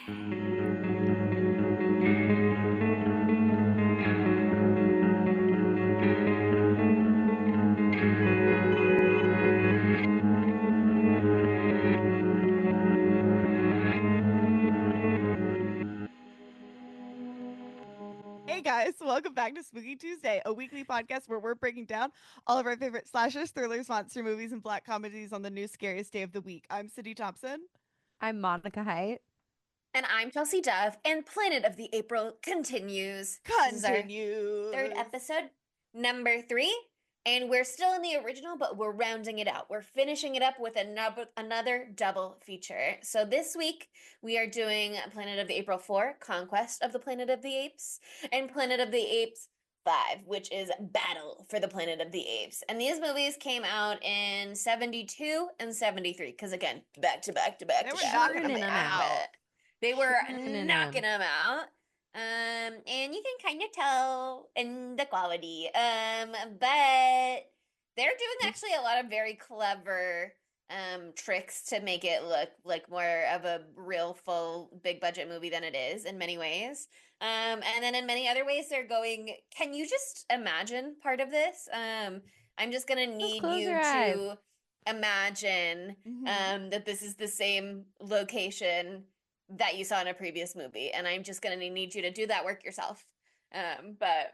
Hey guys, welcome back to Spooky Tuesday, a weekly podcast where we're breaking down all of our favorite slashers, thrillers, monster movies, and black comedies on the new scariest day of the week. I'm Cindy Thompson. I'm Monica Height. And I'm Chelsea Dove, and Planet of the April continues. This is our third Continues. episode, number 3, and we're still in the original, but we're rounding it out. We're finishing it up with another double feature. So this week, we are doing Planet of the April 4, Conquest of the Planet of the Apes, and Planet of the Apes 5, which is Battle for the Planet of the Apes. And these movies came out in 72 and 73, because again, back to back to back They to were back. knocking them But they were Churning knocking them out. And you can kind of tell in the quality. But they're doing actually a lot of very clever tricks to make it look like more of a real full big budget movie than it is in many ways. And then in many other ways they're going, can you just imagine part of this? I'm just gonna need close you your eyes. to imagine that this is the same location that you saw in a previous movie, and I'm just gonna need you to do that work yourself. But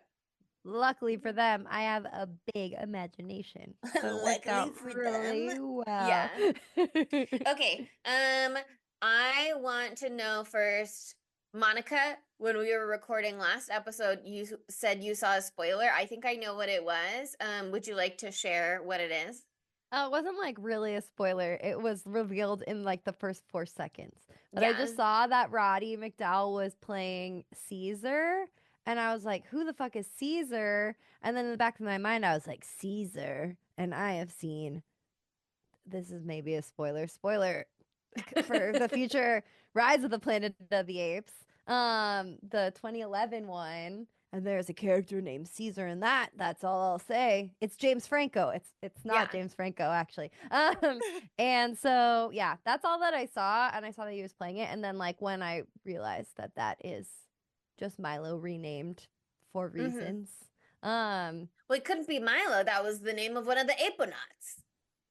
Luckily for them, I have a big imagination. So it worked out luckily for really them, well. yeah. Okay. I want to know first, Monica, when we were recording last episode, you said you saw a spoiler. I think I know what it was. Would you like to share what it is? It wasn't like really a spoiler. It was revealed in like the first 4 seconds. But I Yeah. just saw that Roddy McDowell was playing Caesar. And I was like, who the fuck is Caesar? And then in the back of my mind, I was like, Caesar. And I have seen, this is maybe a spoiler for the future Rise of the Planet of the Apes, the 2011 one. And there's a character named Caesar in that. That's all I'll say. It's James Franco. It's not Yeah. James Franco actually. And so yeah, that's all that I saw, and I saw that he was playing it. And then like when I realized that that is just Milo renamed for reasons. Well, it couldn't be Milo. That was the name of one of the Aponauts.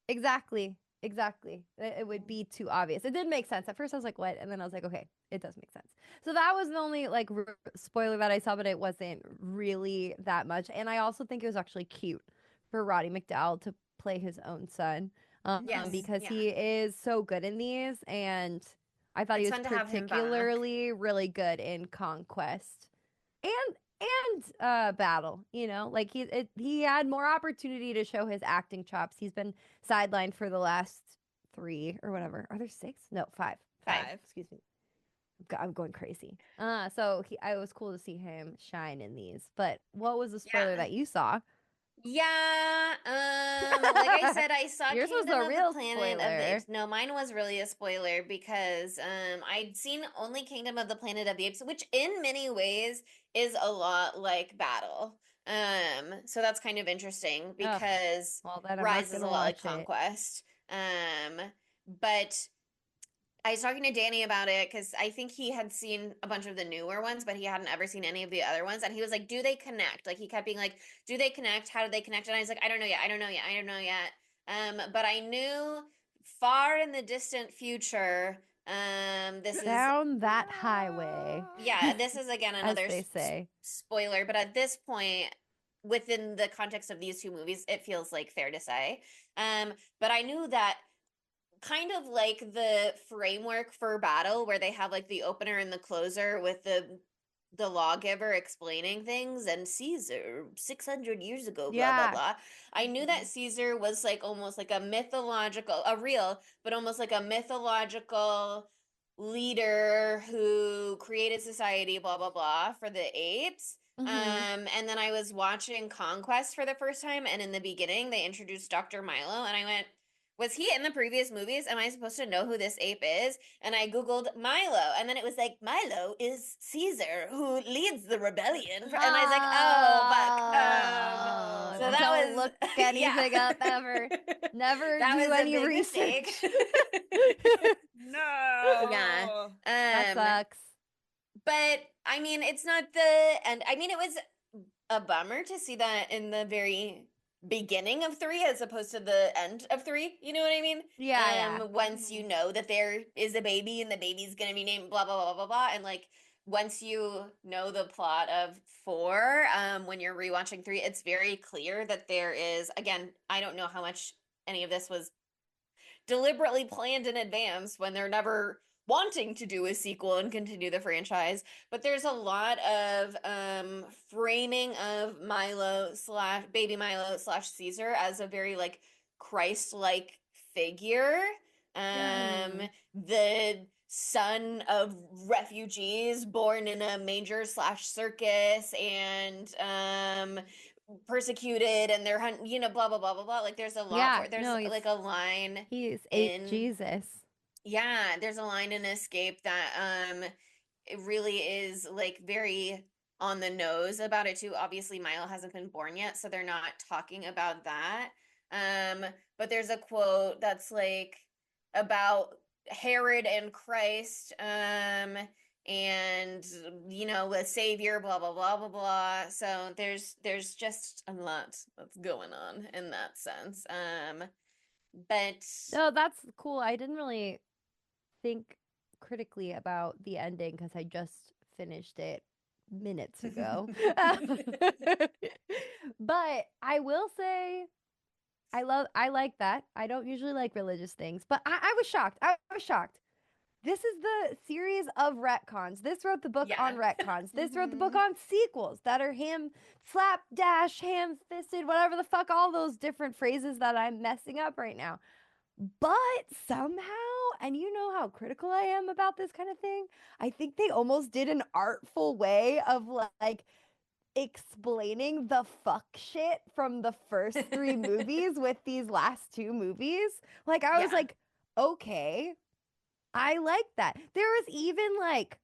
Exactly. It would be too obvious. It did make sense. At first I was like, what? And then I was like, okay, it does make sense. So that was the only like spoiler that I saw, but it wasn't really that much. And I also think it was actually cute for Roddy McDowell to play his own son. Yes, Because yeah. he is so good in these, and I thought It's he was fun to have him back. particularly really good in Conquest and Battle. You know, like he had more opportunity to show his acting chops. He's been sidelined for the last 3 or whatever. Are there 6? No, 5. Five. Excuse me. I'm going crazy. So it was cool to see him shine in these. But what was the spoiler Yeah. that you saw? Yeah, like I said, I saw Yours was Kingdom a of the real Planet of the spoiler. Apes. No, mine was really a spoiler because I'd seen only Kingdom of the Planet of the Apes, which in many ways is a lot like Battle. So that's kind of interesting because Well, then I'm not Rise is a gonna lot like watch it. Conquest. But I was talking to Danny about it because I think he had seen a bunch of the newer ones, but he hadn't ever seen any of the other ones. And he was like, do they connect? Like he kept being like, do they connect? How do they connect? And I was like, I don't know yet. I don't know yet. I don't know yet. But I knew far in the distant future, this is Down that highway. yeah, this is again As another they say. spoiler, but at this point, within the context of these two movies, it feels like fair to say. But I knew that kind of like the framework for Battle, where they have like the opener and the closer with the lawgiver explaining things and Caesar 600 years ago, blah Yeah. blah blah. I knew that Caesar was like almost like a mythological, a real, but almost like a mythological leader who created society, blah blah blah, for the apes. Mhm. And then I was watching Conquest for the first time, and in the beginning they introduced Dr. Milo, and I went, was he in the previous movies? Am I supposed to know who this ape is? And I Googled Milo, and then it was like, Milo is Caesar, who leads the rebellion. And I was like, oh, fuck. So that Don't was, look anything yeah. up ever. Never That do was a any big research. mistake. No. Yeah. That sucks. But I mean, it's not the end. I mean, it was a bummer to see that in the very beginning of three as opposed to the end of three. You know what I mean? Yeah. Once you know that there is a baby and the baby's gonna be named blah blah blah blah blah, and like once you know the plot of four, when you're rewatching three, it's very clear that there is, again, I don't know how much any of this was deliberately planned in advance when they're never wanting to do a sequel and continue the franchise. But there's a lot of framing of Milo slash baby Milo slash Caesar as a very like Christ-like figure. Mm. The son of refugees born in a manger slash circus and persecuted and they're blah blah blah blah blah. Like there's a lot Yeah. for there's No, he's like a line he's in Ape-Jesus. yeah, there's a line in Escape that it really is like very on the nose about it too. Obviously, Milo hasn't been born yet, so they're not talking about that. But there's a quote that's like about Herod and Christ, and the Savior, blah blah blah blah blah. So there's just a lot that's going on in that sense. But No, that's cool. I didn't really think critically about the ending because I just finished it minutes ago. But I will say I like that. I don't usually like religious things, but I was shocked. I was shocked. This is the series of retcons. This wrote the book on yeah. retcons. This wrote the book Mhm. on sequels that are slapdash, ham fisted, whatever the fuck, all those different phrases that I'm messing up right now. But somehow, and you know how critical I am about this kind of thing, I think they almost did an artful way of like explaining the fuck shit from the first three movies with these last two movies. Like, I was Yeah. like, okay, I like that. There was even like,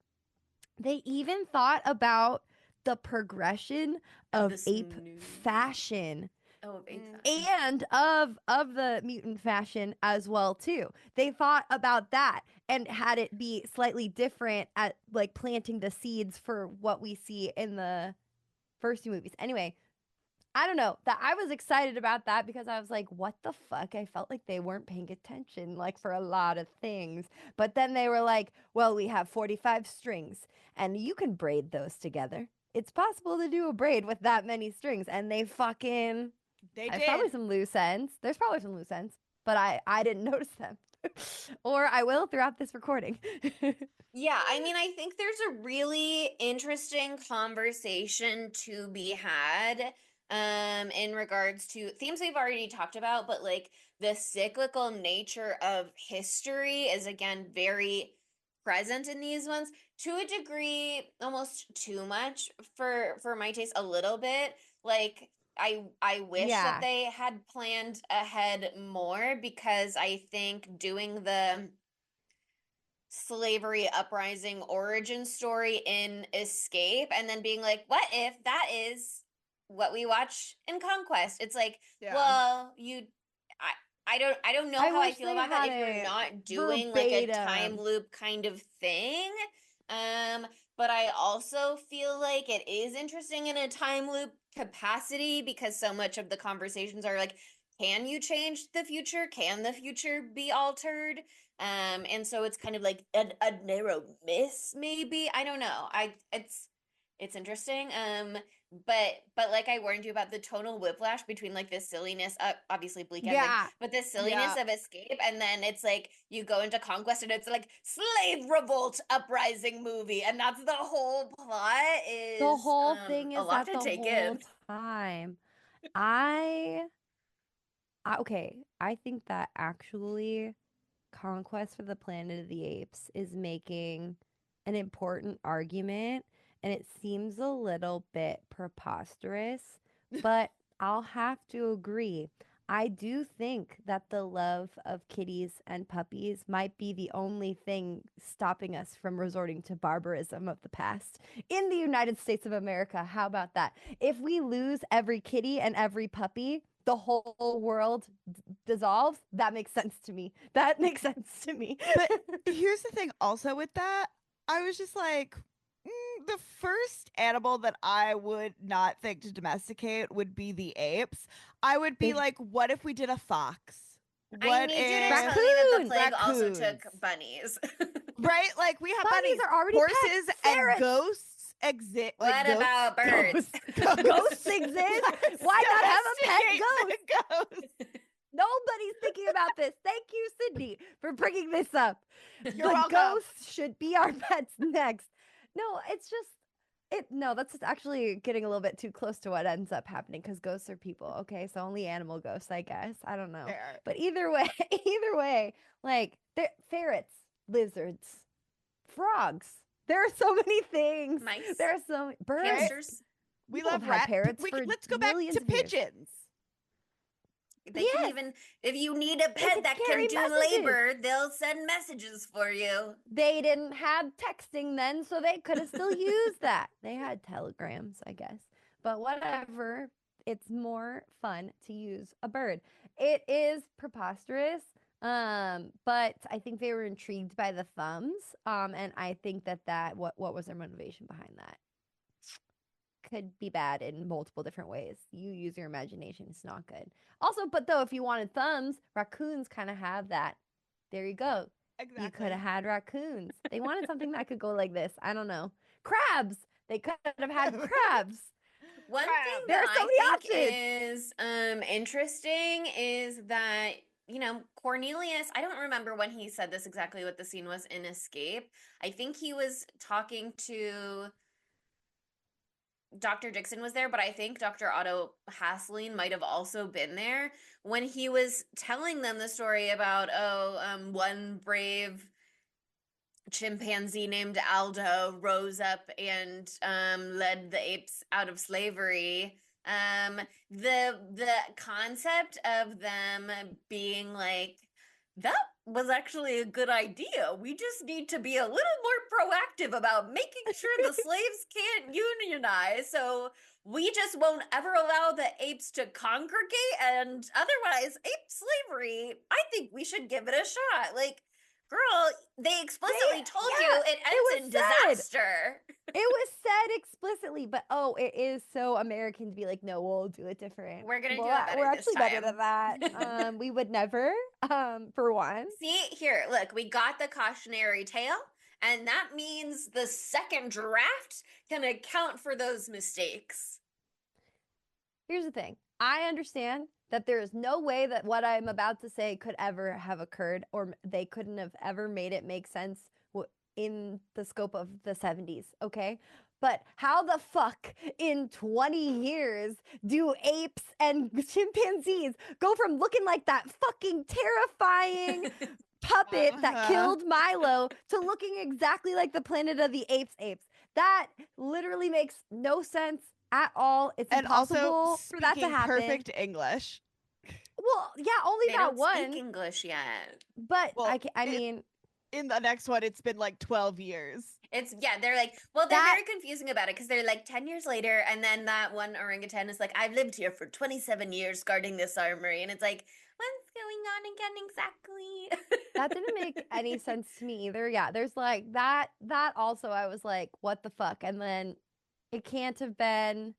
they even thought about the progression Of of the ape snooze. fashion Oh, Ape Mm. fashion. and of the mutant fashion as well too. They thought about that and had it be slightly different at like planting the seeds for what we see in the first two movies. Anyway, I don't know, that I was excited about that because I was like, what the fuck? I felt like they weren't paying attention like for a lot of things. But then they were like, well, we have 45 strings and you can braid those together. It's possible to do a braid with that many strings, and they fucking They there's probably did. some loose ends. There's probably some loose ends, but I didn't notice them. Or I will throughout this recording. Yeah, I mean, I think there's a really interesting conversation to be had in regards to themes we've already talked about, but like the cyclical nature of history is again very present in these ones to a degree, almost too much for my taste, a little bit. Like I wish that Yeah. they had planned ahead more because I think doing the slavery uprising origin story in Escape and then being like, what if that is what we watch in Conquest? It's like, Yeah. well, I don't know I how I wish feel they about that had if you're a not doing like a time verbatim. loop kind of thing. Um, but I also feel like it is interesting in a time loop capacity because so much of the conversations are like, can you change the future? Can the future be altered? And so it's kind of like a narrow miss, maybe. I don't know. It's interesting. But like I warned you about the tonal whiplash between like the silliness, obviously bleak ending, Yeah. but the silliness Yeah. of Escape, and then it's like you go into Conquest and it's like slave revolt uprising movie, and that's the whole plot The is whole thing a is lot that to the take whole in. time. I, okay, I think that actually Conquest for the Planet of the Apes is making an important argument, and it seems a little bit preposterous, but I'll have to agree. I do think that the love of kitties and puppies might be the only thing stopping us from resorting to barbarism of the past in the United States of America. How about that? If we lose every kitty and every puppy, the whole world dissolves. That makes sense to me. That makes sense to me. But here's the thing also with that. I was just like, The first animal that I would not think to domesticate would be the apes. I would be They- like, what if we did a fox? I What need you to if tell me that the Raccoons! plague also took raccoons? bunnies. Right? Like we have Bunnies bunnies, are already pets. horses, and Ferrets. ghosts exist. Like What ghosts, about birds? Ghosts exist? Why not have a pet Domesticate ghost? the ghost. Nobody's thinking about this. Thank you, Sydney, for bringing this up. You're The welcome. ghosts should be our pets next. No, it's just no, that's just actually getting a little bit too close to what ends up happening because ghosts are people. Okay, so only animal ghosts, I guess. I don't know. Fair. But either way, like ferrets, lizards, frogs. There are so many things. Mice? There are so many birds. Hamsters? We People love have had rat parrots we for let's go back millions to of years. pigeons. They can Yes. even, if you need a pet can that carry can do messages. labor, they'll send messages for you. They didn't have texting then, so they could have still used that. They had telegrams, I guess. But whatever, it's more fun to use a bird. It is preposterous, but I think they were intrigued by the thumbs, and I think that what was their motivation behind that? Could be bad in multiple different ways. You use your imagination, it's not good. Also, but though, if you wanted thumbs, raccoons kind of have that. There you go. Exactly. You could have had raccoons. They wanted something that could go like this. I don't know. Crabs. They could have had crabs. One Crab. thing There that are so I many think is interesting is that, Cornelius, I don't remember when he said this exactly what the scene was in Escape. I think he was talking to Dr. Dixon was there, but I think Dr. Otto Hassling might have also been there when he was telling them the story about, one brave chimpanzee named Aldo rose up and led the apes out of slavery. The concept of them being like, that was actually a good idea. We just need to be a little more proactive about making sure the slaves can't unionize. So we just won't ever allow the apes to congregate, and otherwise, ape slavery, I think we should give it a shot. Like, girl, they explicitly told you it ends in disaster. It was said explicitly, but it is so American to be like, no, we'll do it different. We're gonna do Well, it better We're this actually better than time. that. We would never, for one. See, here, look, we got the cautionary tale, and that means the second draft can account for those mistakes. Here's the thing. I understand that there is no way that what I'm about to say could ever have occurred, or they couldn't have ever made it make sense in the scope of the 70s, okay? But how the fuck in 20 years do apes and chimpanzees go from looking like that fucking terrifying puppet that killed Milo to looking exactly like the Planet of the Apes? That literally makes no sense at all. It's And impossible also for that to speaking happen. perfect English. Well, yeah, only They that don't one. speak English yet. But Well, I mean, in the next one, it's been like 12 years. They're like, well, they're very confusing about it because they're like 10 years later, and then that one orangutan is like, I've lived here for 27 years guarding this armory. And it's like, what's going on again exactly? that didn't make any sense to me either. Yeah, there's like that also I was like, what the fuck? And then it can't have been,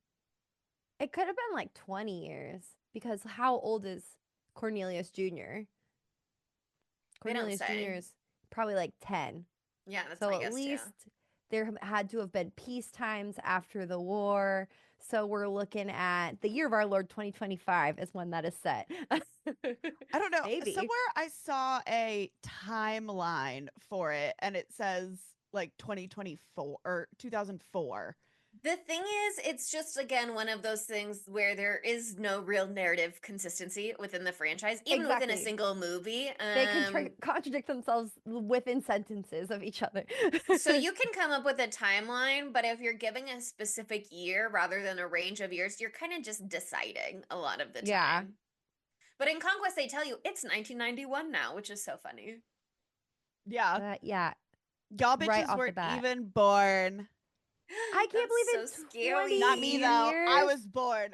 it could have been like 20 years because how old is Cornelius Jr.? They don't Cornelius say. Jr. is probably like 10. Yeah, that's So my at guess least too. there had to have been peace times after the war. So we're looking at the year of our Lord 2025 is when that is set. I don't know. Maybe. Somewhere I saw a timeline for it, and it says like 2024 or 2004. The thing is, it's just, again, one of those things where there is no real narrative consistency within the franchise, even within a Exactly. single movie. They can contradict themselves within sentences of each other. So you can come up with a timeline, but if you're giving a specific year rather than a range of years, you're kind of just deciding a lot of the time. Yeah. But in Conquest, they tell you it's 1991 now, which is so funny. Yeah. Yeah. Y'all bitches right off the weren't bat. even born. I can't believe That's it's so scary. Not me, though. years. I was born.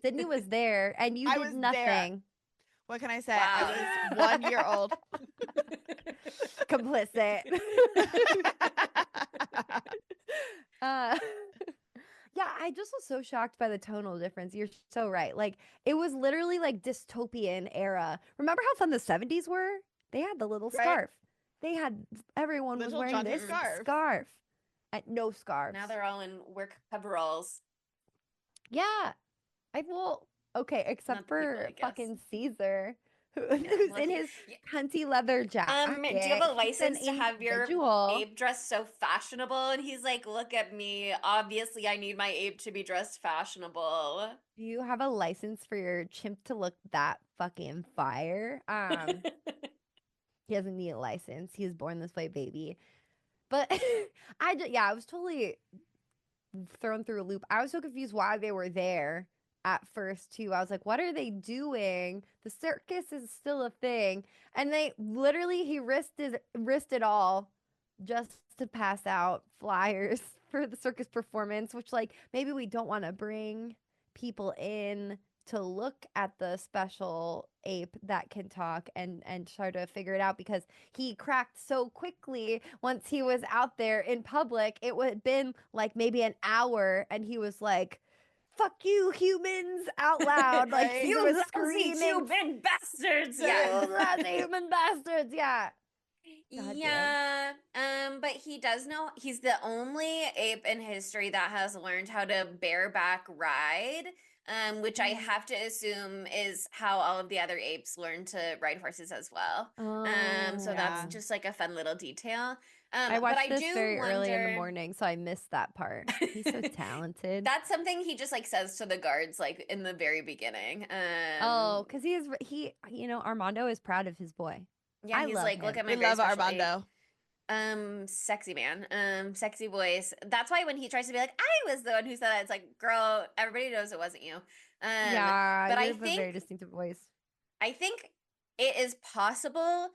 Sydney was there, and you I did was there. nothing. What can I say? Wow. I was 1 year old. Complicit. Yeah, I just was so shocked by the tonal difference. You're so right. Like it was literally like dystopian era. Remember how fun the 70s were? They had the little Right? scarf. They had Everyone was Little wearing jaunty this Mm-mm. scarf. No scarves. Now they're all in work coveralls. Yeah. I will okay, except Not the people, for I guess. fucking Caesar, Yeah. who's Well, in his cunty leather do you jacket. have a He's an license to have your individual. ape dressed so fashionable? And he's like, look at me. Obviously, I need my ape to be dressed fashionable. Do you have a license for your chimp to look that fucking fire? He doesn't need a license. He was born this way, baby. But I was totally thrown through a loop. I was so confused why they were there at first too. I was like, what are they doing? The circus is still a thing. And they literally he risked it all just to pass out flyers for the circus performance, which like maybe we don't want to bring people in to look at the special ape that can talk and try to figure it out because he cracked so quickly once he was out there in public. It would have been like maybe an hour and he was like, fuck you humans out loud. Like Right? Caesar You was lousy screaming, human bastards! Yeah. you lousy human bastards. Yeah. God damn. Yeah, but he does know he's the only ape in history that has learned how to bareback ride, which I have to assume is how all of the other apes learn to ride horses as well. So that's Yeah. Oh. just like a fun little detail. I But watched I this do very early in the wonder. morning, so I missed that part. He's so talented. That's something he just like says to the guards like in the very beginning. Oh, because Armando is proud of his boy. Yeah, I he's love like, look him. at my We very love special ape. Armando. Sexy man, sexy voice. That's why when he tries to be like, I was the one who said that, it's like, girl, everybody knows it wasn't you. Yeah, But you have a very distinctive voice. I think it is possible,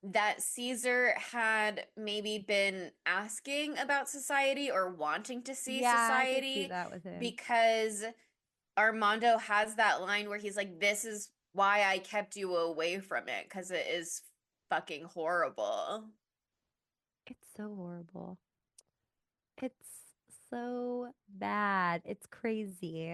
that Caesar had maybe been asking about society or wanting to see Yeah, I could see society that with him. because Armando has that line where he's like, this is why I kept you away from it because it is fucking horrible. It's so horrible. It's so bad. It's crazy.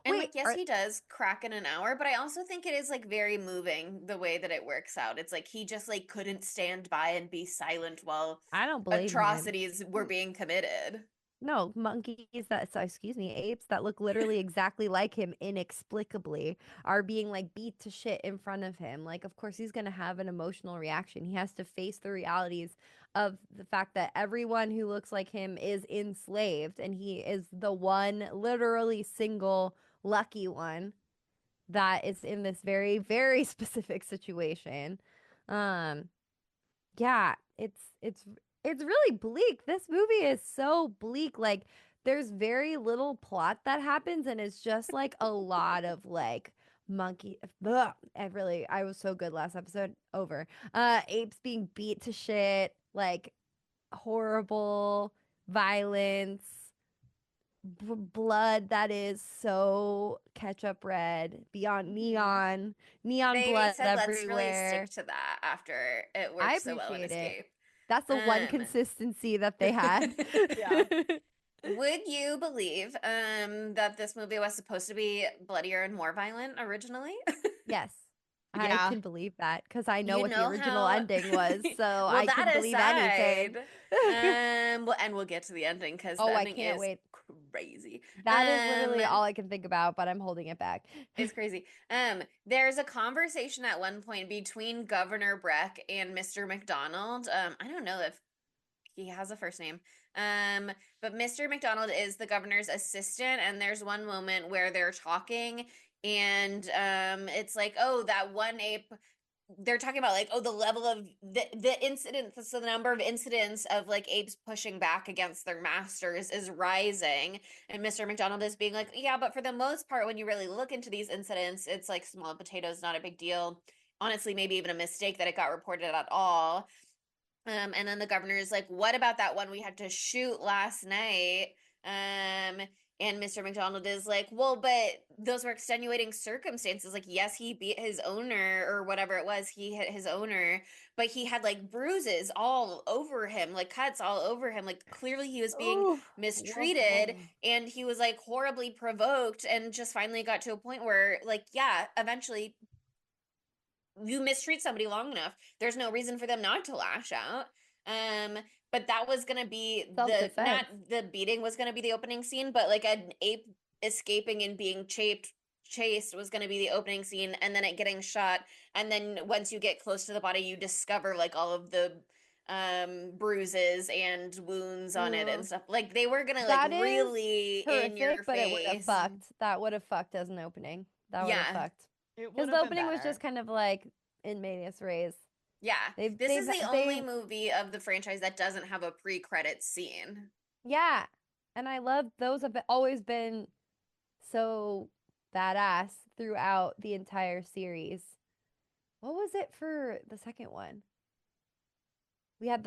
And Wait, like, yes, he does crack in an hour, but I also think it is like very moving the way that it works out. It's like he just like couldn't stand by and be silent while I don't blame him. atrocities were being committed. No, apes that look literally exactly like him inexplicably are being like beat to shit in front of him. Like, of course, he's going to have an emotional reaction. He has to face the realities of the fact that everyone who looks like him is enslaved and he is the one literally single lucky one that is in this very, very specific situation. Um, yeah, it's really bleak. This movie is so bleak. Like there's very little plot that happens and it's just like a lot of like monkey ugh, I was so good last episode over. Apes being beat to shit, like horrible violence, blood that is so ketchup red, beyond neon They blood said, let's really everywhere. stick to that after it I worked so well in appreciate it. Escape. That's the one Um, consistency that they had. Yeah. Would you believe that this movie was supposed to be bloodier and more violent originally? Yes. I Yeah. can believe that because I know You what the know original how ending was, so well, I that can believe anything. aside, well, and we'll get to the ending because the Oh, I ending can't is wait. crazy. That is literally all I can think about, but I'm holding it back. It's crazy. There's a conversation at one point between Governor Breck and Mr. McDonald. I don't know if he has a first name. But Mr. McDonald is the governor's assistant, and there's one moment where they're talking, and it's like, oh, that one ape. They're talking about like, oh, the level of the incidents, so the number of incidents of like apes pushing back against their masters is rising, and Mr. McDonald is being like, yeah, but for the most part, when you really look into these incidents, it's like small potatoes, not a big deal. Honestly, maybe even a mistake that it got reported at all. And then the governor is like, what about that one we had to shoot last night? And Mr. McDonald is like, well, but those were extenuating circumstances. Like, yes, he beat his owner or whatever it was. He hit his owner, but he had like bruises all over him, like cuts all over him. Like, clearly he was being Oh, mistreated and he was like horribly provoked and just finally got to a point where, like, yeah, eventually you mistreat somebody long enough, there's no reason for them not to lash out. But that was gonna be not self-defense. the beating was gonna be the opening scene, but like an ape escaping and being chased was gonna be the opening scene, and then it getting shot, and then once you get close to the body, you discover like all of the bruises and wounds on it and Ugh. stuff. Like they were gonna like That is really in your horrific, but it would have face. fucked. That would have fucked as an opening. That would have Yeah. fucked. It Because would the have been opening was better. just kind of like in medias res. Yeah. They've This they've is the only they've movie of the franchise that doesn't have a pre-credits scene. yeah, and I love those have always been so badass throughout the entire series. What was it for the second one? We had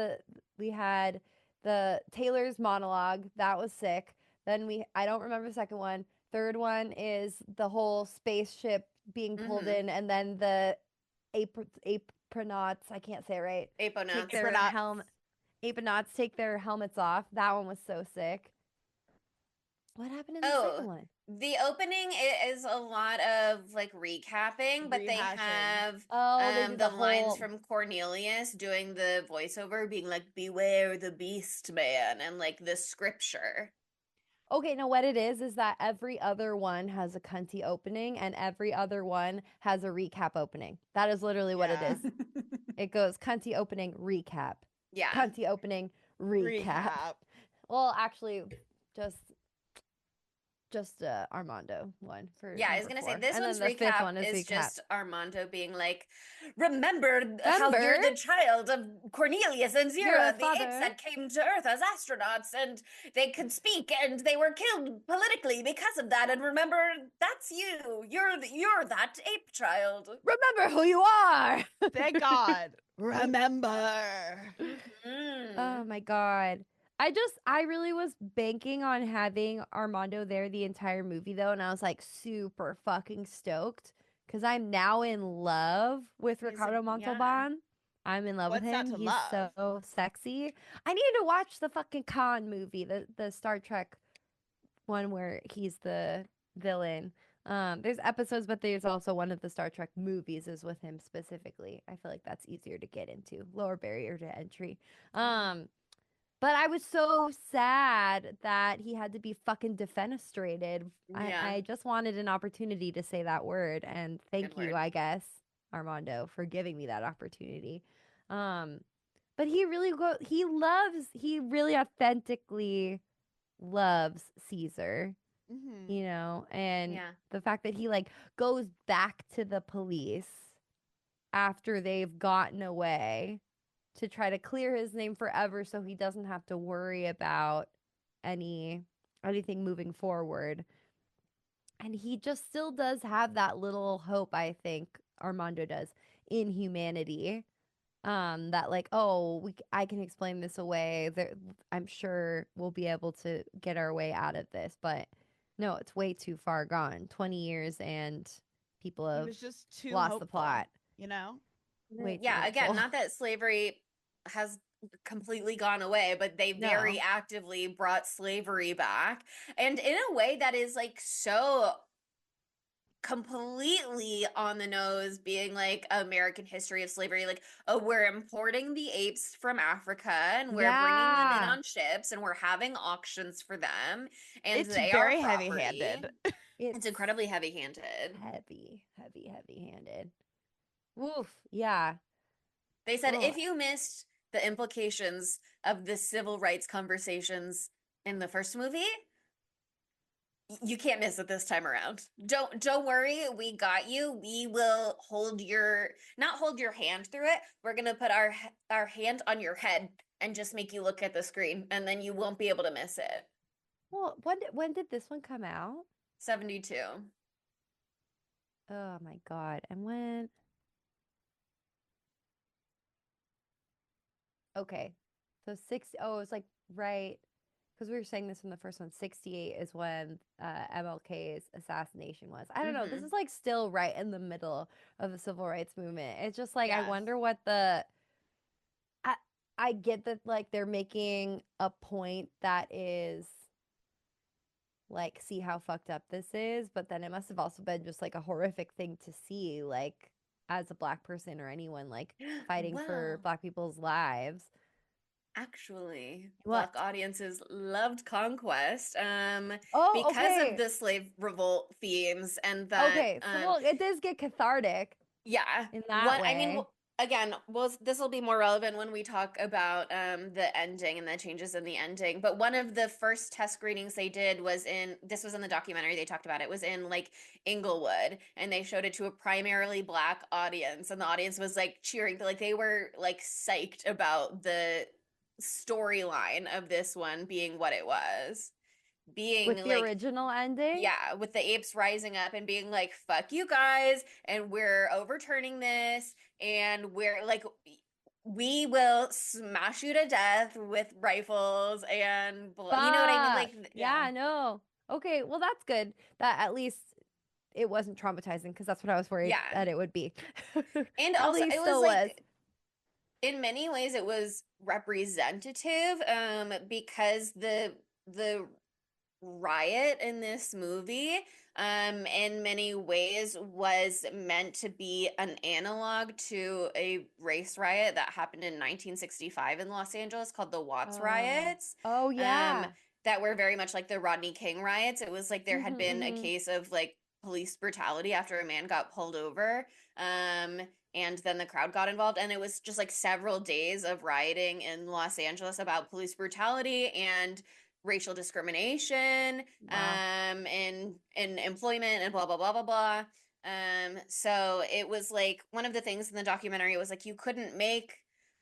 the Taylor's monologue. That was sick. Then I don't remember the second one. Third one is the whole spaceship being pulled Mm-hmm. in, and then the apronauts. I can't say it right. Take Aponauts. their Apronauts. helmet. Apronauts take their helmets off. That one was so sick. What happened in the Oh, second one? the opening is a lot of like recapping, but they Rehashing. have Oh, they do the the lines whole. from Cornelius doing the voiceover being like beware the beast man and like the scripture. Okay, no, what it is that every other one has a cunty opening and every other one has a recap opening. That is literally what it Yeah. is. It goes cunty opening, recap. Yeah. Cunty opening, recap. Recap. Well, actually, just Armando one for Yeah, I was number gonna say 4. this And one's then the fifth recap one is is recap. just Armando being like, "Remember how you're the child of Cornelius and You're Zira, the the apes father." that came to Earth as astronauts, and they could speak, and they were killed politically because of that. And remember, that's you. You're that ape child." Remember who you are. Thank God. Remember. Mhm. Oh my God. I really was banking on having Armando there the entire movie though, and I was like super fucking stoked because I'm now in love with He's a- Ricardo yeah. Montalban. I'm in love with What's not him. to He's love? so sexy. I need to watch the fucking Khan movie, the Star Trek one where he's the villain. There's episodes, but there's also one of the Star Trek movies is with him specifically. I feel like that's easier to get into, lower barrier to entry. But I was so sad that he had to be fucking defenestrated. Yeah. I just wanted an opportunity to say that word, and thank Good you, word. I guess, Armando, for giving me that opportunity. But he really he really authentically loves Caesar, Mm-hmm. you know, and Yeah. the fact that he like goes back to the police after they've gotten away to try to clear his name forever so he doesn't have to worry about anything moving forward. And he just still does have that little hope, I think Armando does, in humanity. That like, oh, I can explain this away. I'm sure we'll be able to get our way out of this, but no, it's way too far gone. 20 years and people He have was just too lost the hopeful, plot. you know? Way too Yeah, again, hopeful. not that slavery has completely gone away, but they very No. actively brought slavery back. And in a way that is like so completely on the nose, being like American history of slavery. Like, oh, we're importing the apes from Africa and we're bringing them in Yeah. on ships and we're having auctions for them and It's they are very property. heavy-handed. It's incredibly heavy-handed. heavy handed. Woof. Yeah. They said Ugh. if you missed the implications of the civil rights conversations in the first movie, you can't miss it this time around. Don't worry, we got you. We will not hold your hand through it. We're going to put our hand on your head and just make you look at the screen and then you won't be able to miss it. Well, when did this one come out? 72. Oh my God. And when? Okay. So 60. Oh, it was like right. because we were saying this from the first one, 68 is when MLK's assassination was. I don't know. This Mhm. is like still right in the middle of the civil rights movement. It's just like I Yeah. wonder what the I I get that like they're making a point that is like see how fucked up this is, but then it must have also been just like a horrific thing to see, like as a black person or anyone like fighting for Well, black people's lives. actually, What? Black audiences loved Conquest, Oh, because of okay. the slave revolt themes and that, Okay. So well, it does get cathartic yeah. in that What I mean, way. again, well, this will be more relevant when we talk about the ending and the changes in the ending. But one of the first test screenings they did was in this was in the documentary they talked about it was in like Inglewood, and they showed it to a primarily Black audience, and the audience was like cheering, like they were like psyched about the storyline of this one being what it was, being With the like original ending? yeah, with the apes rising up and being like, fuck you guys, and we're overturning this, and we're like, we will smash you to death with rifles and you know what I mean? Fuck. Like, Yeah, Yeah. no. Okay, well that's good. That at least it wasn't traumatizing because that's what I was worried yeah. that it would be. And also, Probably it was still was. like, in many ways, it was representative, because the riot in this movie in many ways was meant to be an analog to a race riot that happened in 1965 in Los Angeles called the Watts Oh. riots, Oh um yeah. that were very much like the Rodney King riots. It was like there had Mhm, been a mhm. case of like police brutality after a man got pulled over, and then the crowd got involved, and it was just like several days of rioting in Los Angeles about police brutality and racial discrimination, Wow. in employment and blah blah blah blah blah. So it was like one of the things in the documentary was like you couldn't make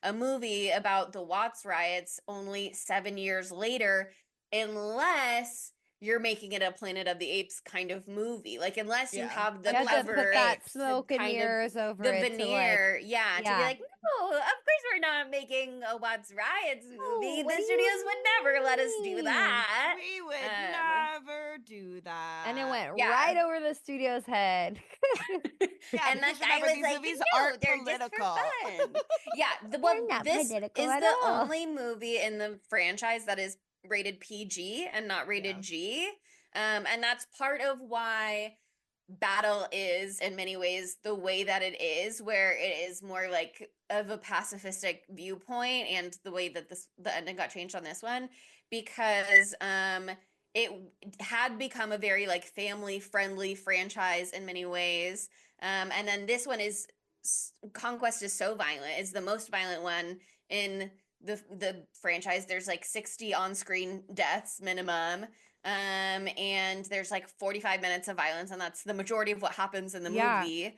a movie about the Watts riots only 7 years later unless you're making it a Planet of the Apes kind of movie. Like unless you Yeah. have You the had to put clever that apes smoke and kind of mirrors over the it to like, veneer, yeah, to be yeah. like, no, of course we're not making a Watts Riots Oh, movie. what The do studios you would never let us do mean? that. We would Um, never do And it that. went yeah. right over the studio's head. Yeah, And because that guy remember, was these like, movies no, aren't they're just for political. fun. Yeah, They're well, not this political is at the all. only movie in the franchise that is rated PG and not rated Yeah. G. And that's part of why Battle is in many ways the way that it is, where it is more like of a pacifistic viewpoint, and the way that the ending got changed on this one, because it had become a very like family friendly franchise in many ways, and then this one is Conquest is so violent. It's the most violent one in the franchise. There's like 60 on-screen deaths minimum, and there's like 45 minutes of violence, and that's the majority of what happens in the Yeah. movie.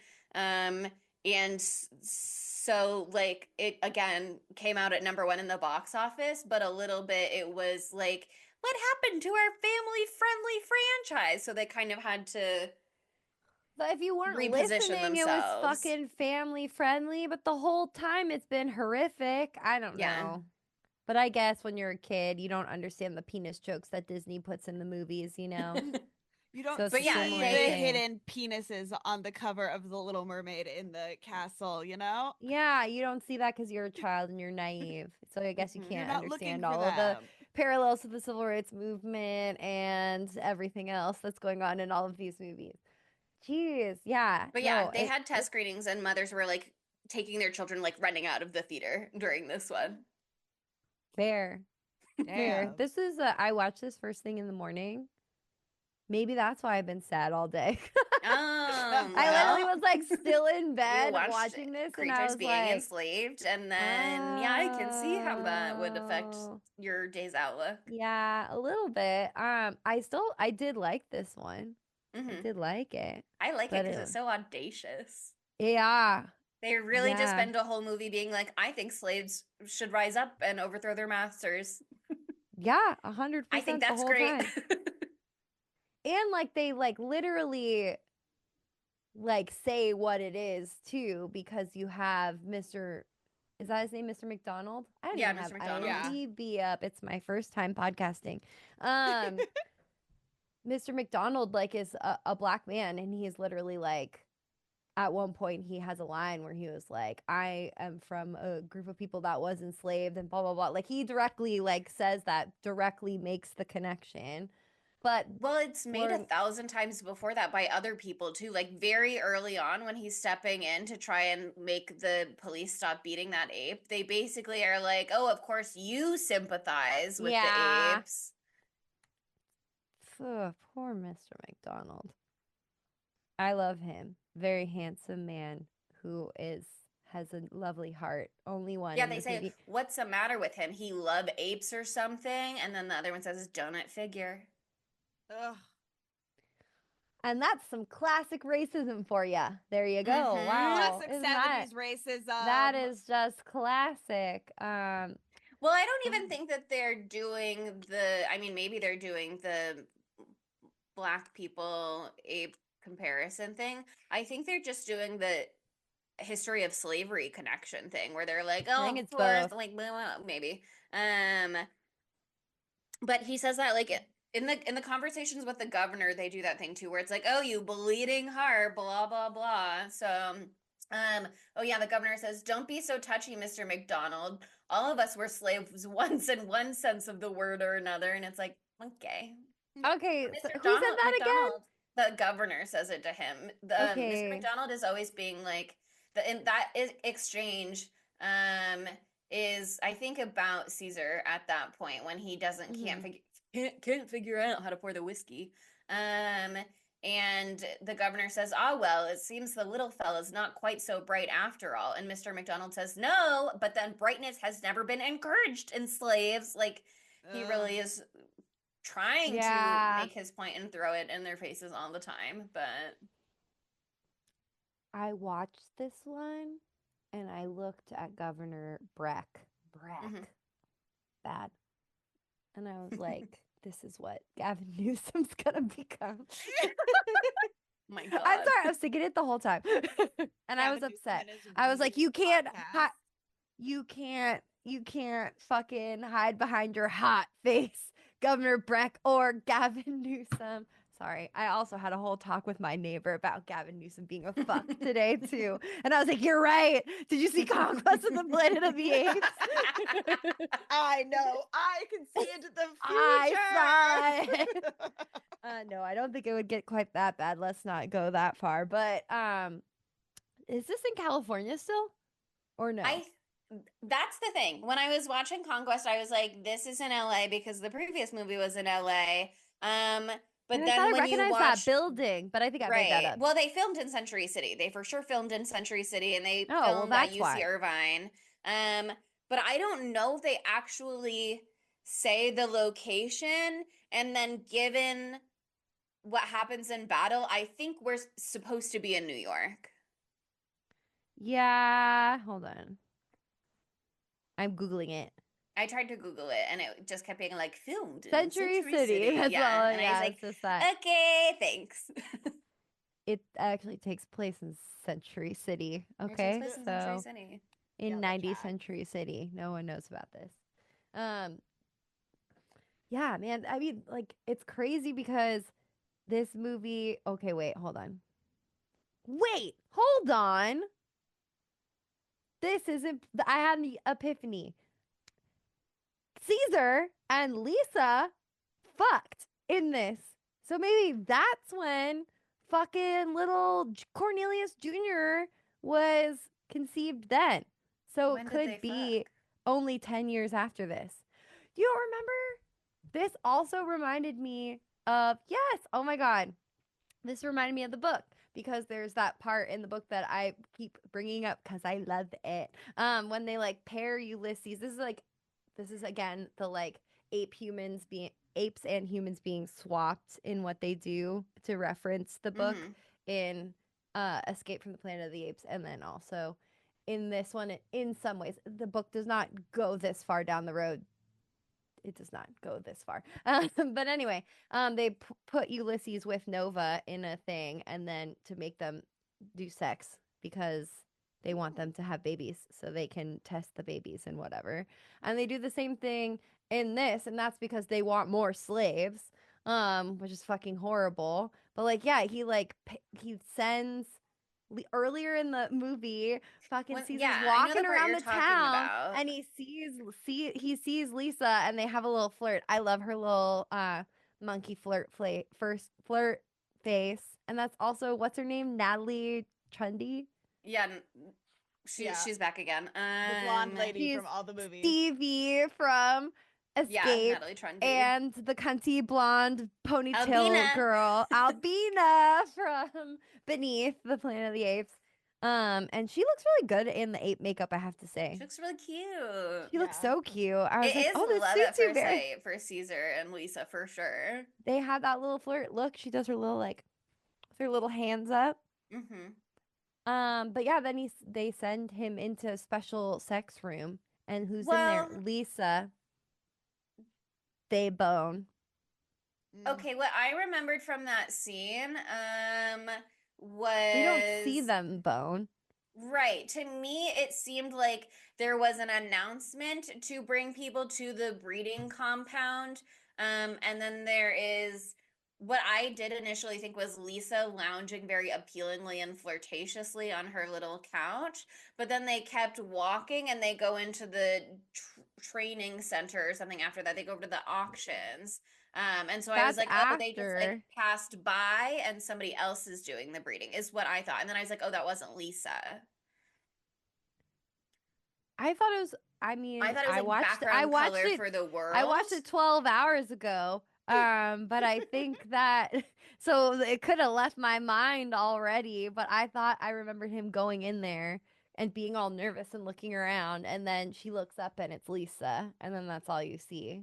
And so like it again came out at number one in the box office, but a little bit it was like, what happened to our family friendly franchise? So they kind of had to But if you weren't reposition listening, it was themselves. fucking family friendly, but the whole time it's been horrific. I don't Yeah. know. But I guess when you're a kid, you don't understand the penis jokes that Disney puts in the movies, you know? You So don't it's But a yeah, see similar the they thing. hidden penises on the cover of The Little Mermaid in the castle, you know? Yeah, you don't see that because you're a child and you're naive. So I guess you mhm. You're can't not looking understand for all of the them. parallels to the civil rights movement and everything else that's going on in all of these movies. Jeez, yeah, But yeah, no, they had test screenings, and mothers were like taking their children like running out of the theater during this one. fair, fair. Damn. This is I watched this first thing in the morning. Maybe that's why I've been sad all day. I literally Well, was like still in you bed watched watching this, and I creatures was being like, enslaved, and then yeah, I can see how that would affect oh, your day's outlook. yeah, a little bit. I did like this one. I Hmm. did like it, I like it but because it's so audacious. yeah, They really just yeah, spend a whole movie being like, I think slaves should rise up and overthrow their masters. yeah, I think 100% the that's whole great. time. And like they like literally like say what it is too, because you have Mr. Is that his name, Mr. McDonald? I don't Yeah, even have Mr. McDonald. Yeah. IMDb up. It's my first time podcasting. Mr. McDonald like is a black man, and he is literally like, at one point he has a line where he was like, I am from a group of people that was enslaved and blah blah blah. Like he directly like says that, directly makes the connection. But Well, it's made learn 1,000 times before that by other people too. Like very early on when he's stepping in to try and make the police stop beating that ape, they basically are like, "Oh, of course you sympathize with the Yeah. apes." Ugh, poor Mr. McDonald. I love him. Very handsome man who has a lovely heart. Only one Yeah, in they this say, movie. "What's the matter with him? He love apes or something?" And then the other one says, "Donut figure." Ugh. And that's some classic racism for you. There you go. Mhm. Wow. Classic Isn't that 70s racism. that is just classic. Well, I don't even think that they're doing I mean, maybe they're doing the black people ape comparison thing. I think they're just doing the history of slavery connection thing where they're like, I oh, think of it's course, both. like blah, blah, maybe. But he says that like in the conversations with the governor, they do that thing too, where it's like, oh, you bleeding heart, blah blah blah. So, oh yeah, the governor says, don't be so touchy, Mr. McDonald. All of us were slaves once in one sense of the word or another, and it's like, okay, Okay, so Mr. who said that McDonald, the governor says it to him. again? Mr. Okay. McDonald is always being like in that exchange um is I think about Caesar at that point when he doesn't Mhm. can't figure out how to pour the whiskey. Um and the governor says, "Ah, well, it seems the little fella's not quite so bright after all." And Mr. McDonald says, "No, but then brightness has never been encouraged in slaves." Like he Ugh. really is trying to Yeah. make his point and throw it in their faces all the time, but I watched this one and I looked at Governor Breck. mhm. Bad. And I was like, this is what Gavin Newsom's gonna become. My I'm God. sorry, I was thinking it the whole time. And I was Gavin upset. Newsom and his I was like, weird podcast. you can't fucking hide behind your hot face, Governor Breck or Gavin Newsom. Sorry, I also had a whole talk with my neighbor about Gavin Newsom being a fuck today too, and I was like, "You're right. Did you see Conquest of the Planet of the Apes?" I know. I can see into the I saw future. it. No, I don't think it would get quite that bad. Let's not go that far. But is this in California still, or no? I that's the thing. When I was watching Conquest, I was like, this is in LA because the previous movie was in LA. But And I thought then I when you recognized that watch building, but I think I made that right. up. Well, they filmed in Century City. They for sure filmed in Century City and they Oh, well, filmed at that's UC why. Irvine. But I don't know if they actually say the location and then given what happens in battle, I think we're supposed to be in New York. Yeah, hold on. I'm Googling it. I tried to Google it and it just kept being like filmed in Century Century City. City. That's Yeah. all. And I was Yeah, like, it's just that. okay, thanks. It actually takes place in Century City. It takes Okay, place in Century so City. in Yeah, that 90 tracks. Century City. No one knows about this. Um, yeah, man. I mean, like, it's crazy because this movie. Okay, wait, hold on. Wait, hold on. This isn't. I had an epiphany. Caesar and Lisa fucked in this. So maybe that's when fucking little Cornelius Jr. was conceived then. So When it did they could be fuck? only 10 years after this. You don't remember? This also reminded me of, yes, oh my God. This reminded me of the book because there's that part in the book that I keep bringing up because I love it. When they like pair Ulysses, this is again the like apes and humans being swapped in what they do to reference the book Mm-hmm. in Escape from the Planet of the Apes, and then also in this one, in some ways, the book does not go this far down the road. It does not go this far. But anyway, they put Ulysses with Nova in a thing, and then to make them do sex because they want them to have babies so they can test the babies and whatever. And they do the same thing in this, and that's because they want more slaves, which is fucking horrible. But like, yeah, he sends earlier in the movie, fucking Caesar's yeah, I know the walking part around you're the talking town, about. and he sees Lisa, and they have a little flirt. I love her little monkey first flirt face, and that's also what's her name, Natalie Trundy. Yeah, Yeah. she's back again. The blonde lady She's from all the movies. Stevie from Yeah, Escape, Natalie Trundy. and the cunty blonde ponytail Albina. girl Albina from Beneath the Planet of the Apes. And she looks really good in the ape makeup, I have to say. She looks really cute. She looks Yeah. so cute. I was It like, is oh, this love suits at you first very. sight for Caesar and Lisa for sure. They had that little flirt look. She does her little like, with her little hands up. Mm-hmm. But yeah, then they send him into a special sex room, and who's in there? Well, Lisa. They bone. okay, what I remembered from that scene, We don't see was them bone. right. To me, it seemed like there was an announcement to bring people to the breeding compound. And then there is what I did initially think was Lisa lounging very appealingly and flirtatiously on her little couch. But then they kept walking and they go into the training center or something after that. They go over to the auctions. And so I was That's like, oh, they just like after. passed by and somebody else is doing the breeding, is what I thought. And then I was like, oh, that wasn't Lisa. I thought it was. I mean, I thought it was like I background watched color it. for the world. I watched it 12 hours ago. But I think that so it could have left my mind already. But I thought I remembered him going in there and being all nervous and looking around, and then she looks up and it's Lisa, and then that's all you see.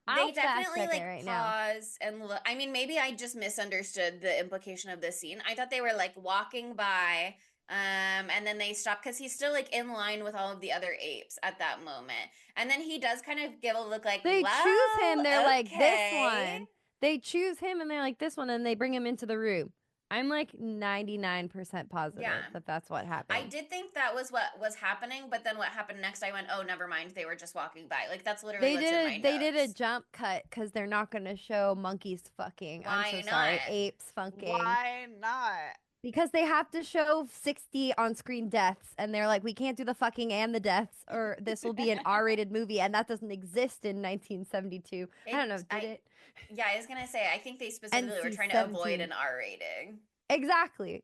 I'll They fact definitely check it like right now. pause and look. I mean, maybe I just misunderstood the implication of this scene. I thought they were like walking by, and then they stop because he's still like in line with all of the other apes at that moment. And then he does kind of give a look like, They choose him. well, They're like this okay. one. They choose him and they're like this one, and they bring him into the room. I'm like 99% positive Yeah. that that's what happened. I did think that was what was happening, but then what happened next, I went, oh, never mind. They were just walking by. Like that's literally what's in my They did a notes. jump cut because they're not going to show monkeys fucking. I'm Why so sorry, not? apes fucking. Why not? Because they have to show 60 on-screen deaths, and they're like, we can't do the fucking and the deaths, or this will be an R-rated movie, and that doesn't exist in 1972. I don't know, did it? Yeah, I was gonna say, I think they specifically were trying to avoid an R rating. Exactly.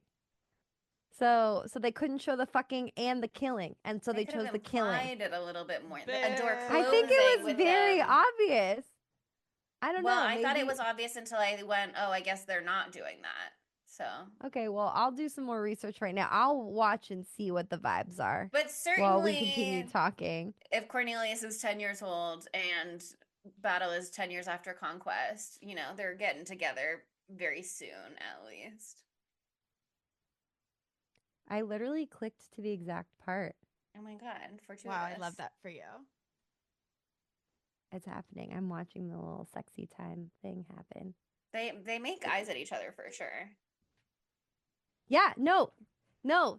So they couldn't show the fucking and the killing, and so they could have chose the killing. implied it a little bit more. Boo. Adore I think it closing was with very them. obvious. I don't Well, know. I thought it maybe- was obvious until I went, oh, I guess they're not doing that. So, Okay, well, I'll do some more research right now. I'll watch and see what the vibes are but while we continue certainly, talking. if Cornelius is 10 years old and Battle is 10 years after Conquest, you know, they're getting together very soon, at least. I literally clicked to the exact part. Oh my God, fortuitous. Wow, I love that for you. It's happening. I'm watching the little sexy time thing happen. They make eyes at each other for sure. Yeah, no. 100%.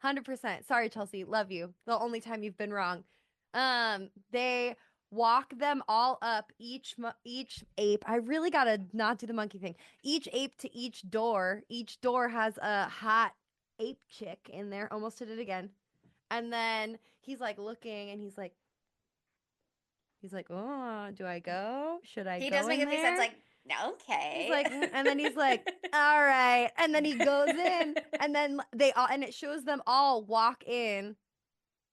100%. Sorry, Chelsea. Love you. The only time you've been wrong. They walk them all up, each ape. I really gotta not do the monkey thing. Each ape to each door. Each door has a hot ape chick in there. Almost did it again. And then he's like looking, and he's like, oh, do I go? Should I He go does make in a face there? that's like, okay. He's like, and then he's like, all right. And then he goes in, and then they all, and it shows them all walk in,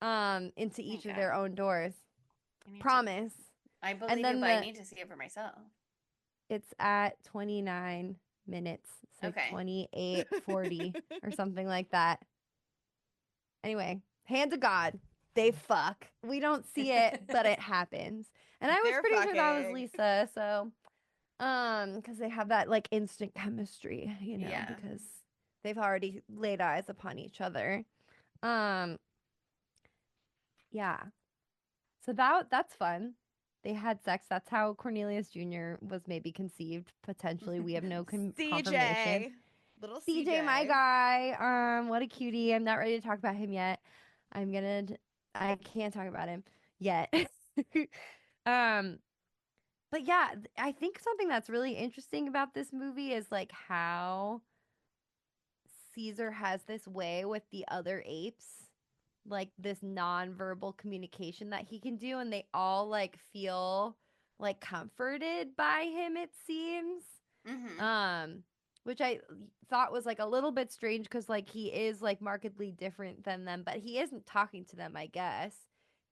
into each of Okay. their own doors. I need to- Promise. I believe you, then but I need to see it for myself. It's at 29 minutes. It's like Okay. 28:40 or something like that. Anyway, hand to God, they fuck. We don't see it, but it happens. And I was They're pretty sure that was fucking. Lisa, so because they have that like instant chemistry, you know, Yeah. because they've already laid eyes upon each other. Yeah. So that's fun. They had sex. That's how Cornelius Jr. was maybe conceived. Potentially, we have no confirmation. CJ. Little CJ, my CJ. guy. What a cutie. I'm not ready to talk about him yet. I can't talk about him yet. um, but yeah, I think something that's really interesting about this movie is like how Caesar has this way with the other apes, like this nonverbal communication that he can do, and they all like feel like comforted by him, it seems. Mm-hmm. Um, which I thought was like a little bit strange because like he is like markedly different than them, but he isn't talking to them, I guess.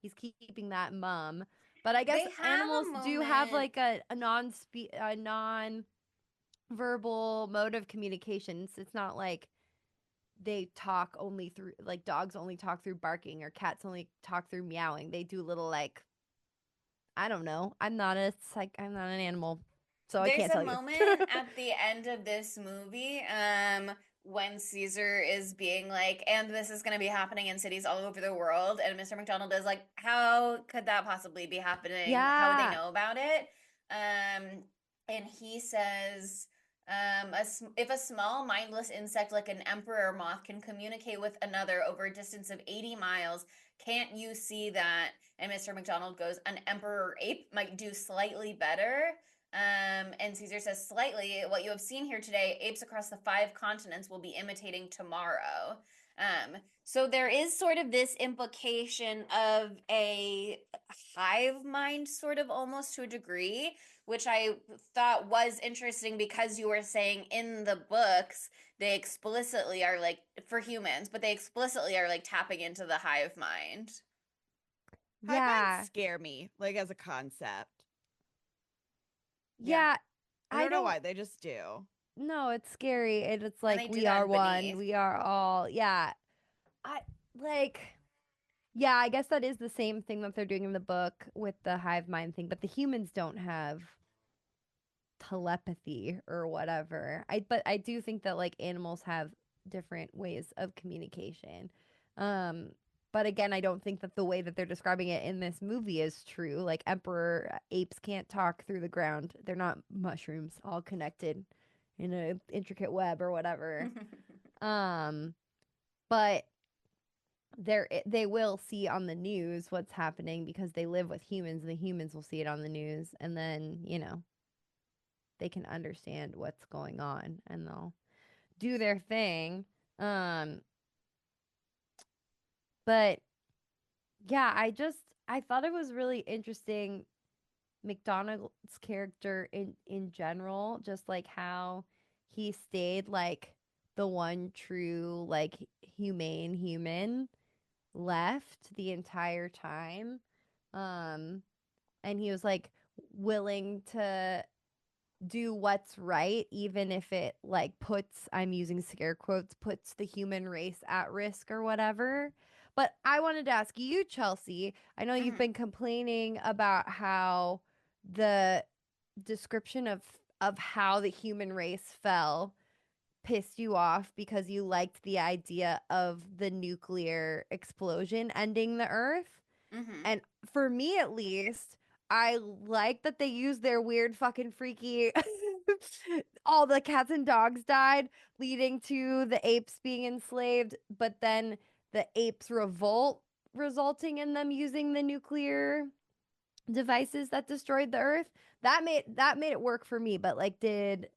He's keeping that mum. But I guess They have animals a do have moment. like a non verbal mode of communications. It's not like they talk only through like dogs only talk through barking or cats only talk through meowing. They do little like I don't know. I'm not an animal, so I There's can't a tell you. moment at the end of this movie, when Caesar is being like, and this is going to be happening in cities all over the world, and Mr. McDonald is like, how could that possibly be happening? How would they Yeah. know about it? And he says, if a small mindless insect like an emperor moth can communicate with another over a distance of 80 miles, can't you see that? And Mr. McDonald goes, an emperor ape might do slightly better. And Caesar says, slightly, what you have seen here today, apes across the 5 continents will be imitating tomorrow. So there is sort of this implication of a hive mind, sort of almost to a degree, which I thought was interesting because you were saying in the books, they explicitly are like, for humans, but they explicitly are like tapping into the hive mind. Hive minds Yeah. scare me, like as a concept. Yeah. Yeah. I I don't know don't why, they just do. know. It's scary. And it's And like they do we that are in one. Beneath. We are all. Yeah. I like yeah, I guess that is the same thing that they're doing in the book with the hive mind thing, but the humans don't have telepathy or whatever. But I do think that like animals have different ways of communication. Um but again, I don't think that the way that they're describing it in this movie is true. Like emperor apes can't talk through the ground. They're not mushrooms all connected in an intricate web or whatever. Um but they will see on the news what's happening because they live with humans and the humans will see it on the news and then, they can understand what's going on and they'll do their thing. Um, but yeah, I thought it was really interesting McDonald's character in general, just like how he stayed like the one true like humane human left the entire time. Um, and he was like willing to do what's right, even if it like puts, I'm using scare quotes, puts the human race at risk or whatever. But I wanted to ask you, Chelsea, I know you've Mhm. been complaining about how the description of how the human race fell pissed you off because you liked the idea of the nuclear explosion ending the earth. Mhm. And for me at least, I like that they used their weird fucking freaky all the cats and dogs died, leading to the apes being enslaved, but then the apes revolt resulting in them using the nuclear devices that destroyed the earth. That made it work for me, but like did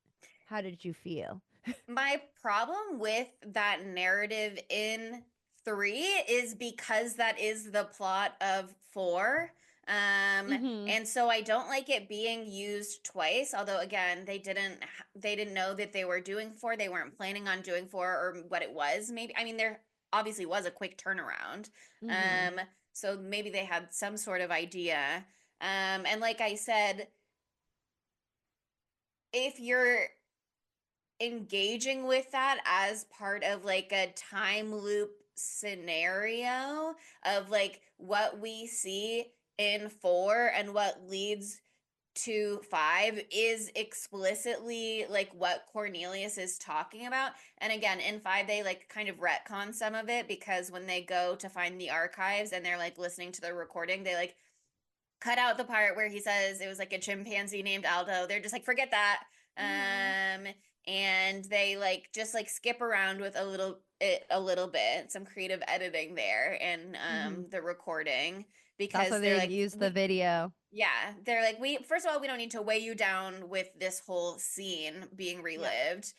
how did you feel? My problem with that narrative in 3 is because that is the plot of 4. Mhm. And so I don't like it being used twice, although again, they didn't know that they were doing 4. They weren't planning on doing 4 or what it was. Maybe I mean there obviously was a quick turnaround. Mhm. Um so maybe they had some sort of idea. And like I said, if you're engaging with that as part of like a time loop scenario of like what we see in 4 and what leads to 5 is explicitly like what Cornelius is talking about. And again, in 5 they like kind of retcon some of it because when they go to find the archives and they're like listening to the recording, they like cut out the part where he says it was like a chimpanzee named Aldo. They're just like, forget that. And they like just like skip around with a little bit, some creative editing there in the recording That's because why they're they didn't like use the video. yeah, they're like we first of all we don't need to weigh you down with this whole scene being Yep. relived.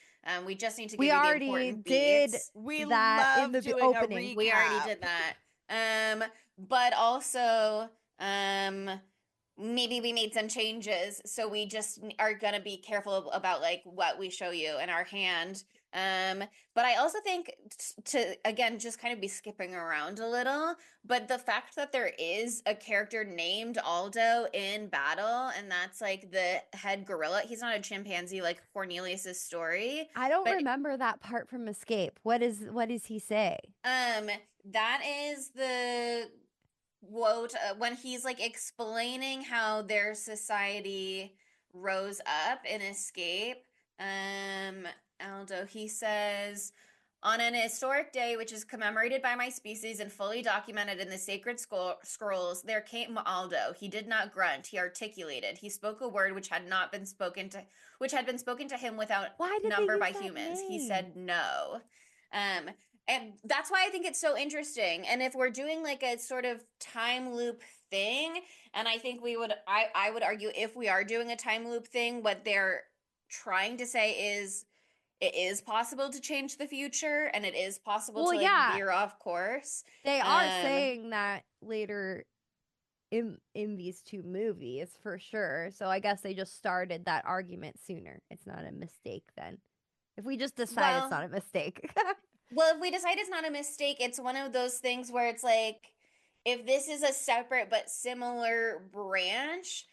We just need to We give you the already important did beats. We that in love the doing a opening. We already recap. did that. But also, um, maybe we made some changes, so we just are gonna be careful about like what we show you in our hand. But I also think to again just kind of be skipping around a little, but the fact that there is a character named Aldo in battle, and that's like the head gorilla. He's not a chimpanzee like Cornelius's story, I don't but remember that part from Escape. What does he say? that is the quote when he's like explaining how their society rose up in Escape. Aldo, he says, on an historic day which is commemorated by my species and fully documented in the sacred scrolls, there came Aldo. He did not grunt, he articulated. He spoke a word which had not been spoken to which had been spoken to him without Why did they number use by that humans. He name? said no. Um, and that's why I think it's so interesting. And if we're doing like a sort of time loop thing, and I think I would argue if we are doing a time loop thing, what they're trying to say is it is possible to change the future and it is possible Well, to like yeah, veer off course. they are Um, saying that later in these two movies for sure. So I guess they just started that argument sooner. It's not a mistake then. If we just decide it's well, not a mistake. Well, if we decide it's not a mistake, it's one of those things where it's like, if this is a separate but similar branch,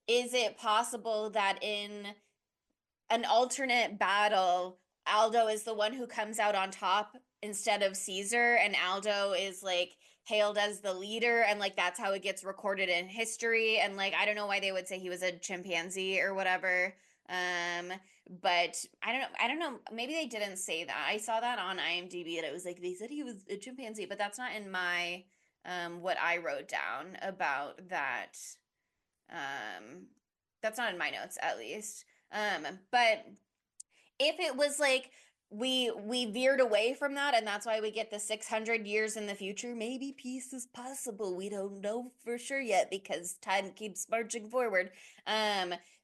is it possible that in an alternate battle, Aldo is the one who comes out on top instead of Caesar, and Aldo is like hailed as the leader, and like that's how it gets recorded in history. And like I don't know why they would say he was a chimpanzee or whatever. Um, but I don't know. Maybe they didn't say that. I saw that on IMDb, and it was like they said he was a chimpanzee, but that's not in my what I wrote down about that. Um, that's not in my notes, at least. But if it was like we veered away from that and that's why we get the 600 years in the future, maybe peace is possible, we don't know for sure yet because time keeps marching forward.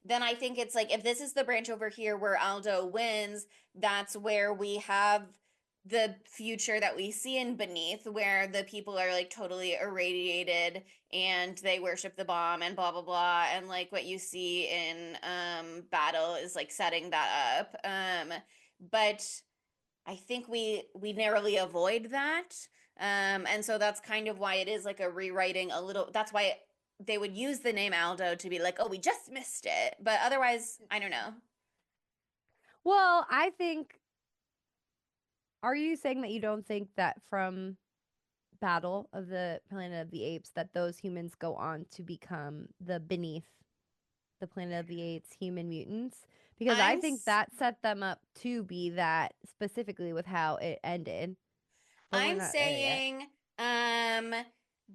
Then I think it's like if this is the branch over here where Aldo wins, that's where we have the future that we see in Beneath, where the people are like totally irradiated and they worship the bomb and blah blah blah, and like what you see in battle is like setting that up. But I think we narrowly avoid that. And so that's kind of why it is like a rewriting a little. That's why they would use the name Aldo to be like, oh, we just missed it, but otherwise I don't know. Well, I think. Are you saying that you don't think that from Battle of the Planet of the Apes that those humans go on to become the beneath the Planet of the Apes human mutants? Because I i'm think that set them up to be that specifically with how it ended. But we're I'm not there yet. saying um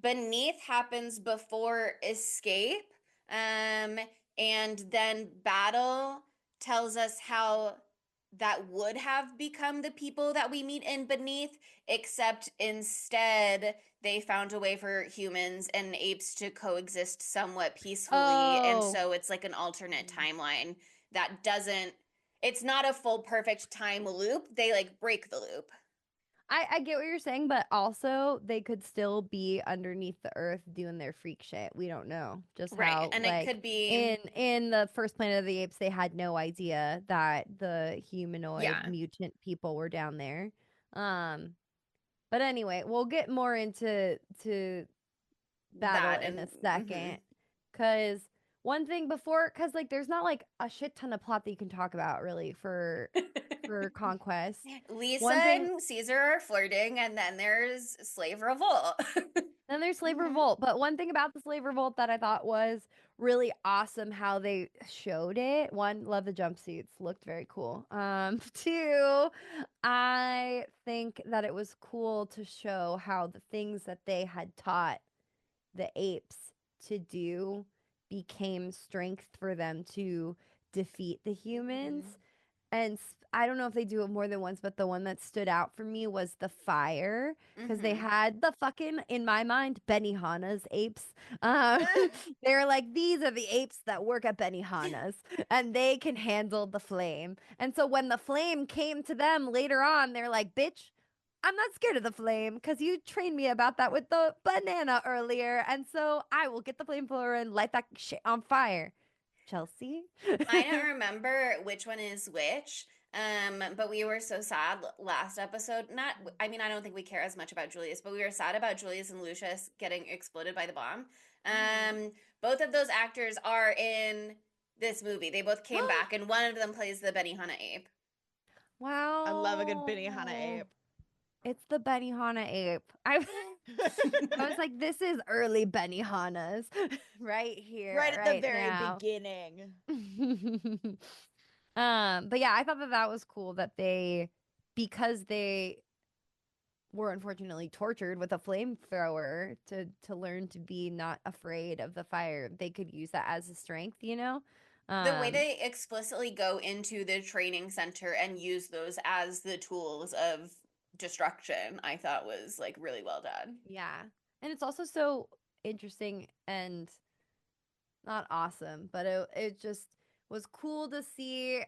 Beneath happens before Escape. Um and then Battle tells us how that would have become the people that we meet in Beneath, except instead they found a way for humans and apes to coexist somewhat peacefully. And Oh, so it's like an alternate timeline that doesn't, it's not a full perfect time loop. They like break the loop. I get what you're saying, but also they could still be underneath the earth doing their freak shit. We don't know just Right. how And it like could be, in the first Planet of the Apes they had no idea that the humanoid yeah, mutant people were down there. Um but anyway, we'll get more into to battle that in a and second cuz one thing before cuz like there's not like a shit ton of plot that you can talk about really for Conquest. Lisa One thing. and Caesar are flirting, and then there's slave revolt. Then there's Slave Mhm. Revolt. But one thing about the Slave Revolt that I thought was really awesome how they showed it. One, love the jumpsuits. Looked very cool. Two, I think that it was cool to show how the things that they had taught the apes to do became strength for them to defeat the humans. And I don't know if they do it more than once, but the one that stood out for me was the fire, because they had the fucking, in my mind, Benihana's apes. They were like, these are the apes that work at Benihana's, and they can handle the flame. And so when the flame came to them later on, they're like, bitch, I'm not scared of the flame because you trained me about that with the banana earlier. And so I will get the flamethrower and light that shit on fire. Chelsea? I don't remember which one is which. But we were so sad last episode. Not, I mean, I don't think we care as much about Julius, but we were sad about Julius and Lucius getting exploded by the bomb. Both of those actors are in this movie. They both came back, and one of them plays the Benihana ape. Wow. I love a good Benihana ape. It's the Benihana ape. I was like, this is early Benihana's right here. Right at the very now. beginning. But yeah, I thought that was cool that because they were unfortunately tortured with a flamethrower to learn to be not afraid of the fire, they could use that as a strength, you know? The way they explicitly go into the training center and use those as the tools of destruction, I thought was like really well done. Yeah. And it's also so interesting and not awesome, but it just was cool to see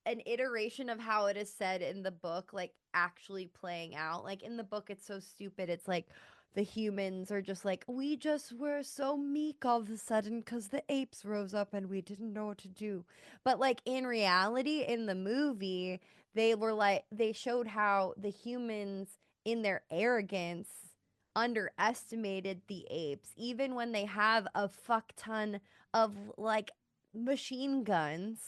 an iteration of how it is said in the book, like actually playing out. Like in the book, it's so stupid. It's like the humans are just like, we just were so meek all of a sudden because the apes rose up and we didn't know what to do. But like in reality, in the movie, they showed how the humans, in their arrogance, underestimated the apes, even when they have a fuck ton of like machine guns.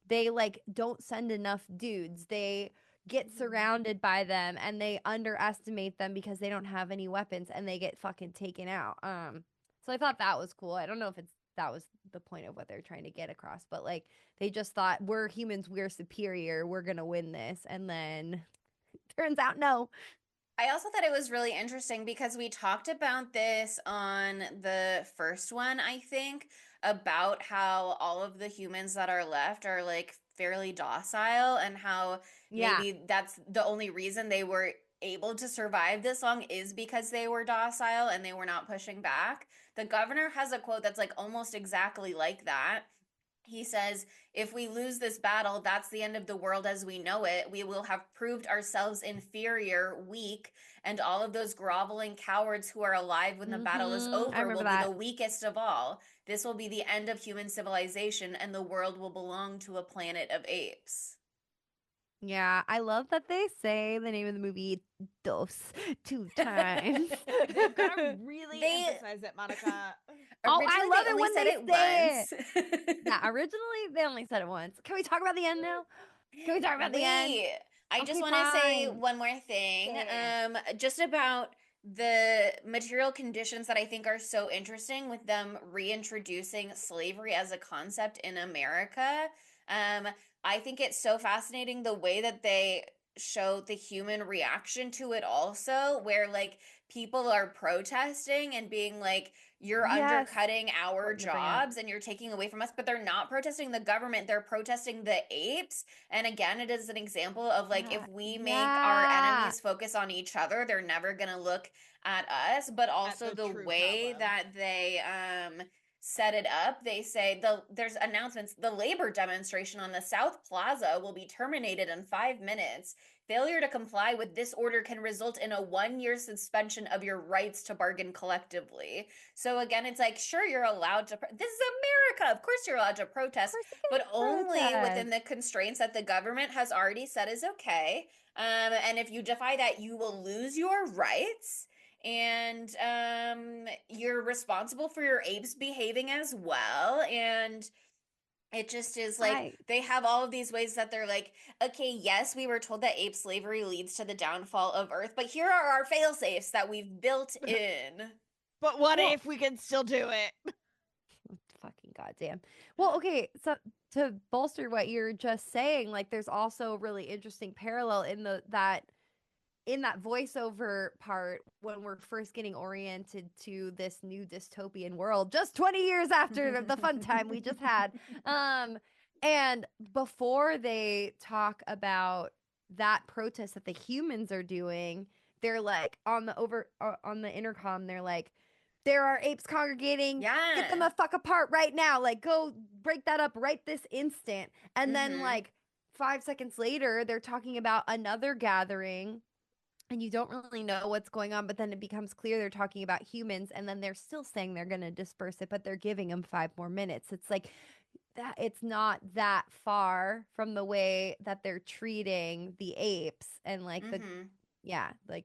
They like don't send enough dudes. They get surrounded by them and they underestimate them because they don't have any weapons and they get fucking taken out. So I thought that was cool. I don't know if that was the point of what they're trying to get across, but like they just thought, we're humans, we're superior, we're gonna win this, and then turns out no. I also thought it was really interesting because we talked about this on the first one, I think, about how all of the humans that are left are like fairly docile, and how Yeah. maybe that's the only reason they were able to survive this long is because they were docile and they were not pushing back. The governor has a quote that's like almost exactly like that. He says, if we lose this battle, that's the end of the world as we know it. We will have proved ourselves inferior, weak, and all of those groveling cowards who are alive when the battle is I over remember will that. be the weakest of all. This will be the end of human civilization, and the world will belong to a planet of apes. Yeah, I love that they say the name of the movie two times. They've got to really They- emphasize it, Monica. Oh, I Originally, love they it only when said they it say once. Yeah, originally they only said it once. Can we talk about the end now? Can we talk about the end? I just Okay, want to say fine. one more thing, Say just about the material conditions that I think are so interesting with them reintroducing slavery as a concept in America. I think it's so fascinating the way that they show the human reaction to it also, where like people are protesting and being like, you're Yes. undercutting our Important to bring up. jobs and you're taking away from us, but they're not protesting the government, they're protesting the apes. And again, it is an example of like, if we make our enemies focus on each other, they're never gonna look at us. But also the the true way problem. that they set it up, they say there's announcements, the labor demonstration on the South Plaza will be terminated in 5 minutes. Failure to comply with this order can result in a 1-year suspension of your rights to bargain collectively. So again, it's like, sure, you're allowed to, this is America, of course you're allowed to protest, but only within the constraints that the government has already said is okay. And if you defy that, you will lose your rights. And you're responsible for your apes behaving as well. And it just is like they have all of these ways that they're like, okay, yes, we were told that ape slavery leads to the downfall of Earth, but here are our fail safes that we've built in. But what if we can still do it? Fucking goddamn. Well, okay, so to bolster what you're just saying, like there's also a really interesting parallel in that voiceover part when we're first getting oriented to this new dystopian world just 20 years after the fun time we just had. And before they talk about that protest that the humans are doing, they're like on the intercom, they're like, there are apes congregating. Get them Yeah. the fuck apart right now. Like, go break that up right this instant. And then, Mhm. like, 5 seconds later, they're talking about another gathering, and you don't really know what's going on. But then it becomes clear they're talking about humans, and then they're still saying they're going to disperse it, but they're giving them 5 more minutes. It's like that. It's not that far from the way that they're treating the apes, and like Mhm. like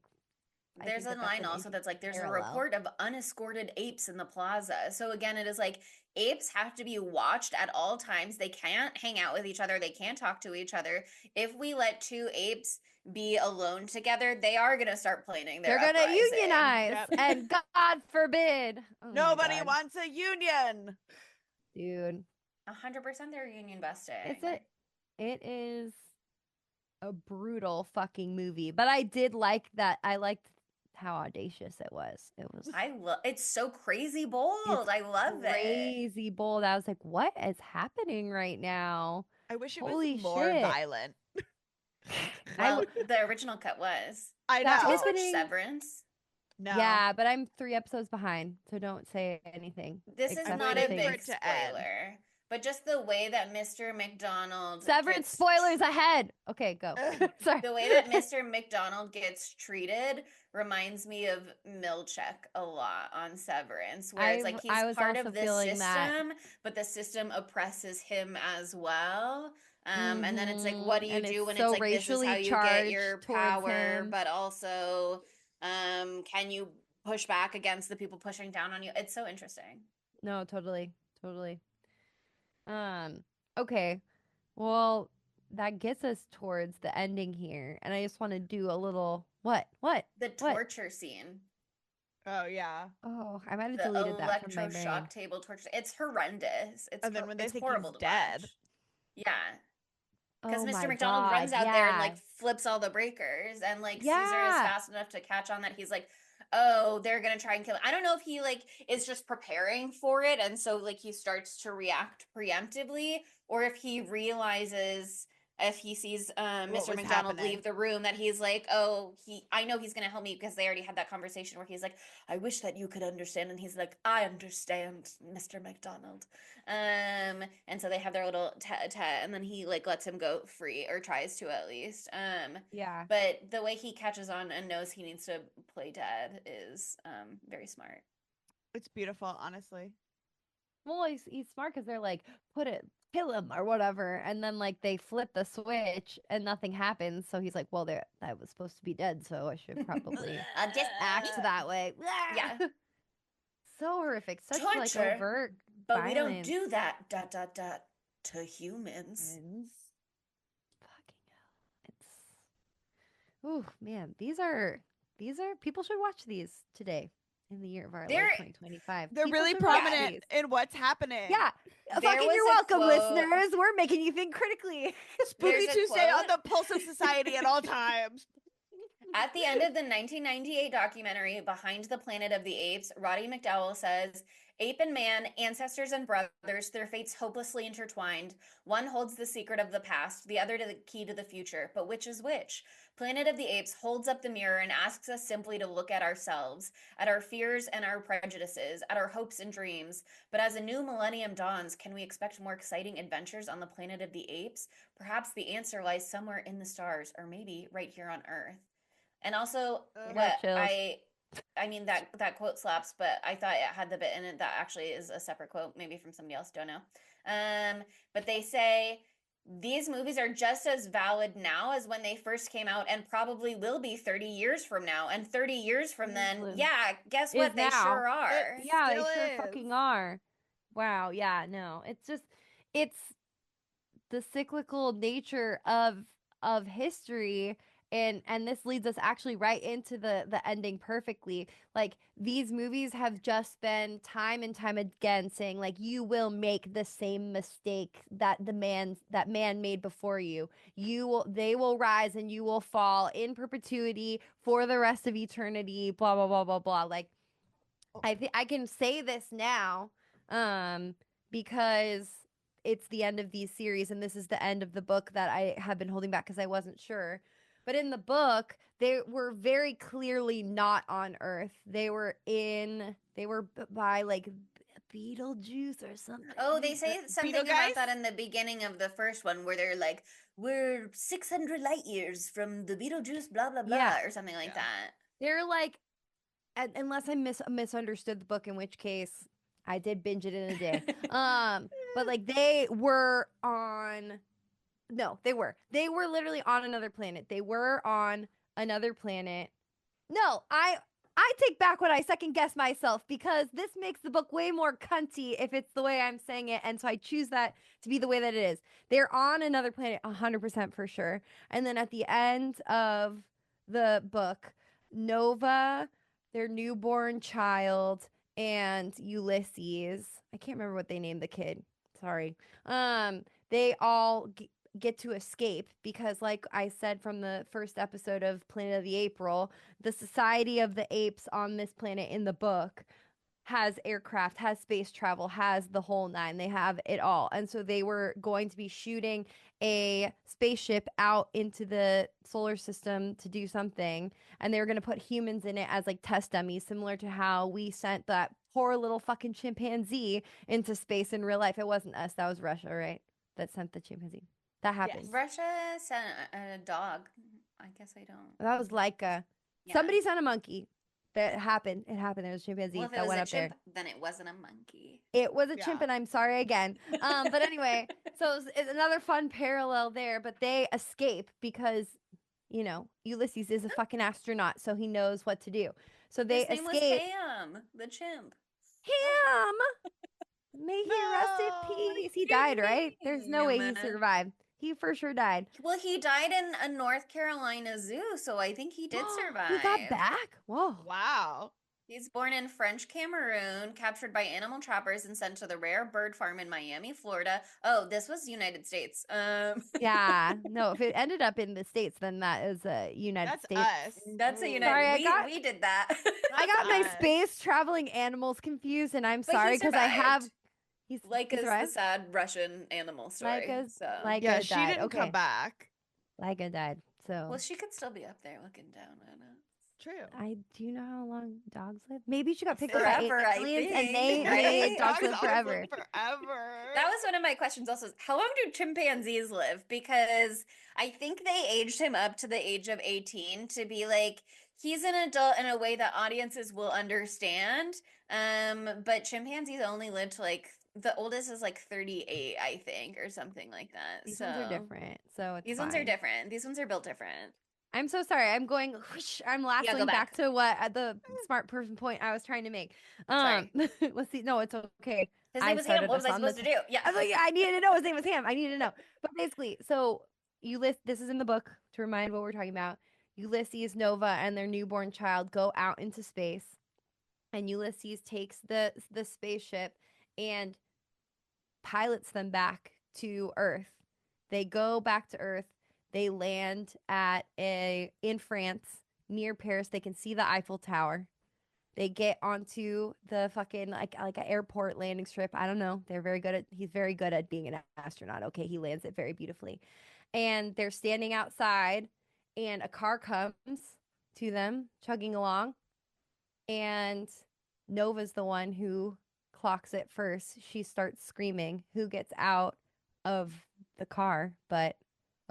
I There's think a that that's line an also that's like, there's a parallel. report of unescorted apes in the plaza. So again, it is like apes have to be watched at all times. They can't hang out with each other. They can't talk to each other. If we let two apes be alone together, they are going to start planning their They're gonna uprising. unionize, Yep. and God forbid. Oh my Nobody God, wants a union. dude, 100% they're union it's busting. a, it is a brutal fucking movie. But I did like that. I liked how audacious it was. It was. I love it's so crazy It's bold. I love it. crazy bold. I was like, what is happening right now? I wish it was Holy more shit! violent. Well, the original cut was. I That Did you guys watch opening. Severance? No. Yeah, but I'm 3 episodes behind, so don't say anything This is I'm except not for a waiting for big it things. to end. spoiler, but just the way that Mr. McDonald Severance gets spoilers ahead. Okay, go. Sorry. the way that Mr. McDonald gets treated reminds me of Milchek a lot on Severance, where it's like he's I was part also of this feeling that. system, but the system oppresses him as well. And then it's like, what do you And do it's when it's so like this is how racially you get charged your towards power, him. but also, can you push back against the people pushing down on you? It's so interesting. No, totally, totally. Um, okay. Well, that gets us towards the ending here, and I just want to do a little what? The What? torture scene. Oh yeah. Oh, I might have The deleted that from my brain. electroshock table torture. It's horrendous. And then when they It's think he's horrible to dead. watch. Yeah, because Oh Mr. my McDonald God, runs out there and yeah. like flips all the breakers, and like Caesar is Yeah. fast enough to catch on that he's like, oh, they're gonna try and kill him. I don't know if he like is just preparing for it, and so like he starts to react preemptively, or if he realizes if he sees What Mr. was McDonald happening? leave the room that he's like, oh, I know he's gonna help me because they already had that conversation where he's like, I wish that you could understand, and he's like, I understand, Mr. McDonald. And so they have their little tete, and then he like lets him go free, or tries to at least. Yeah. But the way he catches on and knows he needs to play dead is very smart. It's beautiful, honestly. Well, he's smart because they're like, kill him or whatever, and then like they flip the switch and nothing happens. So he's like, well, there, that was supposed to be dead, so I should probably I'll just act that way. yeah, So horrific, such like torture, overt but we don't violence. do that. Dot dot dot to humans. Fucking hell, it's. Oh man, these are people should watch these today in the year of our Lord There, 2025. They're People really should watch prominent these. in what's happening. Yeah, There fucking was you're a welcome, quote- listeners. We're making you think critically. Spooky There's a Tuesday on quote. the pulse of society at all times. At the end of the 1998 documentary Behind the Planet of the Apes, Roddy McDowell says, Ape and man, ancestors and brothers, their fates hopelessly intertwined. One holds the secret of the past, the other to the key to the future. But which is which? Planet of the Apes holds up the mirror and asks us simply to look at ourselves, at our fears and our prejudices, at our hopes and dreams. But as a new millennium dawns, can we expect more exciting adventures on the planet of the apes? Perhaps the answer lies somewhere in the stars, or maybe right here on Earth. And also, I got what chills. I mean that quote slaps, but I thought it had the bit in it that actually is a separate quote, maybe from somebody else, don't know. But they say these movies are just as valid now as when they first came out, and probably will be 30 years from now. And 30 years from then, yeah, guess what? They now. sure are. Yeah, they Still sure is. fucking are. Wow. Yeah. No. It's just it's the cyclical nature of history, and this leads us actually right into the ending perfectly. Like these movies have just been time and time again saying like you will make the same mistake that that man made before you. They will rise and you will fall in perpetuity for the rest of eternity, blah blah blah blah blah. Like I can say this now because it's the end of these series and this is the end of the book that I have been holding back because I wasn't sure. But in the book, they were very clearly not on Earth. They were by like Beetlejuice or something. Oh, they say something Beetle about guys? that in the beginning of the first one where they're like, we're 600 light years from the Beetlejuice, blah, blah, blah, Yeah. or something like Yeah. that. They're like, unless I misunderstood the book, in which case I did binge it in a day. But like they were on. No, they were. They were literally on another planet. They were on another planet. No, I take back what I second guess myself because this makes the book way more cunty if it's the way I'm saying it, and so I choose that to be the way that it is. They're on another planet 100% for sure. And then at the end of the book, Nova, their newborn child, and Ulysses, I can't remember what they named the kid. Sorry. They all get to escape because, like I said from the first episode of Planet of the April, the society of the apes on this planet in the book has aircraft, has space travel, has the whole nine. They have it all. And so they were going to be shooting a spaceship out into the solar system to do something. And they were going to put humans in it as like test dummies, similar to how we sent that poor little fucking chimpanzee into space in real life. It wasn't us, that was Russia, right? That sent the chimpanzee. That happened. Yes. Russia sent a dog. I guess I don't. That was like Yeah. somebody sent a monkey. That happened. It happened. There was a chimpanzee Well, if it that was went a up there. chimp, then it wasn't a monkey. It was a Yeah. chimp, and I'm sorry again. But anyway, so it's another fun parallel there. But they escape because, you know, Ulysses is a fucking astronaut, so he knows what to do. So they His name was escape. Ham, the chimp. Him. May he rest in No, peace. He died, right? There's no way he Ham. survived. He for sure died. Well, he died in a North Carolina zoo, so I think he did survive. He got back. Whoa. Wow. He's born in French Cameroon, captured by animal trappers and sent to the rare bird farm in Miami, Florida. Oh, this was United States. Yeah. No, if it ended up in the States, then that is a United That's States. us. That's a Ooh. United. Sorry, we did that. I got my Us. space traveling animals confused, and I'm But he sorry because I have. survived. He's Like he is the survived? sad Russian animal story. Laika's So Laika Yeah, she died. didn't Okay, come back. Laika died. So well, she could still be up there looking down on us. True. do you know how long dogs live? Maybe she got picked up by Forever, I aliens, and think, they right? made dogs live always forever. live forever. That was one of my questions also. How long do chimpanzees live? Because I think they aged him up to the age of 18 to be like, he's an adult in a way that audiences will understand. But chimpanzees only live to like, the oldest is like 38, I think, or something like that. These so ones are different, so it's These ones are fine. different. These ones are built different. I'm so sorry. I'm going. Whoosh, I'm lassoing back back. to what the smart person point I was trying to make. Sorry. Let's see. No, it's okay. His I name was Ham. started What was us I on this. supposed to do? Yeah. I was like, I needed to know his name was Ham. I needed to know. But basically, so this is in the book to remind what we're talking about. Ulysses, Nova, and their newborn child go out into space, and Ulysses takes the spaceship and pilots them back to Earth. They go back to Earth. They land in France near Paris. They can see the Eiffel Tower. They get onto the fucking like an airport landing strip. I don't know. He's very good at being an astronaut. Okay, he lands it very beautifully. And they're standing outside and a car comes to them chugging along. And Nova's the one who clocks it first. She starts screaming. Who gets out of the car but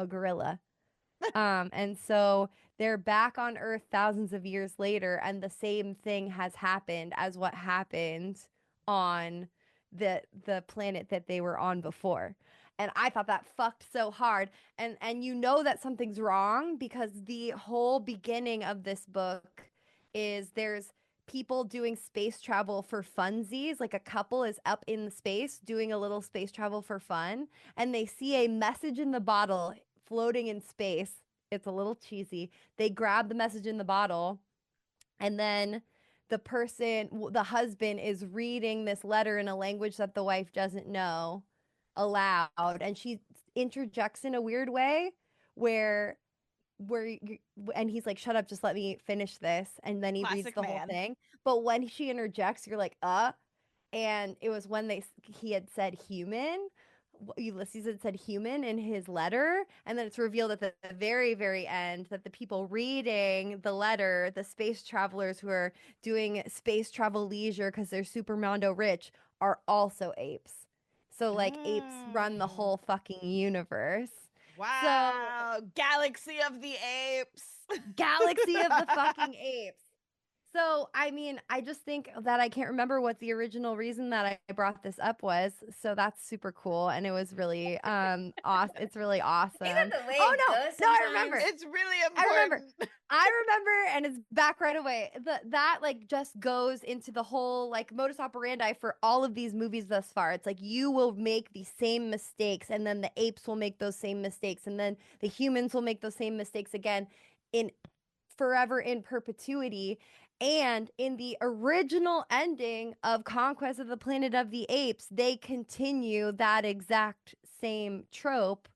a gorilla? And so they're back on Earth thousands of years later, and the same thing has happened as what happened on the planet that they were on before. And I thought that fucked so hard. And you know that something's wrong because the whole beginning of this book is there's people doing space travel for funsies. Like a couple is up in space doing a little space travel for fun, and they see a message in the bottle floating in space. It's a little cheesy. They grab the message in the bottle, and then the husband is reading this letter in a language that the wife doesn't know aloud, and she interjects in a weird way where and he's like, shut up, just let me finish this, and then he reads Classic the whole man. thing. But when she interjects, you're like, and it was when he had said human, Ulysses had said human in his letter, and then it's revealed at the very, very end that the people reading the letter, the space travelers who are doing space travel leisure because they're super mondo rich, are also apes. So like apes run the whole fucking universe. So Wow. Galaxy of the Apes. galaxy of the fucking apes. So, I mean, I just think that I can't remember what the original reason that I brought this up was. So that's super cool, and it was really awesome. It's really awesome. Ain't that the way Oh it no, goes no, I sometimes? remember. It's really I remember. important. I remember, and it's back right away. That like just goes into the whole like modus operandi for all of these movies thus far. It's like you will make the same mistakes, and then the apes will make those same mistakes, and then the humans will make those same mistakes again in forever in perpetuity. And in the original ending of Conquest of the Planet of the Apes, they continue that exact same trope.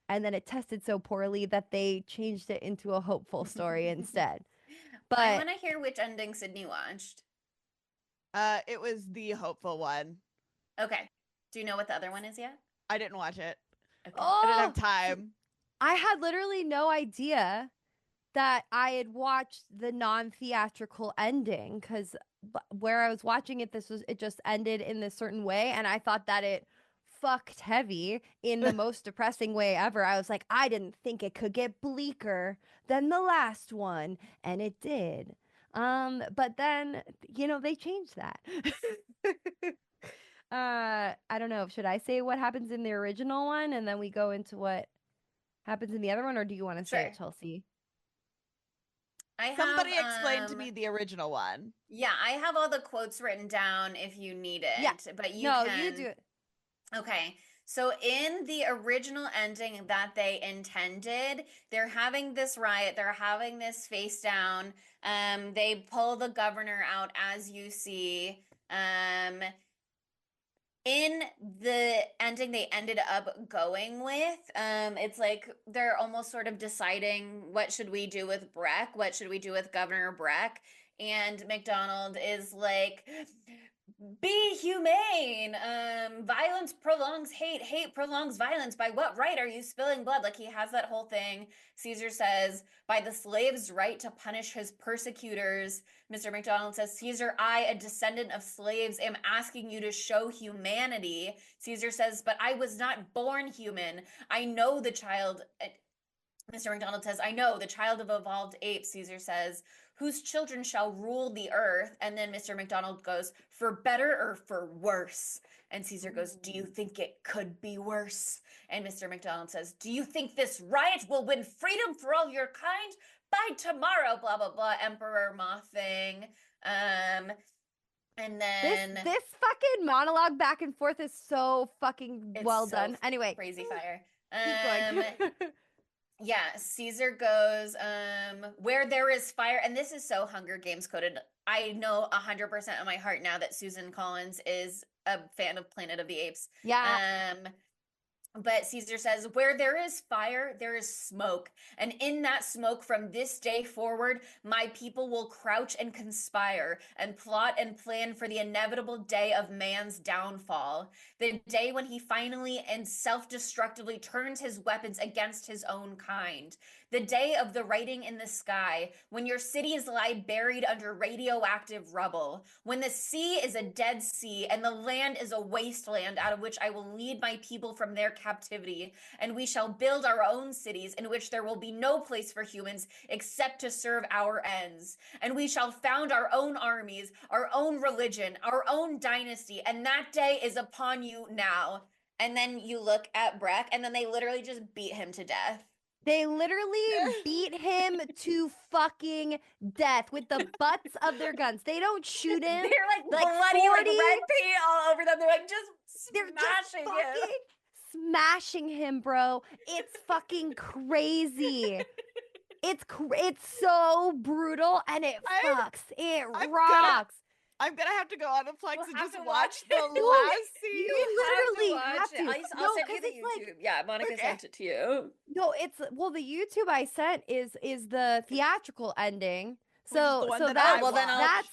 And then it tested so poorly that they changed it into a hopeful story instead. I But want to hear which ending Sydney watched. It was the hopeful one. Okay. Do you know what the other one is yet? I didn't watch it. Okay. I didn't have oh, time. I had literally no idea that I had watched the non-theatrical ending because where I was watching it, it just ended in this certain way, and I thought that it fucked heavy in the most depressing way ever. I was like, I didn't think it could get bleaker than the last one, and it did. But then they changed that. I don't know. Should I say what happens in the original one, and then we go into what happens in the other one, or do you want to say it, Sure. Chelsea? Somebody explained to me the original one. Yeah, I have all the quotes written down if you need it. Yeah. But you No, can. you do it. Okay. So in the original ending that they intended, they're having this riot, they're having this face down. They pull the governor out as you see. In the ending they ended up going with, it's like they're almost sort of deciding what should we do with Breck, what should we do with Governor Breck, and McDonald is like, be humane. Violence prolongs hate. Hate prolongs violence. By what right are you spilling blood? Like he has that whole thing. Caesar says, by the slave's right to punish his persecutors. Mr. McDonald says, Caesar, I, a descendant of slaves, am asking you to show humanity. Caesar says, but I was not born human. I know the child. Mr. McDonald says, I know, the child of evolved apes. Caesar says, whose children shall rule the earth? And then Mr. McDonald goes, for better or for worse? And Caesar goes, do you think it could be worse? And Mr. McDonald says, do you think this riot will win freedom for all your kind? By tomorrow, blah, blah, blah, Emperor Moth thing. And then this fucking monologue back and forth is so fucking it's well so done. Anyway, crazy fire. keep going. Yeah, Caesar goes, where there is fire, and this is so Hunger Games coded. I know 100% of my heart now that Susan Collins is a fan of Planet of the Apes. Yeah. But Caesar says, where there is fire, there is smoke. And in that smoke, from this day forward, my people will crouch and conspire and plot and plan for the inevitable day of man's downfall. The day when he finally and self-destructively turns his weapons against his own kind. The day of the writing in the sky, when your cities lie buried under radioactive rubble. When the sea is a dead sea and the land is a wasteland out of which I will lead my people from their captivity, and we shall build our own cities in which there will be no place for humans except to serve our ends. And we shall found our own armies, our own religion, our own dynasty, and that day is upon you now. And then you look at Breck, and then they literally just beat him to death. They literally beat him to fucking death with the butts of their guns. They don't shoot him. They're like bloody, 40, like red paint all over them. They're like they're just smashing fucking him. smashing him, bro. It's fucking crazy. It's so brutal, and it fucks. It rocks. I'm gonna have to go on a Plex We'll and have just to watch watch the it. last scene. You literally have to. I'll No, send you 'cause the it's like- YouTube. Yeah, Monica Okay. sent it to you. No, the YouTube I sent is the theatrical ending. Which is the So one so that that's I well, then I'll- that's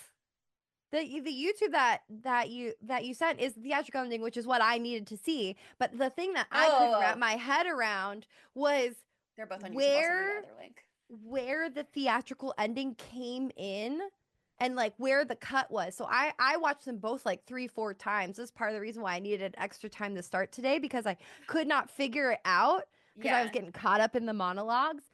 The YouTube that you sent is the theatrical ending, which is what I needed to see. But the thing that I couldn't wrap Oh, my head around was they're both on YouTube. I'll send you the where other link. where the theatrical ending came in and like where the cut was. So I watched them both like 3-4 times. This is part of the reason why I needed extra time to start today, because I could not figure it out because I was Yeah. getting caught up in the monologues,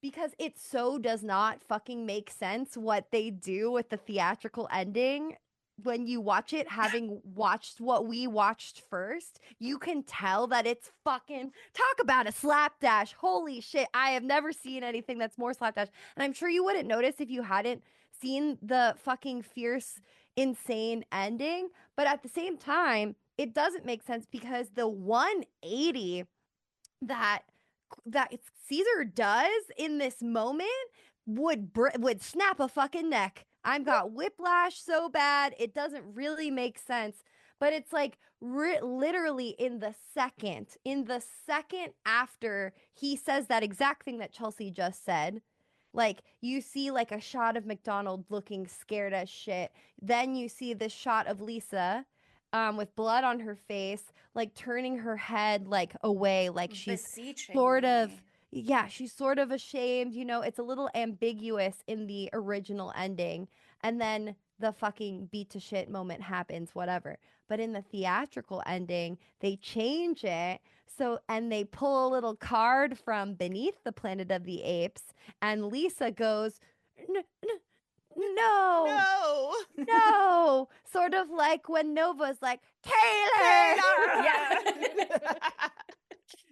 because it so does not fucking make sense what they do with the theatrical ending. When you watch it, having watched what we watched first, you can tell that it's fucking, talk about a slapdash. Holy shit. I have never seen anything that's more slapdash. And I'm sure you wouldn't notice if you hadn't seen the fucking fierce, insane ending. But at the same time, it doesn't make sense because the 180 that Caesar does in this moment would snap a fucking neck. I've got whiplash so bad it doesn't really make sense. But it's like literally in the second after he says that exact thing that Chelsea just said, like you see like a shot of McDonald looking scared as shit. Then you see this shot of Lisa with blood on her face, like turning her head like away, like she's Beseeching sort of, me. yeah, she's sort of ashamed. You know, it's a little ambiguous in the original ending. And then the fucking beat to shit moment happens, whatever. But in the theatrical ending, they change it. So, and they pull a little card from beneath the Planet of the Apes, and Lisa goes, no, No. no. Sort of like when Nova's like, Taylor. Yeah.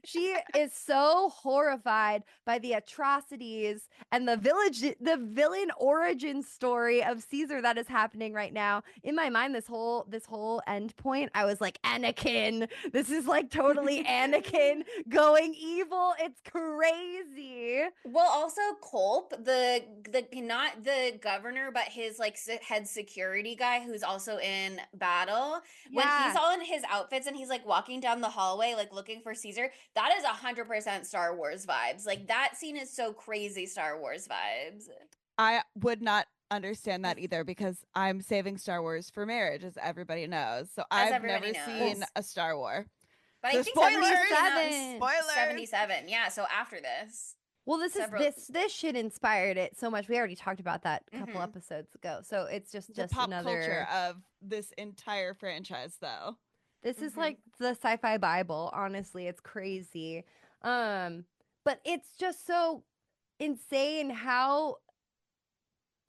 She is so horrified by the atrocities and the villain origin story of Caesar that is happening right now. In my mind, this whole end point, I was like, Anakin. This is like totally Anakin going evil. It's crazy. Well, also Culp, the not the governor, but his like head security guy who's also in battle. When he's Yeah. all in his outfits and he's like walking down the hallway, like looking for Caesar, that is 100% Star Wars vibes. Like that scene is so crazy Star Wars vibes. I would not understand that either because I'm saving Star Wars for marriage, as everybody knows. So As I've everybody never seen knows. a Star Wars. But I So think spoilers. 77. Spoilers. 77. Yeah, so after this. Well, Several this shit inspired it so much. We already talked about that a couple Mhm. episodes ago. So it's just The pop another culture of this entire franchise, though. This is Mhm. like the sci-fi Bible, honestly. It's crazy. But it's just so insane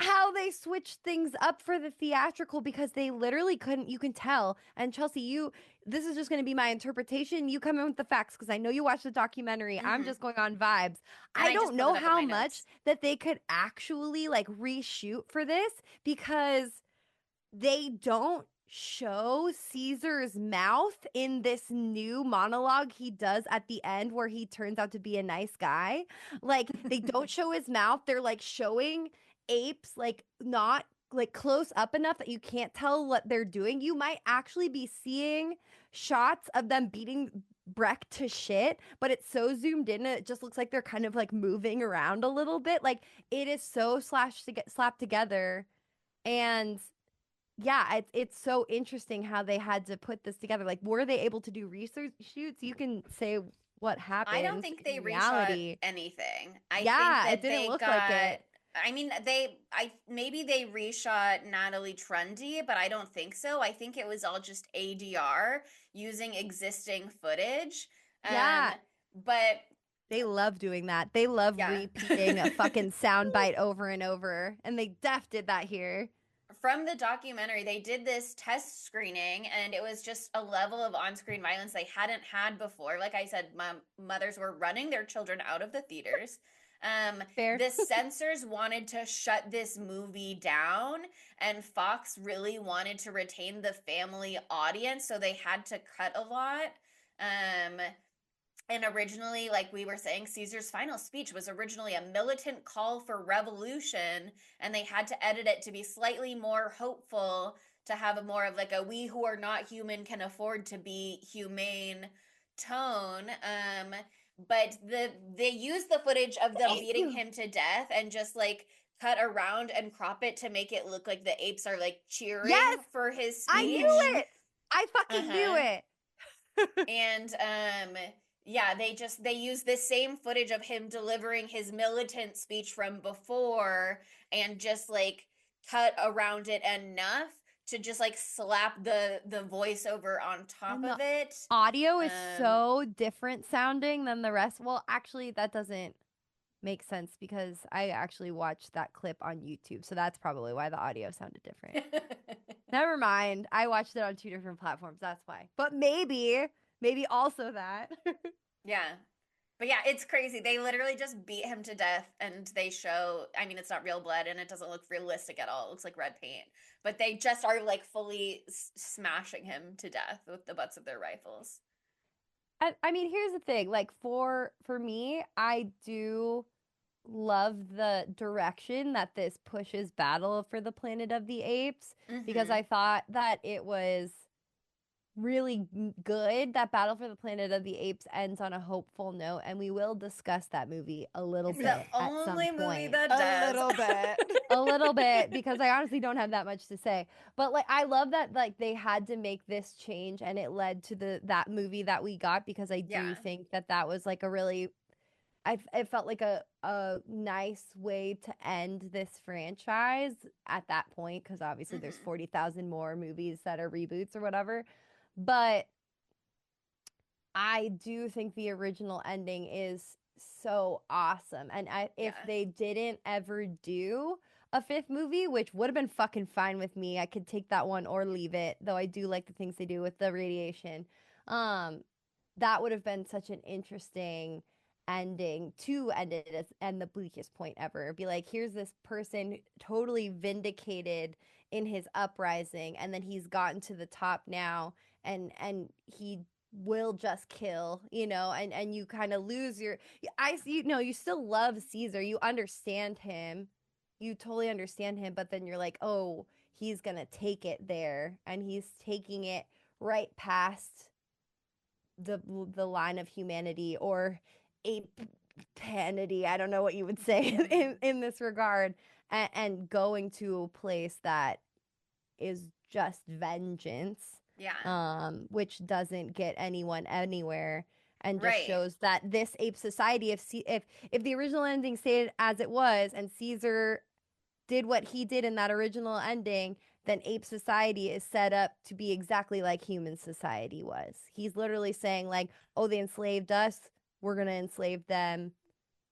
how they switched things up for the theatrical, because they literally couldn't, you can tell. And Chelsea, this is just going to be my interpretation. You come in with the facts because I know you watched the documentary. I'm Mhm. just going on vibes. And I I just don't pulled know it up in how my much notes. that they could actually like reshoot for this, because they don't show Caesar's mouth in this new monologue he does at the end where he turns out to be a nice guy. Like they don't show his mouth. They're like showing apes like not like close up enough that you can't tell what they're doing. You might actually be seeing shots of them beating Breck to shit, but it's so zoomed in, it just looks like they're kind of like moving around a little bit. Like it is so slapped together. And yeah, it's so interesting how they had to put this together. Like, were they able to do research shoots? You can say what I don't happened think in they reshot reality. anything. I think Yeah, it that didn't they look like got it. I mean maybe they reshot Natalie Trundy, but I don't think so. I think it was all just ADR using existing footage. Um Yeah, but they love doing that. They love yeah. repeating a fucking soundbite over and over, and they did that here. From the documentary, they did this test screening, and it was just a level of on-screen violence they hadn't had before. Like I said, mothers were running their children out of the theaters. Fair. The censors wanted to shut this movie down, and Fox really wanted to retain the family audience, so they had to cut a lot. Um, and originally, like we were saying, Caesar's final speech was originally a militant call for revolution, and they had to edit it to be slightly more hopeful, to have a more of like a "we who are not human can afford to be humane" tone. But they used the footage of them Thank beating you. him to death and just like cut around and crop it to make it look like the apes are like cheering Yes, for his I speech. knew it. I fucking knew Uh-huh. it. And yeah, they use the same footage of him delivering his militant speech from before and just like cut around it enough to just like slap the voiceover on top And of the it. audio is so different sounding than the rest. Well, actually, that doesn't make sense because I actually watched that clip on YouTube. So that's probably why the audio sounded different. Never mind. I watched it on 2 different platforms. That's why. But maybe also that. Yeah. But yeah, it's crazy. They literally just beat him to death and they show, I mean, it's not real blood and it doesn't look realistic at all. It looks like red paint. But they just are like fully smashing him to death with the butts of their rifles. I mean, here's the thing. Like for me, I do love the direction that this pushes Battle for the Planet of the Apes because Mm-hmm. I thought that it was really good that Battle for the Planet of the Apes ends on a hopeful note, and we will discuss that movie a little It's the bit at some only movie point. that A does. little bit. A little bit because I honestly don't have that much to say. But like I love that like they had to make this change and it led to that movie that we got because I do Yeah. think that that was like a really it felt like a nice way to end this franchise at that point because obviously there's Mm-hmm. 40,000 more movies that are reboots or whatever. But I do think the original ending is so awesome. And if Yeah. they didn't ever do a fifth movie, which would have been fucking fine with me, I could take that one or leave it, though I do like the things they do with the radiation. Um, that would have been such an interesting ending to end it as and the bleakest point ever. Be like, here's this person totally vindicated in his uprising, and then he's gotten to the top now, and he will just kill, and you kind of lose your you still love Caesar. You understand him. You totally understand him, but then you're like, "Oh, he's going to take it there and he's taking it right past the line of humanity or ape-panity. I don't know what you would say in this regard and going to a place that is just vengeance, Yeah. which doesn't get anyone anywhere and just Right. shows that this ape society, if the original ending stayed as it was and Caesar did what he did in that original ending, then ape society is set up to be exactly like human society was. He's literally saying like, "Oh, they enslaved us, we're gonna enslave them."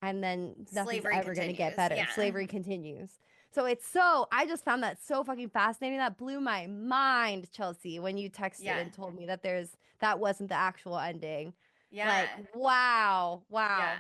And then nothing's Slavery ever going to get continues. better. Yeah. Slavery continues. So I just found that so fucking fascinating. That blew my mind, Chelsea, when you texted Yeah. and told me that that wasn't the actual ending. Yeah. Like, wow, Yeah. wow.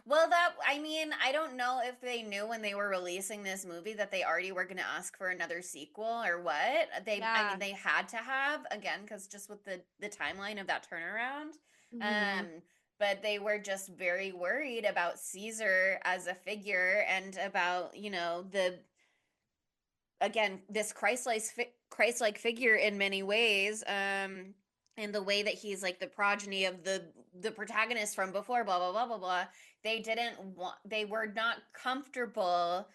Well, I mean, I don't know if they knew when they were releasing this movie that they already were going to ask for another sequel or what. I mean, Yeah. they had to have, again, because just with the timeline of that turnaround. Hmm. Um, but they were just very worried about Caesar as a figure and about, again, this Christ-like figure in many ways. And the way that he's like the progeny of the protagonist from before, blah blah blah blah blah. They were not comfortable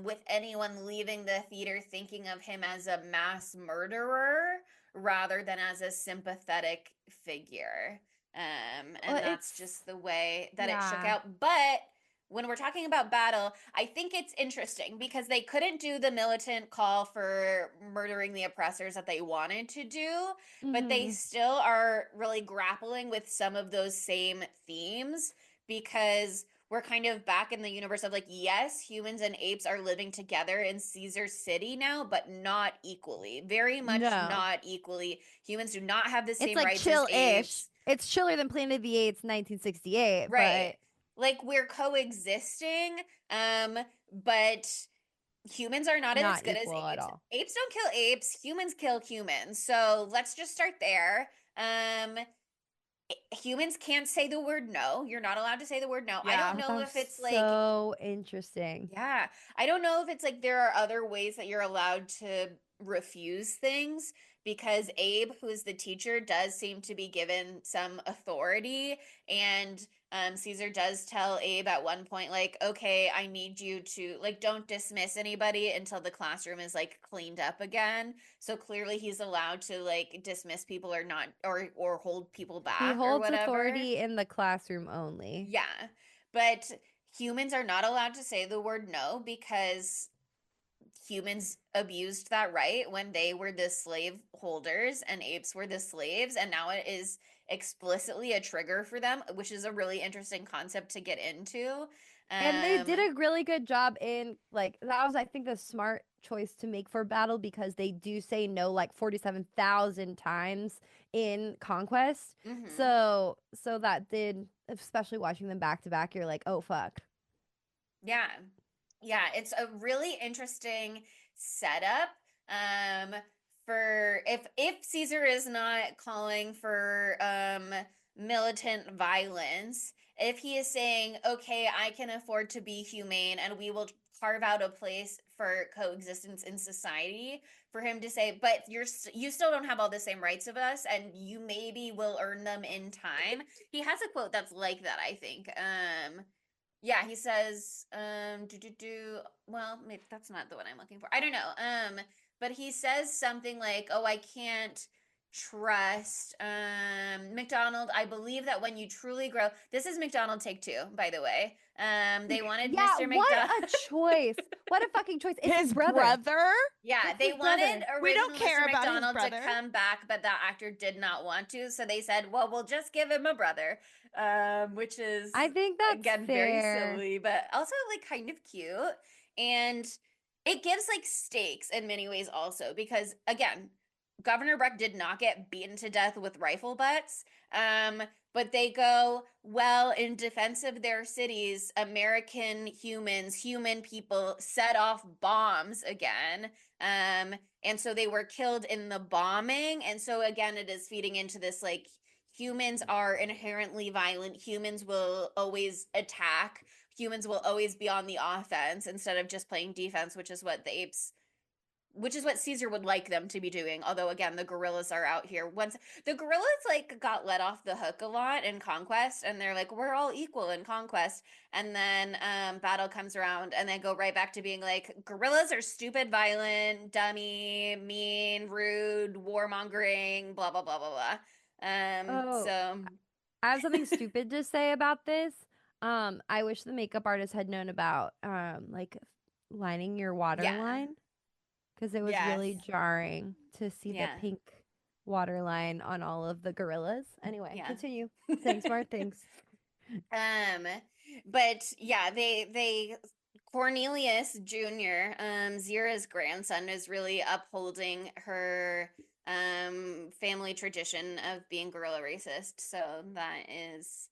with anyone leaving the theater thinking of him as a mass murderer rather than as a sympathetic figure. Well, And that's just the way that it shook yeah. out. But when we're talking about battle, I think it's interesting because they couldn't do the militant call for murdering the oppressors that they wanted to do, but they Hmm. still are really grappling with some of those same themes because we're kind of back in the universe of like, yes, humans and apes are living together in Caesar City now, but not equally. Very much No. not equally. Humans do not have the It's same like rights as chill-ish. apes. It's chiller than Planet of the Apes 1968, Right. but Like we're coexisting, but humans are not as not good as equal at apes. all. Apes don't kill apes, humans kill humans. So let's just start there. Humans can't say the word no. You're not allowed to say the word no. I don't Yeah, know that was if it's like, so interesting. yeah, I don't know if it's like there are other ways that you're allowed to refuse things because Abe, who's the teacher, does seem to be given some authority, and Caesar does tell Abe at one point, like, okay, I need you to, like, don't dismiss anybody until the classroom is, like, cleaned up again. So clearly he's allowed to, like, dismiss people or not, or hold people He back or holds whatever. authority in the classroom only. Yeah. But humans are not allowed to say the word no because humans abused that right when they were the slave holders and apes were the slaves, and now it is explicitly a trigger for them, which is a really interesting concept to get into. And they did a really good job in, like, that was, I think, the smart choice to make for battle, because they do say no like 47,000 times in Conquest. Mhm. So that did, especially watching them back to back, you're like, oh fuck. Yeah. Yeah, it's a really interesting setup. Um, for if Caesar is not calling for militant violence, if he is saying, "Okay, I can afford to be humane and we will carve out a place for coexistence in society," for him to say, "But you still don't have all the same rights of us and you maybe will earn them in time." He has a quote that's like that, I think. Yeah, he says, well, maybe that's not the one I'm looking for. I don't know. But he says something like, "Oh, I can't trust McDonald. I believe that when you truly grow." This is McDonald take two, by the way. They wanted Yeah, Mr. what McDonald. a choice. What a fucking choice. It's his His brother. brother? Yeah, It's they his wanted brother. We don't original care Mr. about his McDonald to brother. come back, but that actor did not want to, so they said, "Well, we'll just give him a brother," which is I think that's again very fair. silly, but also like kind of cute, and it gives like stakes in many ways also because again, Governor Breck did not get beaten to death with rifle butts. Um, but they go, well, in defense of their cities, American humans, human people set off bombs again. And so they were killed in the bombing. And so again, it is feeding into this like humans are inherently violent. Humans will always attack. Humans will always be on the offense instead of just playing defense, which is what Caesar would like them to be doing. Although again, the gorillas are out here. Once the gorillas like got let off the hook a lot in Conquest, and they're like, we're all equal in Conquest. And then battle comes around, and they go right back to being like, gorillas are stupid, violent, dummy, mean, rude, warmongering, blah blah blah blah blah. Oh, So I have something stupid to say about this. I wish the makeup artist had known about like lining your water yeah, line, because it was Yes. really jarring to see the yeah, pink water line on all of the gorillas. Anyway, yeah. continue saying smart things. Um, but yeah, they Cornelius Jr., Zira's grandson, is really upholding her family tradition of being gorilla racist. So that is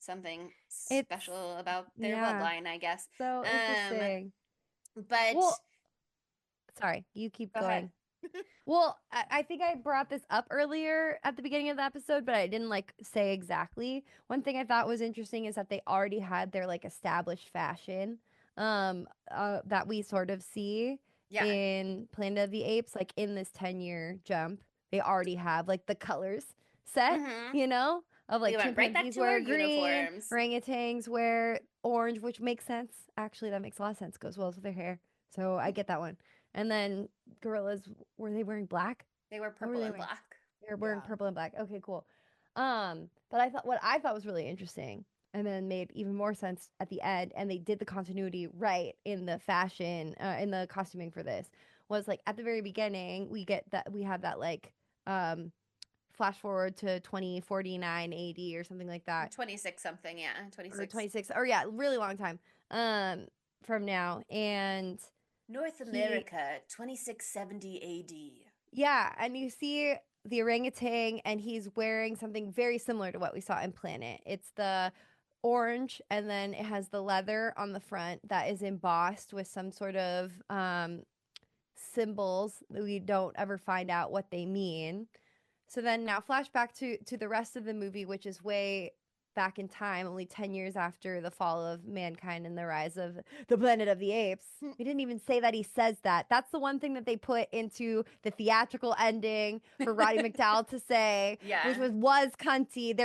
something It's, special about their yeah, bloodline, I guess. so Um, interesting. but Well, sorry, you keep go ahead. going. Well, I think I brought this up earlier at the beginning of the episode, but I didn't like say exactly. One thing I thought was interesting is that they already had their like established fashion that we sort of see Yeah. in Planet of the Apes, like in this 10-year jump. They already have like the colors set, Mm-hmm. you know, of We like went right back chimpanzees to our wear green, uniforms. orangutans wear orange, which makes sense. Actually, that makes a lot of sense. Goes well with their hair. So I get that one. And then gorillas, were they wearing black? They were What were purple they and wearing? black. They were wearing Yeah. purple and black. Okay, cool. But I thought, what I thought was really interesting, and then made even more sense at the end, and they did the continuity right in the fashion, in the costuming for this, was like at the very beginning we have that like um flash forward to 2049 AD or something like that, 26 something, yeah. or 26. 26, or yeah, really long time um from now, and North he America, 2670 AD. yeah, and you see the orangutan, and he's wearing something very similar to what we saw in Planet. It's the orange, and then it has the leather on the front that is embossed with some sort of symbols that we don't ever find out what they mean. So then now flashback to the rest of the movie, which is way back in time, only 10 years after the fall of mankind and the rise of the Planet of the Apes. We didn't even say that he says that. That's the one thing that they put into the theatrical ending for Roddy McDowall to say, which Yeah. was cunty.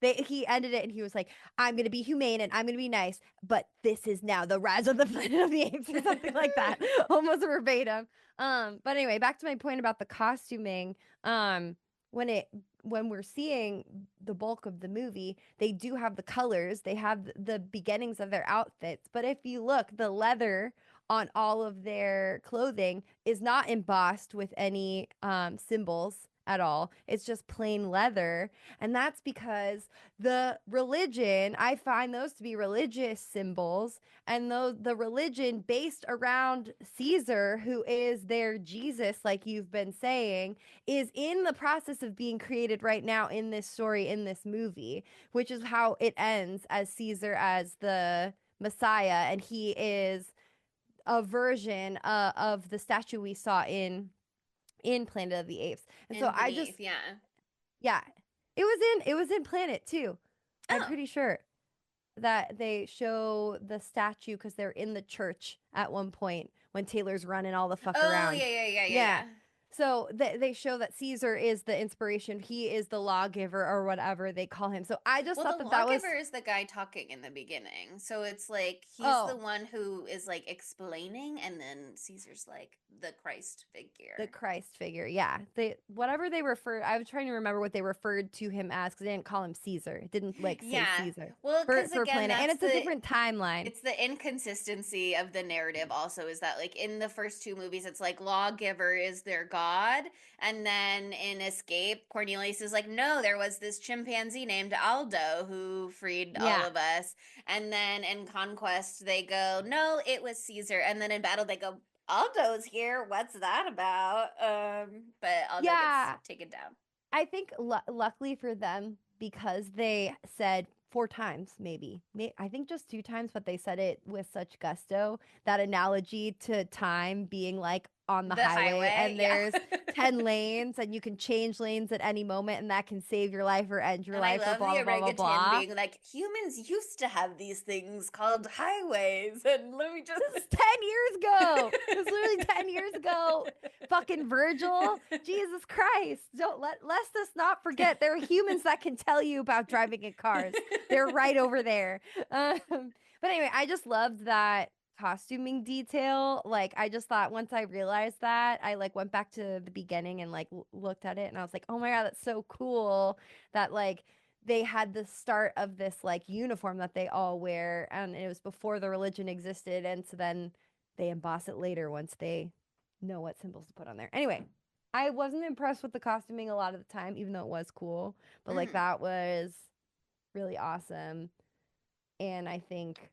He ended it and he was like, I'm going to be humane and I'm going to be nice, but this is now the rise of the Planet of the Apes or something like that. Almost verbatim. But anyway, back to my point about the costuming. When it when we're seeing the bulk of the movie, they do have the colors, they have the beginnings of their outfits. But if you look, the leather on all of their clothing is not embossed with any symbols at all. It's just plain leather. And that's because the religion, I find those to be religious symbols. And the religion based around Caesar, who is their Jesus, like you've been saying, is in the process of being created right now in this story, in this movie, which is how it ends as Caesar as the Messiah. And he is a version of the statue we saw in Planet of the Apes. And so And I just, beneath, yeah. yeah, it was in Planet too. I'm Oh. pretty sure that they show the statue because they're in the church at one point when Taylor's running all the fuck Oh, around. yeah. So they show that Caesar is the inspiration. He is the lawgiver or whatever they call him. So I just Well, thought the that was lawgiver is the guy talking in the beginning. So it's like he's the oh, one who is like explaining, and then Caesar's like the Christ figure. the Christ figure. Yeah. Whatever they refer I was trying to remember what they referred to him as because they didn't call him Caesar. It didn't like say Yeah. Caesar Well, because for again, Planet. And that's it's a different timeline. it's the inconsistency of the narrative also is that like in the first two movies it's like lawgiver is their god, and then in Escape Cornelius is like, no, there was this chimpanzee named Aldo who freed all Yeah. of us, and then in Conquest they go, no, it was Caesar, and then in Battle they go, Aldo's here, what's that about? But Aldo Yeah. gets taken down. I think luckily for them, because they said 4 times, maybe. I think just 2 times, but they said it with such gusto. That analogy to time being like on the The highway, and yeah. there's 10 lanes, and you can change lanes at any moment, and that can save your life or end your And life I or love blah, the blah, blah, blah, orangutan blah. being like, humans used to have these things called highways. And let me just. This is 10 years ago. It was literally 10 years ago. Fucking Virgil. Jesus Christ. Let's us not forget there are humans that can tell you about driving in cars. They're right over there. But anyway, I just loved that costuming detail. Like I just thought once I realized that, I like went back to the beginning and like looked at it and I was like, "Oh my god, that's so cool." That like they had the start of this like uniform that they all wear, and it was before the religion existed, and so then they emboss it later once they know what symbols to put on there. Anyway, I wasn't impressed with the costuming a lot of the time, even though it was cool, but like that was really awesome, and I think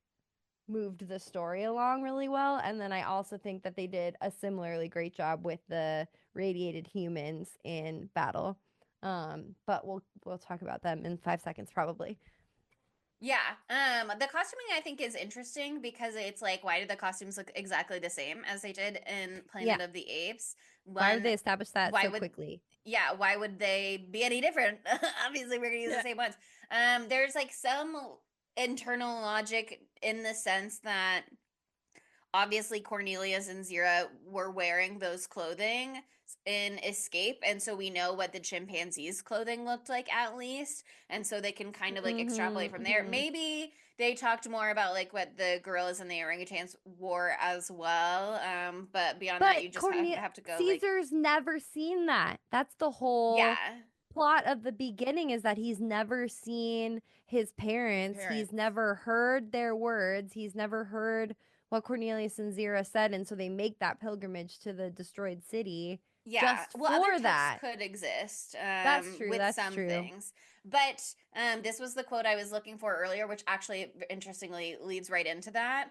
moved the story along really well. And then I also think that they did a similarly great job with the radiated humans in battle. But we'll talk about them in 5 seconds probably. Yeah. The costuming I think is interesting because it's like, why did the costumes look exactly the same as they did in Planet of the Apes? Why would they establish that why so would quickly? Yeah, why would they be any different? Obviously, we're gonna use the same ones. There's like some internal logic in the sense that obviously Cornelius and Zira were wearing those clothing in Escape, and so we know what the chimpanzee's clothing looked like at least, and so they can kind of like extrapolate from there. Maybe they talked more about like what the gorillas and the orangutans wore as well, but beyond that you just have to go Caesar's never seen that. That's the whole plot of the beginning, is that he's never seen his parents. He's never heard their words. He's never heard what Cornelius and Zira said, and so they make that pilgrimage to the destroyed city. Yeah, just well, for other that texts could exist that's true. with That's some true. things. But this was the quote I was looking for earlier, which actually interestingly leads right into that.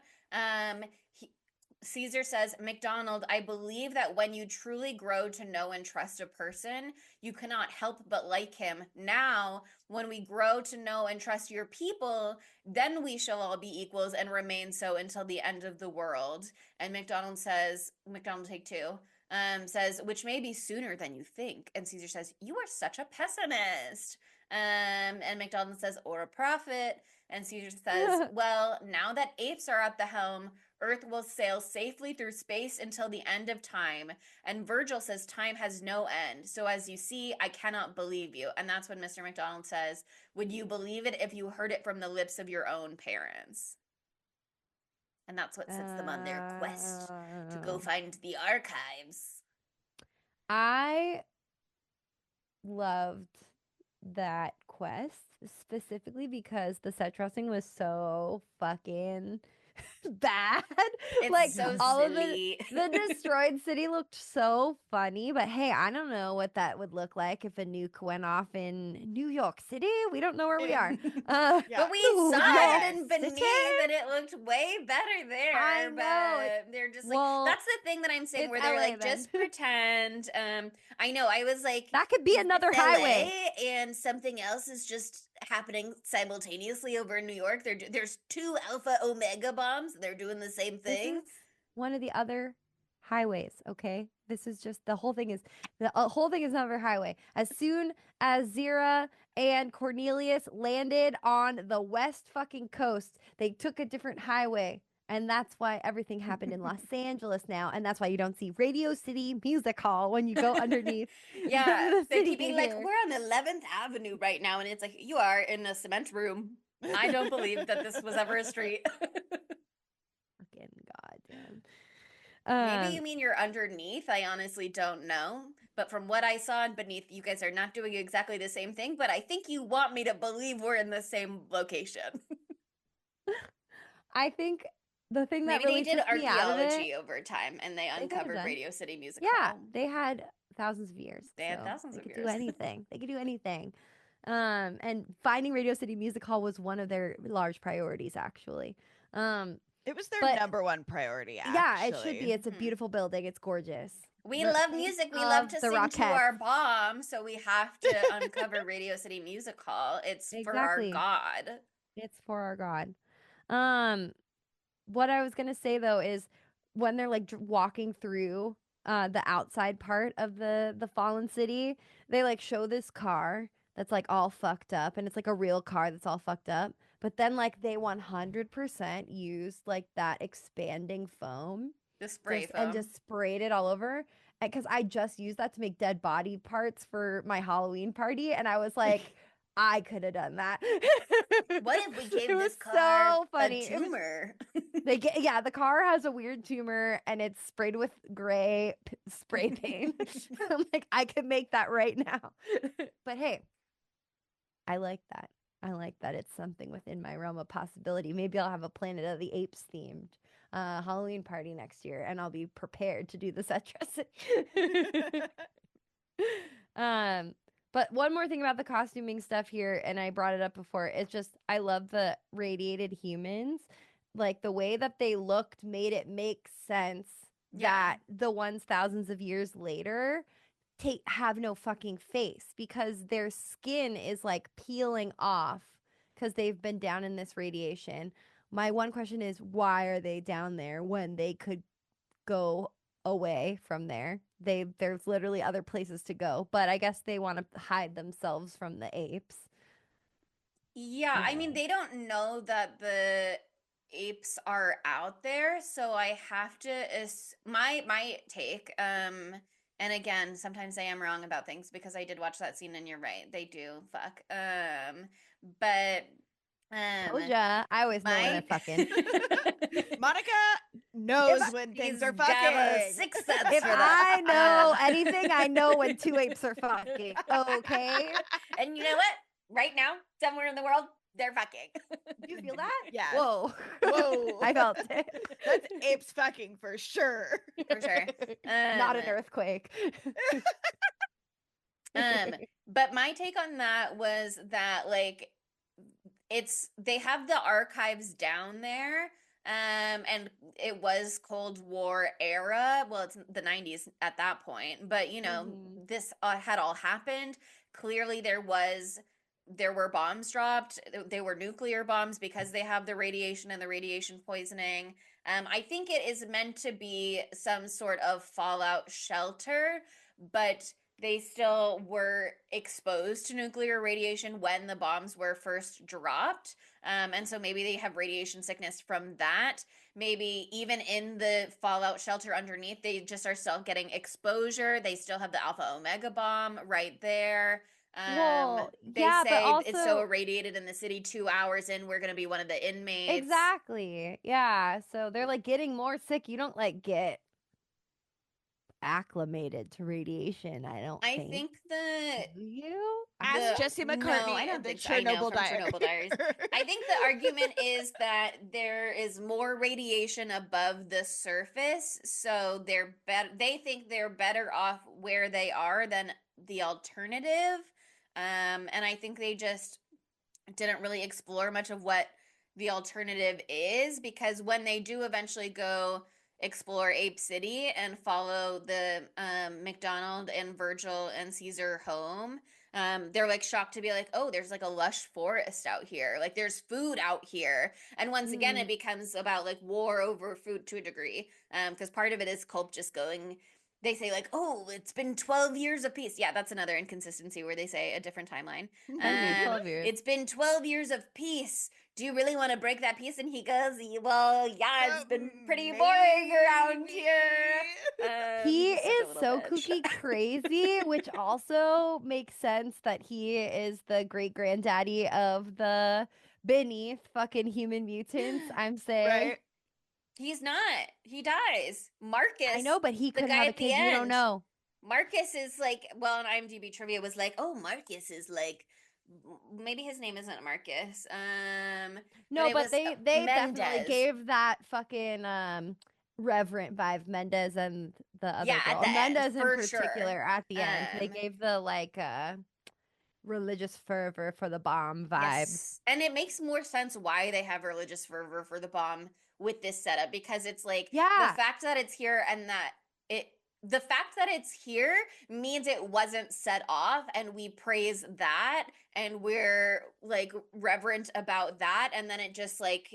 Caesar says, McDonald, I believe that when you truly grow to know and trust a person, you cannot help but like him. Now, when we grow to know and trust your people, then we shall all be equals and remain so until the end of the world. And McDonald says, McDonald take two, says, which may be sooner than you think. And Caesar says, you are such a pessimist. And McDonald says, or a prophet. And Caesar says, well, now that apes are at the helm, Earth will sail safely through space until the end of time. And Virgil says time has no end. So as you see, I cannot believe you. And that's when Mr. McDonald says, would you believe it if you heard it from the lips of your own parents? And that's what sets them on their quest to go find the archives. I loved that quest specifically because the set dressing was so fucking bad. It's Like so all silly. of the destroyed city looked so funny, but hey, I don't know what that would look like if a nuke went off in New York City. We don't know where we are. Yeah. But we New saw York it in Beneath, City? and it looked way better there. I know. But they're just like, Well, that's the thing that I'm saying, it's where they're LA like, then. just pretend. I know. I was like, That could be is another this highway. LA and something else is just happening simultaneously over in New York. There's two Alpha Omega bombs. They're doing the same thing. This is one of the other highways, okay? This is just the whole thing is another highway. As soon as Zira and Cornelius landed on the west fucking coast, they took a different highway. And that's why everything happened in Los Angeles now. And that's why you don't see Radio City Music Hall when you go underneath Yeah, the they city keep being like, here. we're on 11th Avenue right now, and it's like, you are in a cement room. I don't believe that this was ever a street. Fucking goddamn. Maybe you mean you're underneath. I honestly don't know. But from what I saw and Beneath, you guys are not doing exactly the same thing, but I think you want me to believe we're in the same location. I think the thing that Maybe they really did took me out of it, archaeology over time and they they could have uncovered done. Radio City Music Yeah, Hall. they had thousands of years. They had so thousands they of could do years. anything. They could do anything. And finding Radio City Music Hall was one of their large priorities, actually. It was their But number one priority, yeah, it should be. actually. It's a Mhm. beautiful building. It's gorgeous. We The love face music. We love of to the sing to our Rockettes. bomb, so we have to uncover Radio City Music Hall. It's for our Exactly. god. It's for our God. Um, what I was gonna say though is when they're like walking through the outside part of the fallen city, they like show this car that's like all fucked up, and it's like a real car that's all fucked up. But then like they 100% used like that expanding foam The spray just foam. and just sprayed it all over. Because I just used that to make dead body parts for my Halloween party, and I was like, I could have done that. What if we gave It this was car so funny. a tumor? Yeah, the car has a weird tumor and it's sprayed with gray spray paint. I'm like, I could make that right now. But hey, I like that. I like that it's something within my realm of possibility. Maybe I'll have a Planet of the Apes themed Halloween party next year, and I'll be prepared to do the set dressing. But one more thing about the costuming stuff here, and I brought it up before, it's just I love the radiated humans. Like the way that they looked made it make sense Yeah. that the ones thousands of years later have no fucking face because their skin is like peeling off because they've been down in this radiation. My one question is why are they down there when they could go away from there? There's literally other places to go, but I guess they want to hide themselves from the apes. Yeah, I mean, they don't know that the apes are out there, so I have to my take, and again, sometimes I am wrong about things because I did watch that scene and you're right, they do fuck. But Told ya. I always know when they're fucking. Monica knows If when she's things are got a fucking. sixth sense If for that. I know anything, I know when two apes are fucking. Okay? And you know what? Right now, somewhere in the world, they're fucking. Do you feel that? Yes. Whoa. Whoa. I felt it. That's apes fucking for sure. For sure. Not an earthquake. But my take on that was that like they have the archives down there. And it was Cold War era. Well, it's the 90s at that point, but you know, this had all happened. Clearly there were bombs dropped. They were nuclear bombs because they have the radiation and the radiation poisoning. I think it is meant to be some sort of fallout shelter, but they still were exposed to nuclear radiation when the bombs were first dropped. And so maybe they have radiation sickness from that. Maybe even in the fallout shelter underneath, they just are still getting exposure. They still have the Alpha Omega bomb right there. Well, They yeah, but say it's so also irradiated in the city, 2 hours in, we're going to be one of the inmates. exactly. Yeah. So they're like getting more sick. You don't like get acclimated to radiation, I don't I think. think the Do you? Ask Jesse no, McCartney I in don't the think so. I know Chernobyl from diary. Chernobyl Diaries. I think the argument is that there is more radiation above the surface, so they're they think they're better off where they are than the alternative. And I think they just didn't really explore much of what the alternative is, because when they do eventually go explore Ape City and follow the McDonald and Virgil and Caesar home, they're like shocked to be like, oh, there's like a lush forest out here. Like there's food out here. And once again, it becomes about like war over food to a degree. Because part of it is Culp just going, they say like, oh, it's been 12 years of peace. Yeah, that's another inconsistency where they say a different timeline. Has been 12 years. It's been 12 years of peace. Do you really want to break that peace? And he goes, well, yeah, it's been pretty boring around here. He He's such a is little so bitch. kooky crazy, which also makes sense that he is the great granddaddy of the beneath fucking human mutants. I'm saying. Right. He's not. He dies. Marcus, I know, but he the could guy have a at the kid. You don't end. know. Marcus is like, well, on IMDb trivia was like, oh, Marcus is like, maybe his name isn't Marcus. No, it but was they definitely Mendez. gave that fucking reverent vibe, Mendez and the other Yeah, at girl. the end, Mendez in for sure. particular at the end. They Um, gave the like religious fervor for the bomb vibes. Yes. And it makes more sense why they have religious fervor for the bomb with this setup, because it's like the Yeah. fact that it's here and that the fact that it's here means it wasn't set off, and we praise that and we're like reverent about that, and then it just like,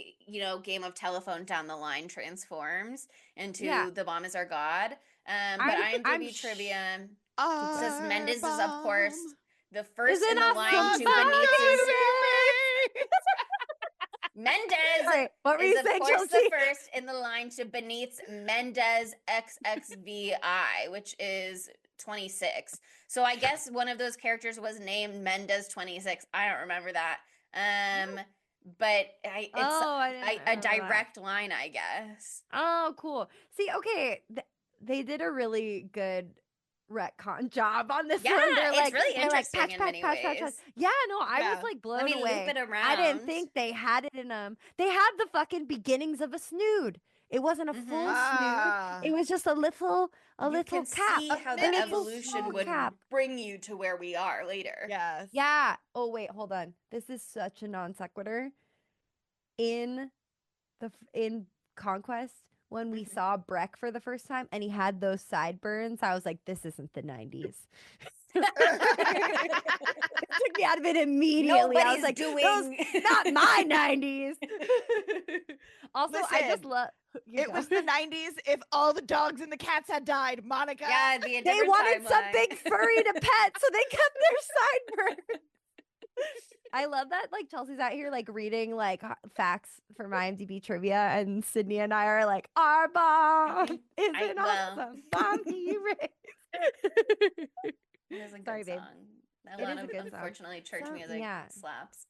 Game of Telephone down the line transforms into Yeah. the bomb is our god. But IMDb trivia says Mendes is of course the first in the line to Benitz's. Mendez Sorry, what were is you of saying, course the Chelsea? first in the line to Benitez Mendez XXVI, which is 26. So I guess one of those characters was named Mendez 26. I don't remember that. But it's a direct line, I guess. Oh, cool. See, okay, they did a really good retcon job on this Yeah, one. They're it's like, really they're like interesting in many ways. Yeah, no, I was Yeah. like blown Let me away. loop it I didn't around. think they had it in them. They had the fucking beginnings of a snood. It wasn't a full snood. It was just a little You can cap. see how A the mini evolution would cap. bring you to where we are later. Yes. Yeah. Oh wait, hold on. This is such a non sequitur. In Conquest, when we saw Breck for the first time and he had those sideburns, I was like, this isn't the 90s. It took me out of it immediately. I was like, those not my 90s. Also, I just Listen, love it was the 90s if all the dogs and the cats had died, Monica. Yeah, it'd be a they different wanted timeline. something furry to pet, so they kept their sideburns. I love that like Chelsea's out here like reading like facts from IMDb trivia, and Sydney and I are like, our bomb is an awesome bomb he raised. It is a good Sorry, babe. song. It is a good song. Unfortunately, church Some- music yeah. slaps.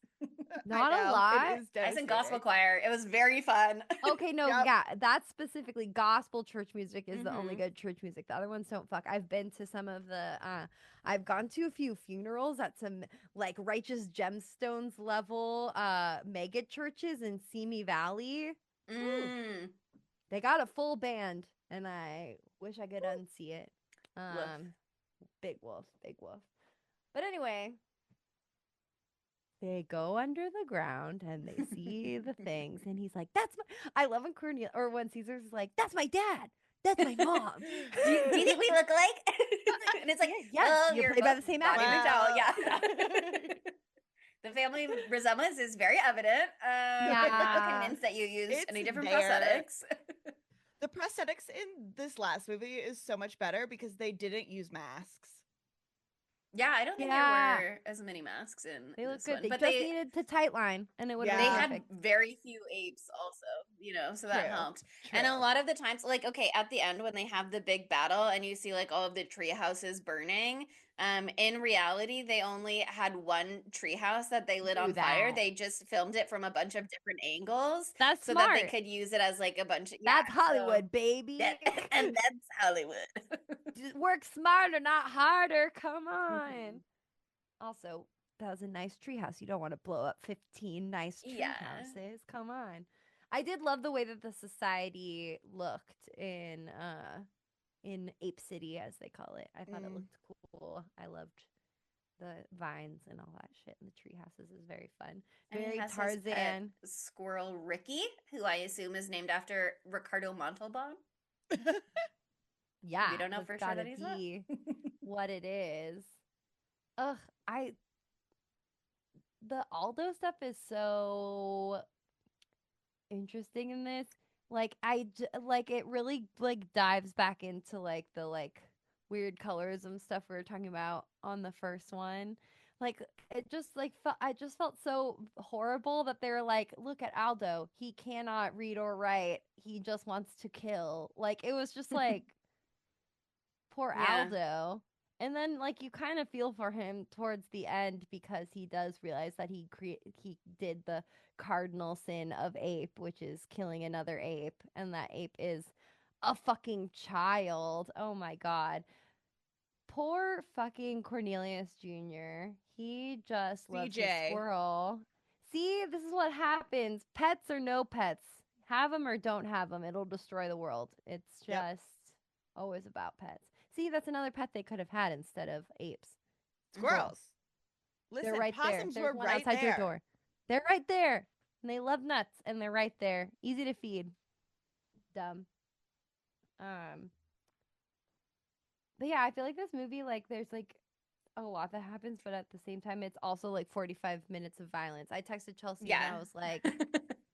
Not I know, a lot. It is I sang gospel devastating. choir. It was very fun. Okay, no, Yep. yeah, that's specifically gospel church music is the only Mhm. good church music. The other ones don't fuck. I've been to some of the I've gone to a few funerals at some like Righteous Gemstones level mega churches in Simi Valley. Mm. They got a full band and I wish I could unsee it. Big wolf. But anyway, they go under the ground and they see the things, and he's like, "That's my." I love when Cornelia or when Caesar's like, "That's my dad. That's my mom." do you think we look alike? And it's like, yes, well, you're you're played by both the same Bonnie actor. McDowell. Yeah. The family resemblance is very evident. I'm not convinced that you used any different prosthetics. The prosthetics in this last movie is so much better because they didn't use masks. Yeah, I don't think there Yeah. were as many masks in They look this good. one, They but just needed to tightline, and it would have they been Yeah. had perfect. very few apes also, so that True. helped. True. And a lot of the times, like, okay, at the end when they have the big battle and you see like all of the tree houses burning, in reality, they only had one tree house that they lit Do on fire. that. They just filmed it from a bunch of different angles That's so that they smart. could use it as like a bunch of, That's so Hollywood, baby. that, and that's Hollywood. Just work smarter, not harder. Come on. Also, that was a nice treehouse. You don't want to blow up 15 nice tree Yeah. houses. Come on. I did love the way that the society looked in Ape City, as they call it. I thought it looked cool. I loved the vines and all that shit, and the tree houses is very fun. And he Very has his pet Tarzan. squirrel Ricky, who I assume is named after Ricardo Montalban. Yeah, We don't know that's for sure gotta that he's not. be what it is. Ugh, the Aldo stuff is so interesting in this. Like like it really like dives back into like the like weird colorism stuff we were talking about on the first one. Like it just like I just felt so horrible that they were like, look at Aldo, he cannot read or write, he just wants to kill. Like it was just like poor Yeah. Aldo. And then like you kind of feel for him towards the end because he does realize that he did the cardinal sin of ape, which is killing another ape, and that ape is a fucking child. Oh my god. Poor fucking Cornelius Jr. He just loves his CJ. squirrel. See, this is what happens. Pets or no pets. Have them or don't have them. It'll destroy the world. It's Yep. just always about pets. See, that's another pet they could have had instead of apes. Squirrels. Listen, They're right there. possums There's were one right outside your there. door. They're right there. And they love nuts and they're right there. Easy to feed. Dumb. But yeah, I feel like this movie, like, there's like a lot that happens, but at the same time, it's also like 45 minutes of violence. I texted Chelsea and Yeah. I was like,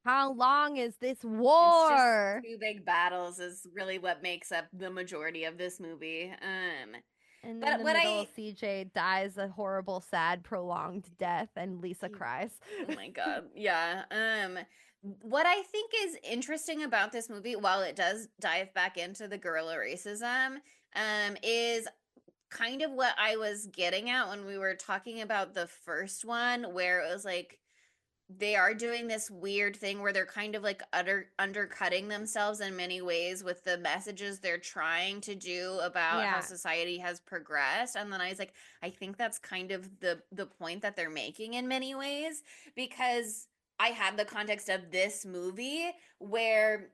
how long is this It's just war? two big battles is really what makes up the majority of this movie. And But in the what middle, CJ dies a horrible, sad, prolonged death, and Lisa cries. Oh my God. Yeah. What I think is interesting about this movie, while it does dive back into the guerrilla racism, is kind of what I was getting at when we were talking about the first one, where it was like they are doing this weird thing where they're kind of like undercutting themselves in many ways with the messages they're trying to do about how Yeah. society has progressed. And then I was like, I think that's kind of the point that they're making in many ways, because I had the context of this movie where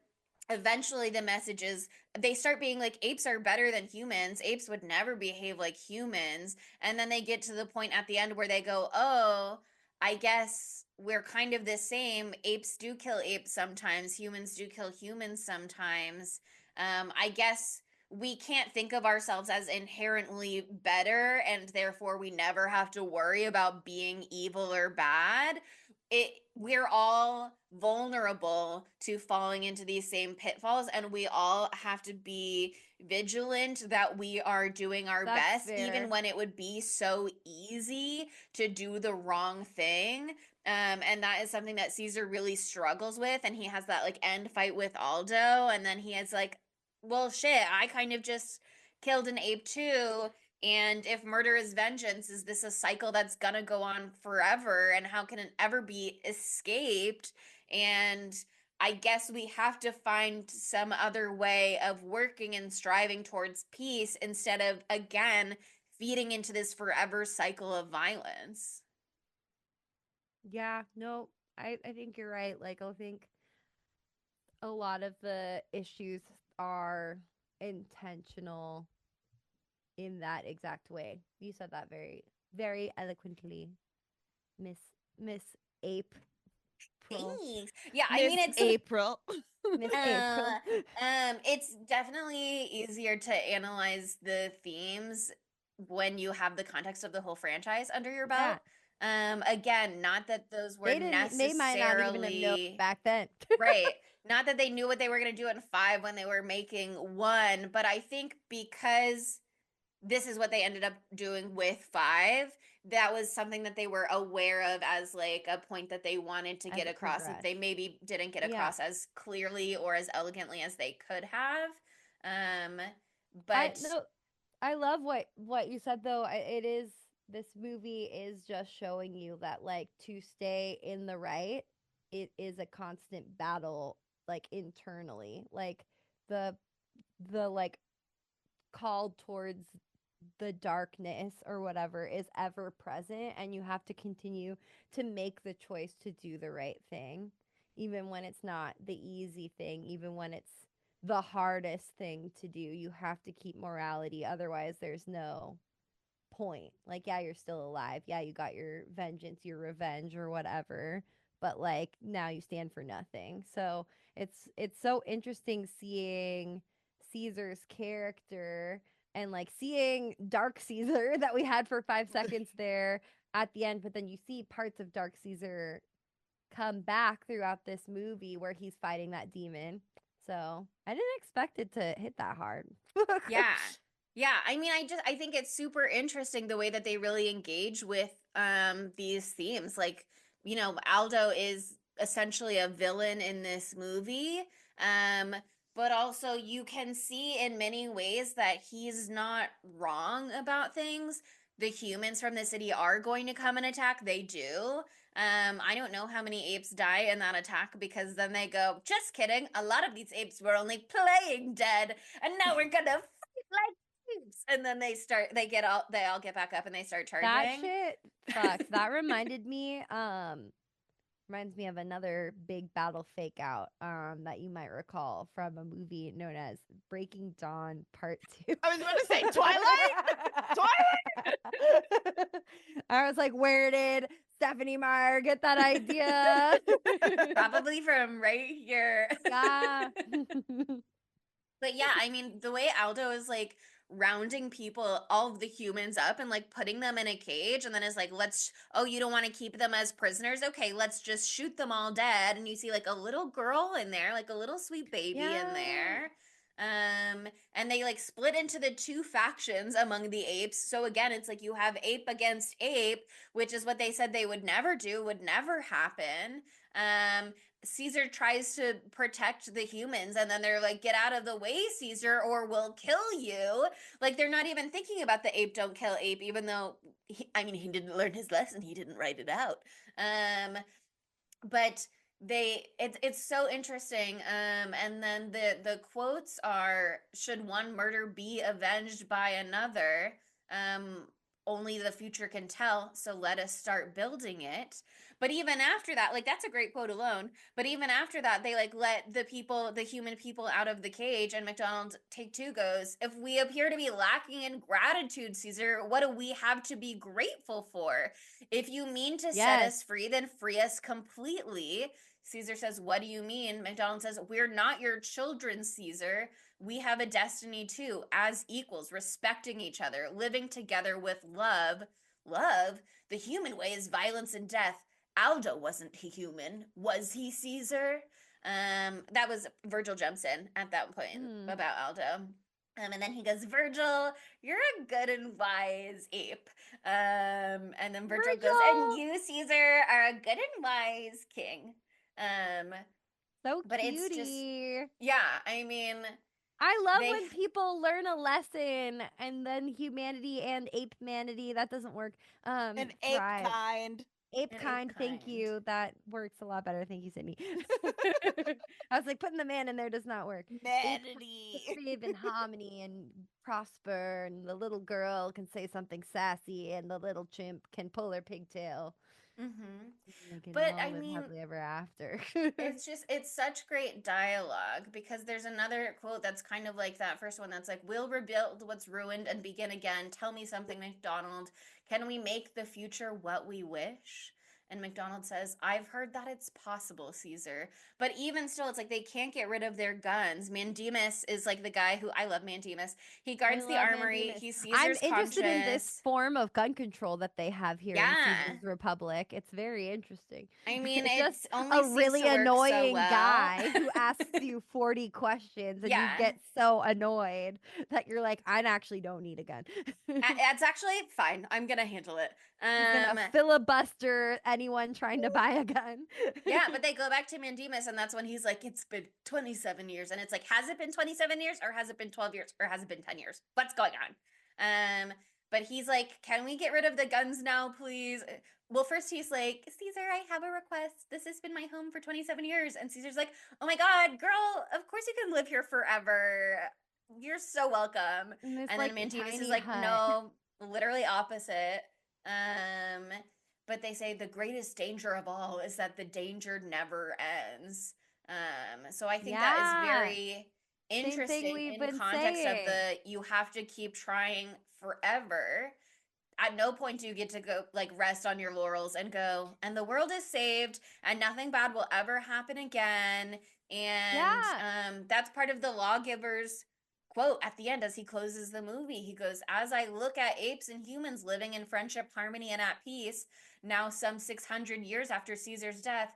eventually the messages they start being like apes are better than humans, apes would never behave like humans, and then they get to the point at the end where they go, oh, I guess we're kind of the same. Apes do kill apes sometimes. Humans do kill humans sometimes. I guess we can't think of ourselves as inherently better, and therefore we never have to worry about being evil or bad. We're all vulnerable to falling into these same pitfalls, and we all have to be vigilant that we are doing our That's best, fair. even when it would be so easy to do the wrong thing. And that is something that Caesar really struggles with. And he has that like end fight with Aldo. And then he has like, well, shit, I kind of just killed an ape too. And if murder is vengeance, is this a cycle that's gonna go on forever? And how can it ever be escaped? And I guess we have to find some other way of working and striving towards peace instead of, again, feeding into this forever cycle of violence. Yeah, no, I think you're right. Like, I think a lot of the issues are intentional in that exact way. You said that very, very eloquently, Miss Miss Ape Pro. Thanks. Yeah, I mean Miss it's April. Miss April. it's definitely easier to analyze the themes when you have the context of the whole franchise under your Yeah. belt. Again, not that those were They might not even have known necessarily back then. right. Not that they knew what they were going to do in 5 when they were making 1, but I think because this is what they ended up doing with 5. That was something that they were aware of as like a point that they wanted to as get it across that they progressed. maybe didn't get Yeah. across as clearly or as elegantly as they could have. Um, I but no, I love what you said though. It is, this movie is just showing you that like to stay in the right, it is a constant battle like internally. Like the like call towards the darkness or whatever is ever present, and you have to continue to make the choice to do the right thing even when it's not the easy thing, even when it's the hardest thing to do. You have to keep morality, otherwise there's no point. Like, yeah, you're still alive, yeah, you got your vengeance, your revenge or whatever, but like now you stand for nothing. So it's so interesting seeing Caesar's character and like seeing Dark Caesar that we had for 5 seconds there at the end, but then you see parts of Dark Caesar come back throughout this movie where he's fighting that demon. So I didn't expect it to hit that hard. yeah. Yeah, I mean, I think it's super interesting the way that they really engage with these themes. Like, Aldo is essentially a villain in this movie. Um, but also you can see in many ways that he's not wrong about things. The humans from the city are going to come and attack. They do. I don't know how many apes die in that attack because then they go, just kidding. A lot of these apes were only playing dead, and now we're gonna fight like apes. And then they all get back up and they start That charging. shit fucked. That reminds me of another big battle fake out that you might recall from a movie known as Breaking Dawn Part 2. I was about to say Twilight. Twilight. I was like, where did Stephanie Meyer get that idea? Probably from right here. Yeah. But yeah, I mean, the way Aldo is like rounding people, all of the humans up and like putting them in a cage, and then is like, oh, you don't want to keep them as prisoners? Okay, let's just shoot them all dead. And you see like a little girl in there, like a little sweet baby in Yeah. there. And they like split into the two factions among the apes. So again, it's like you have ape against ape, which is what they said they would never do, would never happen. Caesar tries to protect the humans, and then they're like, get out of the way, Caesar, or we'll kill you. Like, they're not even thinking about the ape don't kill ape, even though he didn't learn his lesson, he didn't write it out. But it's so interesting. And then the quotes are, should one murder be avenged by another? Only the future can tell, so let us start building it. But even after that, like, that's a great quote alone, but even after that, they like let the human people out of the cage, and McDonald take two goes, if we appear to be lacking in gratitude, Caesar, what do we have to be grateful for? If you mean to set Yes. us free, then free us completely. Caesar says, what do you mean? McDonald says, we're not your children, Caesar. We have a destiny too, as equals, respecting each other, living together with love. Love? The human way is violence and death. Aldo wasn't human, was he, Caesar? That was Virgil jumps in at that point Mm. about Aldo. And then he goes, Virgil, you're a good and wise ape. And then Virgil goes, and you, Caesar, are a good and wise king. Um, So but it's just, cutie. yeah, I mean, I love they, when people learn a lesson and then humanity and ape manity, that doesn't work, An ape thrive. kind. Ape an ape kind, thank kind. you. That works a lot better. Thank you, Sydney. I was like, putting the man in there does not work. Ape kind to Humanity. thrive in harmony and prosper, and the little girl can say something sassy, and the little chimp can pull her pigtail. Mm-hmm. They can But all I live mean, happily ever after. it's such great dialogue, because there's another quote that's kind of like that first one that's like, we'll rebuild what's ruined and begin again. Tell me something, McDonald. Can we make the future what we wish? And McDonald says, I've heard that it's possible, Caesar. But even still, it's like they can't get rid of their guns. Mandemus is like the guy who, I love Mandemus. He guards the love armory. Mandemus. He's I'm Caesar's interested in this conscience. form of gun control that they have here in Yeah. Caesar's Republic. It's very interesting. I mean, It's just it's only a seems really to work so annoying well. guy who asks you 40 questions and you Yeah. get so annoyed that you're like, I actually don't need a gun. It's actually fine. I'm gonna handle it. He's gonna filibuster anyone trying to buy a gun. Yeah, but they go back to Mandemus, and that's when he's like, it's been 27 years. And it's like, has it been 27 years, or has it been 12 years, or has it been 10 years? What's going on? But he's like, can we get rid of the guns now, please? Well, first he's like, Caesar, I have a request. This has been my home for 27 years. And Caesar's like, oh my God, girl, of course you can live here forever. You're so welcome. And And then Mandemus is like, no, literally opposite. But they say the greatest danger of all is that the danger never ends. So I think that is very interesting in context of the you have to keep trying forever. At no point do you get to go like rest on your laurels and go, and the world is saved and nothing bad will ever happen again. And that's part of the lawgiver's quote at the end as he closes the movie. He goes, as I look at apes and humans living in friendship, harmony, and at peace, now some 600 years after Caesar's death,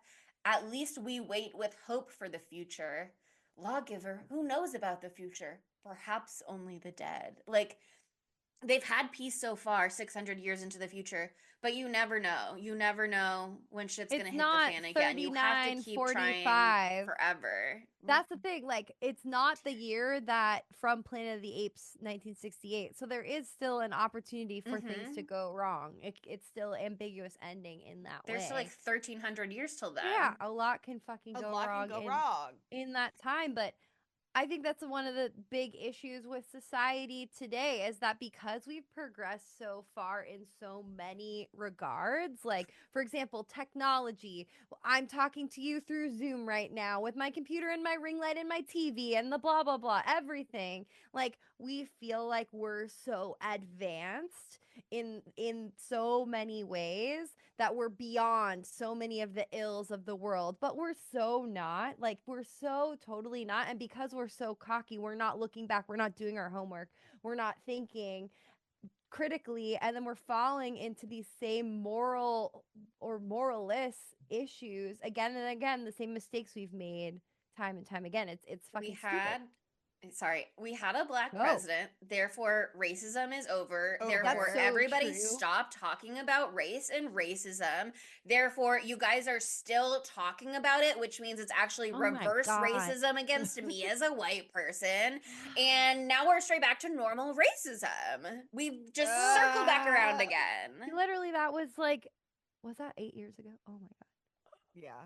at least we wait with hope for the future. Lawgiver, who knows about the future? Perhaps only the dead. Like, they've had peace so far 600 years into the future, but you never know. You never know when shit's going to hit the fan again. You have to keep trying forever. That's the thing. Like, it's not the year that from Planet of the Apes 1968. So there is still an opportunity for things to go wrong. It's still ambiguous ending in that way. There's still like 1,300 years till then. Yeah, a lot can fucking go wrong in that time. But I think that's one of the big issues with society today is that because we've progressed so far in so many regards, like, for example, technology. I'm talking to you through Zoom right now with my computer and my ring light and my TV and the blah, blah, blah, everything. Like, we feel like we're so advanced in so many ways that we're beyond so many of the ills of the world, but we're so not. Like, we're so totally not. And because we're so cocky, we're not looking back, we're not doing our homework, we're not thinking critically, and then we're falling into these same moral or moralist issues again and again, the same mistakes we've made time and time again. It's fucking stupid. We had a black president, therefore racism is over. Therefore, everybody stop talking about race and racism. Therefore, you guys are still talking about it, which means it's actually reverse racism against me as a white person. And now we're straight back to normal racism. We've just circled back around again. Literally, that was that 8 years ago? Oh my God. Yeah.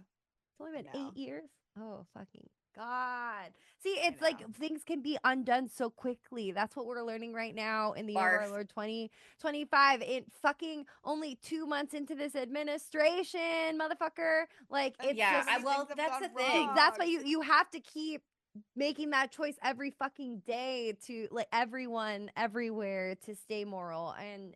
It's only been 8 years? Oh, fucking God. See, it's like things can be undone so quickly. That's what we're learning right now in the year of our Lord 2025. It fucking only 2 months into this administration, motherfucker. Like, it's that's the thing. That's why you have to keep making that choice every fucking day to, like, everyone everywhere to stay moral, and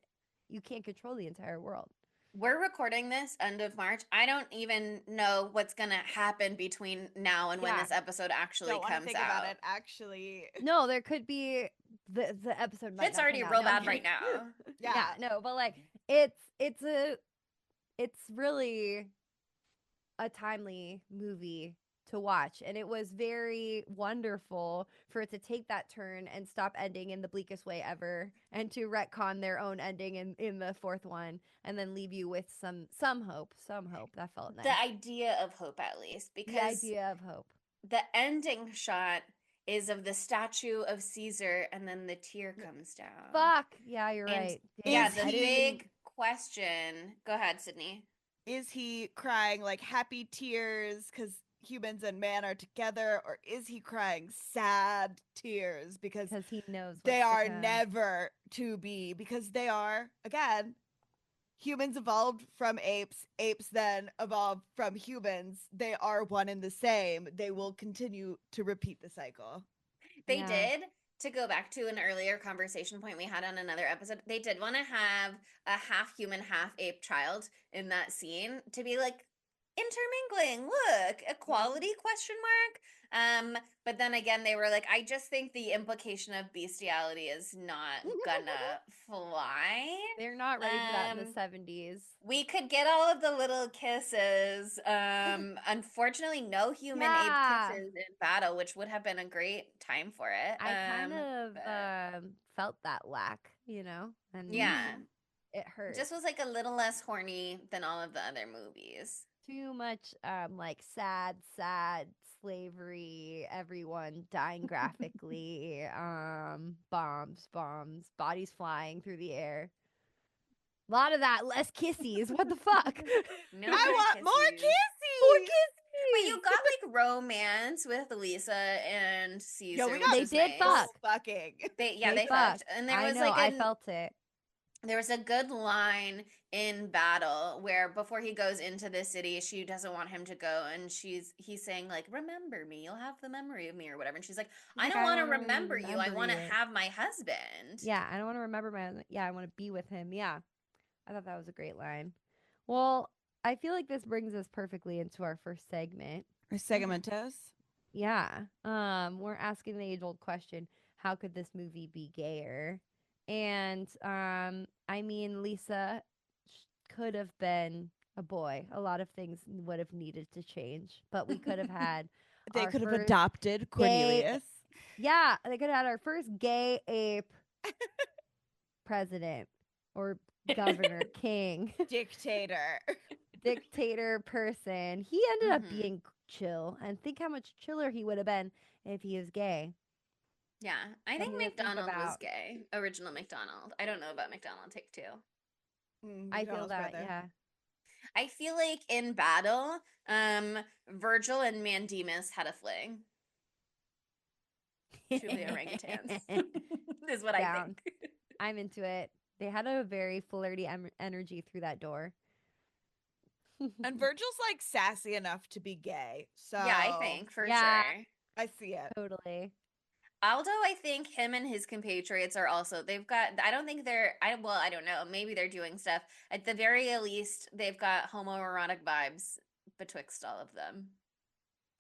you can't control the entire world. We're recording this end of March. I don't even know what's gonna happen between now and when this episode actually comes think out. About it, actually. No, there could be the episode. It's already real bad right now. No, but like it's really a timely movie to watch, and it was very wonderful for it to take that turn and stop ending in the bleakest way ever, and to retcon their own ending in the fourth one, and then leave you with some hope. That felt nice. The idea of hope, at least, because the idea of hope. The ending shot is of the statue of Caesar, and then the tear comes down. Fuck. Yeah, you're right. Yeah, the big question. Go ahead, Sydney. Is he crying like happy tears because humans and man are together, or is he crying sad tears because he knows they are never to be, because they are, again, humans evolved from apes then evolved from humans. They are one and the same. They will continue to repeat the cycle. They did to go back to an earlier conversation point we had on another episode, they did want to have a half human, half ape child in that scene to be like intermingling. Look, equality question mark. But then again, they were like, I just think the implication of bestiality is not gonna fly. They're not ready for that in the Um, 70s. we could get all of the little kisses. Unfortunately, no human ape Yeah. kisses in battle, which would have been a great time for it. I kind of But felt that lack, you know, and yeah, it it hurt. just was like a little less horny than all of the other movies. Too much like sad slavery, everyone dying graphically, bombs, bodies flying through the air. A lot of that, less kissies. What the fuck? No I more want more kisses. More kisses. But kissies. you got like romance with Lisa and Caesar, Yo, we which got They was did nice. fuck. fucking. They fucked. fucked, and there I was know. like I felt it. there was a good line in battle where before he goes into the city, she doesn't want him to go, and he's saying like, "Remember me, you'll have the memory of me," or whatever. And she's like, He's "I like, don't I want to want to remember you. I remember want to you. have my husband." Yeah, I don't want to remember my. Yeah, I want to be with him. Yeah, I thought that was a great line. Well, I feel like this brings us perfectly into our first segment. Or segmentos. Yeah. We're asking the age-old question, how could this movie be gayer? And I mean, Lisa could have been a boy. A lot of things would have needed to change, but we could have had They our could have first adopted gay. Cornelius. Yeah, they could have had our first gay ape president or governor, king, Dictator. dictator person. He ended up Mm-hmm. being chill, and think how much chiller he would have been if he was gay. Yeah, I think Something to think McDonald was about. gay. Original McDonald. I don't know about McDonald Take Two. I feel McDonald's that, brother. yeah. I feel like in battle, Virgil and Mandemus had a fling. Truly orangutans is what I Down. think. I'm into it. They had a very flirty energy through that door. And Virgil's like sassy enough to be gay. So Yeah, I think for Yeah. sure. I see it. Totally. Aldo, I think him and his compatriots are also, they've got, I don't think they're, I don't know, maybe they're doing stuff. At the very least, they've got homoerotic vibes betwixt all of them.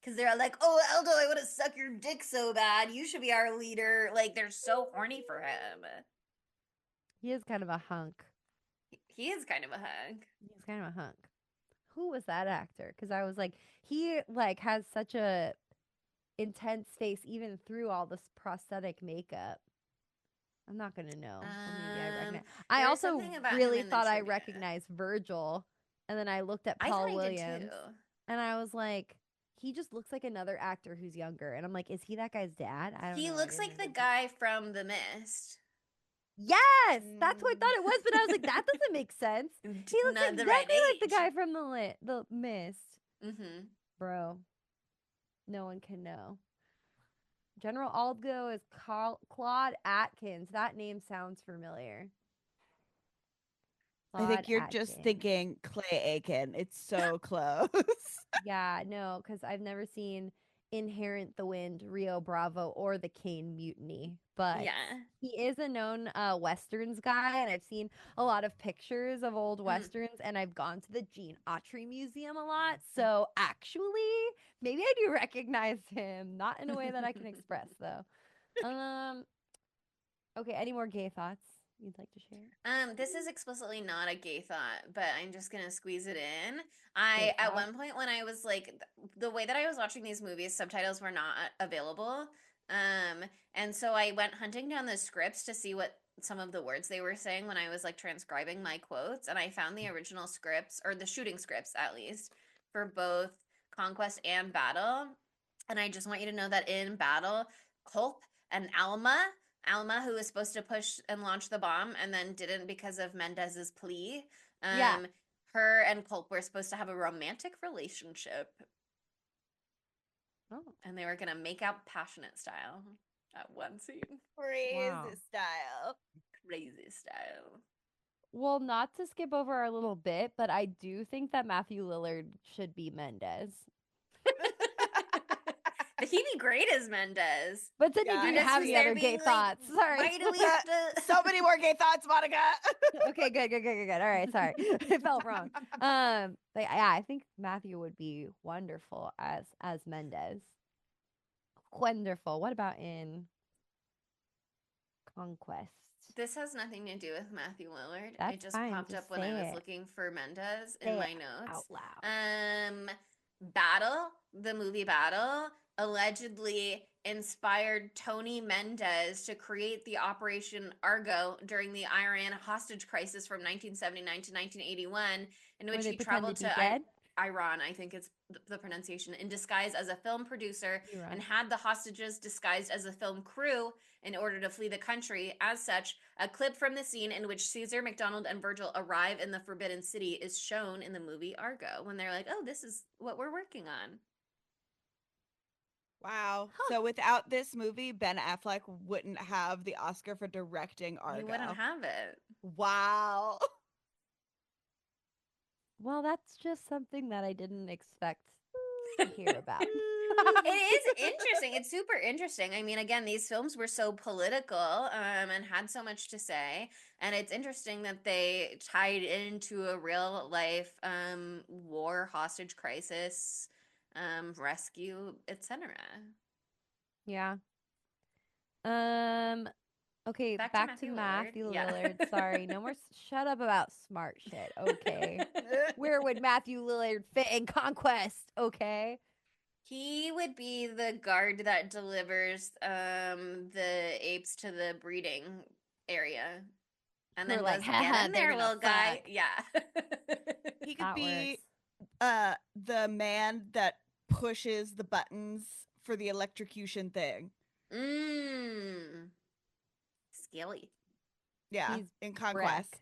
Because they're like, oh, Aldo, I want to suck your dick so bad. You should be our leader. Like, they're so horny for him. He is kind of a hunk. He is kind of a hunk. He's kind of a hunk. Who was that actor? Because I was like, he like has such a intense face even through all this prosthetic makeup. I'm not gonna know. Or maybe I recognize. I there was also something about him really in the thought I trivia. recognized Virgil, and then I looked at I Paul thought I did Williams, too. and I was like, he just looks like another actor who's younger. And I'm like, is he that guy's dad? I don't He know. I looks didn't like the really- guy from The Mist. Yes, that's what I thought it was, but I was like, that doesn't make sense. He looks Not exactly the right like the age. guy from the Mist, Mm-hmm. bro. No one can know. General Aldo is Claude Atkins. That name sounds familiar. I think Claude you're just Atkins. thinking Clay Aiken. It's so close. Yeah, no, because I've never seen Inherent the Wind, Rio Bravo, or the Cane Mutiny. But Yeah. he is a known Westerns guy, and I've seen a lot of pictures of old Westerns, and I've gone to the Gene Autry Museum a lot. So actually, maybe I do recognize him. Not in a way that I can express, though. Okay, any more gay thoughts you'd like to share? This is explicitly not a gay thought, but I'm just gonna squeeze it in. Gay At thought. one point when I was like, the way that I was watching these movies, subtitles were not available. And so I went hunting down the scripts to see what some of the words they were saying when I was like transcribing my quotes, and I found the original scripts, or the shooting scripts at least, for both Conquest and Battle. And I just want you to know that in Battle, Culp and Alma, who was supposed to push and launch the bomb and then didn't because of Mendez's plea. Yeah. Her and Culp were supposed to have a romantic relationship, Oh, and they were gonna make out passionate style at one scene. Crazy Wow. style. Crazy style. well, not to skip over our little bit, but I do think that Matthew Lillard should be Mendez. He'd be great as Mendez. But then Yeah, you I do Mendez have was the there other gay being like, thoughts. Sorry. why do we have to? So many more gay thoughts, Monica. Okay, good. All right, sorry. I felt wrong. But yeah, I think Matthew would be wonderful as Mendez. Wonderful. What about in Conquest? This has nothing to do with Matthew Lillard. That's It just fine, popped just up when I say was it. looking for Mendez Say in my it notes. out loud. Battle, the movie Battle, allegedly inspired Tony Mendez to create the Operation Argo during the Iran hostage crisis from 1979 to 1981, in Where which they he pretend traveled to be to dead? Iran, I think it's the pronunciation, in disguise as a film producer You're and wrong. had the hostages disguised as a film crew in order to flee the country. As such, a clip from the scene in which Caesar, McDonald, and Virgil arrive in the Forbidden City is shown in the movie Argo when they're like, oh, this is what we're working on. Wow. So without this movie, Ben Affleck wouldn't have the Oscar for directing Argo. You wouldn't have it. Wow. Well, that's just something that I didn't expect to hear about. It is interesting. It's super interesting. I mean, again, these films were so political and had so much to say. And it's interesting that they tied into a real life war, hostage crisis, rescue, etc. Yeah. Okay, Back to back Matthew to Lillard. Matthew Yeah. Lillard. Sorry, no more shut up about smart shit. Okay. Where would Matthew Lillard fit in Conquest? Okay. He would be the guard that delivers the apes to the breeding area. And Who are then like, goes, haha, get in they're there, gonna little guy. fuck. Yeah. He could That be works. the man that pushes the buttons for the electrocution thing. Mmm. Skilly. Yeah, He's in Conquest.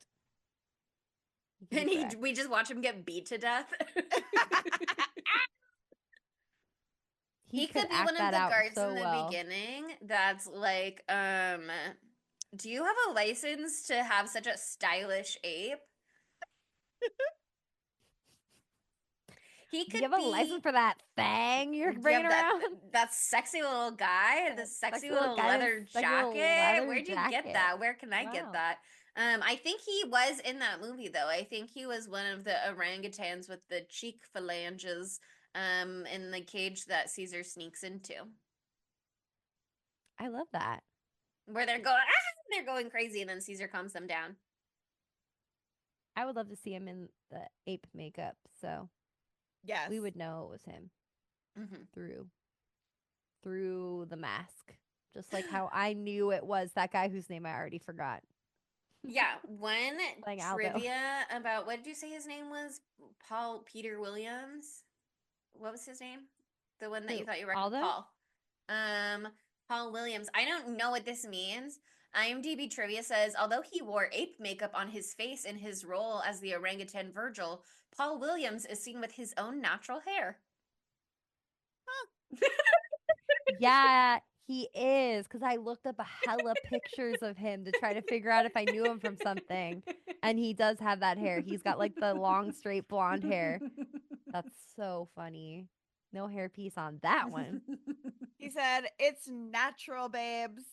Breck. And Breck. we just watch him get beat to death. He could be act one of that the out guards so in the well. beginning that's like, do you have a license to have such a stylish ape? He Do could you have a be. license for that thing you're Do you bringing have around? that sexy little guy, the That sexy little little guy in leather sexy little jacket? leather Where'd you get jacket. that? Where can I get Wow. that? I think he was in that movie though. I think he was one of the orangutans with the cheek phalanges in the cage that Caesar sneaks into. I love that. Where they're going crazy and then Caesar calms them down. I would love to see him in the ape makeup, so Yes. we would know it was him through the mask. Just like how I knew it was that guy whose name I already forgot. Yeah, one Playing Aldo. trivia about, what did you say his name was? Peter Williams? What was his name? The one that you thought you recognized? Aldo? Paul Williams. I don't know what this means. IMDb trivia says, although he wore ape makeup on his face in his role as the orangutan Virgil, Paul Williams is seen with his own natural hair. Yeah, he is. Because I looked up a hella pictures of him to try to figure out if I knew him from something. And he does have that hair. He's got like the long, straight blonde hair. That's so funny. No hairpiece on that one. He said, "It's natural, babes."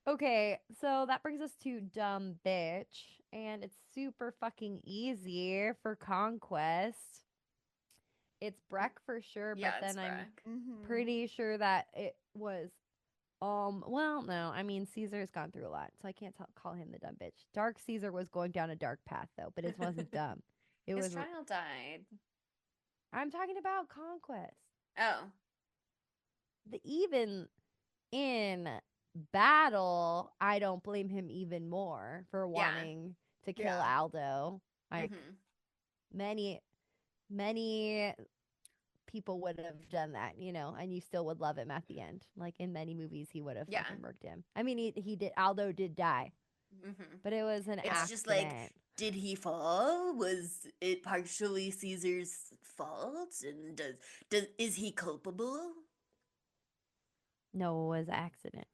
Okay, so that brings us to dumb bitch, and it's super fucking easy for Conquest. It's Breck for sure, Yeah, but it's then I'm Mhm. pretty sure that it was well, no, I mean Caesar's gone through a lot, so I can't call him the dumb bitch. Dark Caesar was going down a dark path though, but it wasn't dumb. It His was child died. I'm talking about Conquest. Oh. Even in battle, I don't blame him even more for Yeah. wanting to kill Yeah. Aldo. Like many people would have done that, you know, and you still would love him at the end. Like in many movies, he would have Yeah. fucking murked him. I mean, he did. Aldo did die, but it was an It's accident. just like, did he fall? Was it partially Caesar's fault? And is he culpable? No, it was an accident.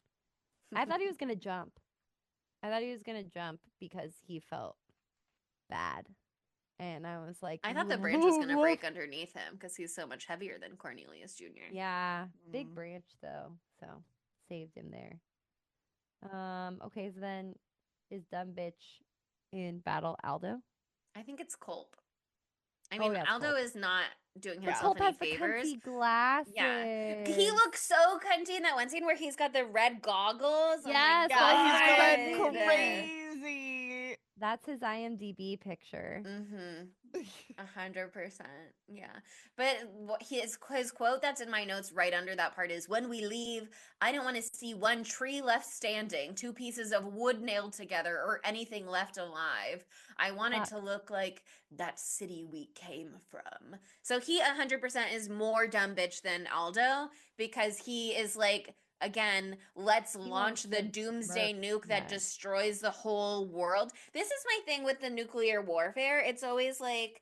I thought he was gonna jump. I thought he was gonna jump because he felt bad. And I was like, I thought the branch was going to "Woof." break underneath him because he's so much heavier than Cornelius Jr. Yeah, big Mm. branch though, so saved him there. Okay, so then is dumb bitch in battle Aldo? I think it's Culp. I Oh mean, yeah, it's Aldo Culp. is not doing Yeah. himself Culp any has the favors. cunty glasses. Yeah. He looks so cunty in that one scene where he's got the red goggles. Oh my Yes, Yeah, he's that's going what I was God. thinking. crazy. That's his IMDb picture. Mm-hmm. 100%. Yeah. But his quote that's in my notes right under that part is, "When we leave, I don't want to see one tree left standing, two pieces of wood nailed together, or anything left alive. I want it Fuck. to look like that city we came from." So he 100% is more dumb bitch than Aldo because he is like, again, let's He launch wants the to doomsday murk. nuke that Yeah. destroys the whole world. This is my thing with the nuclear warfare. It's always like,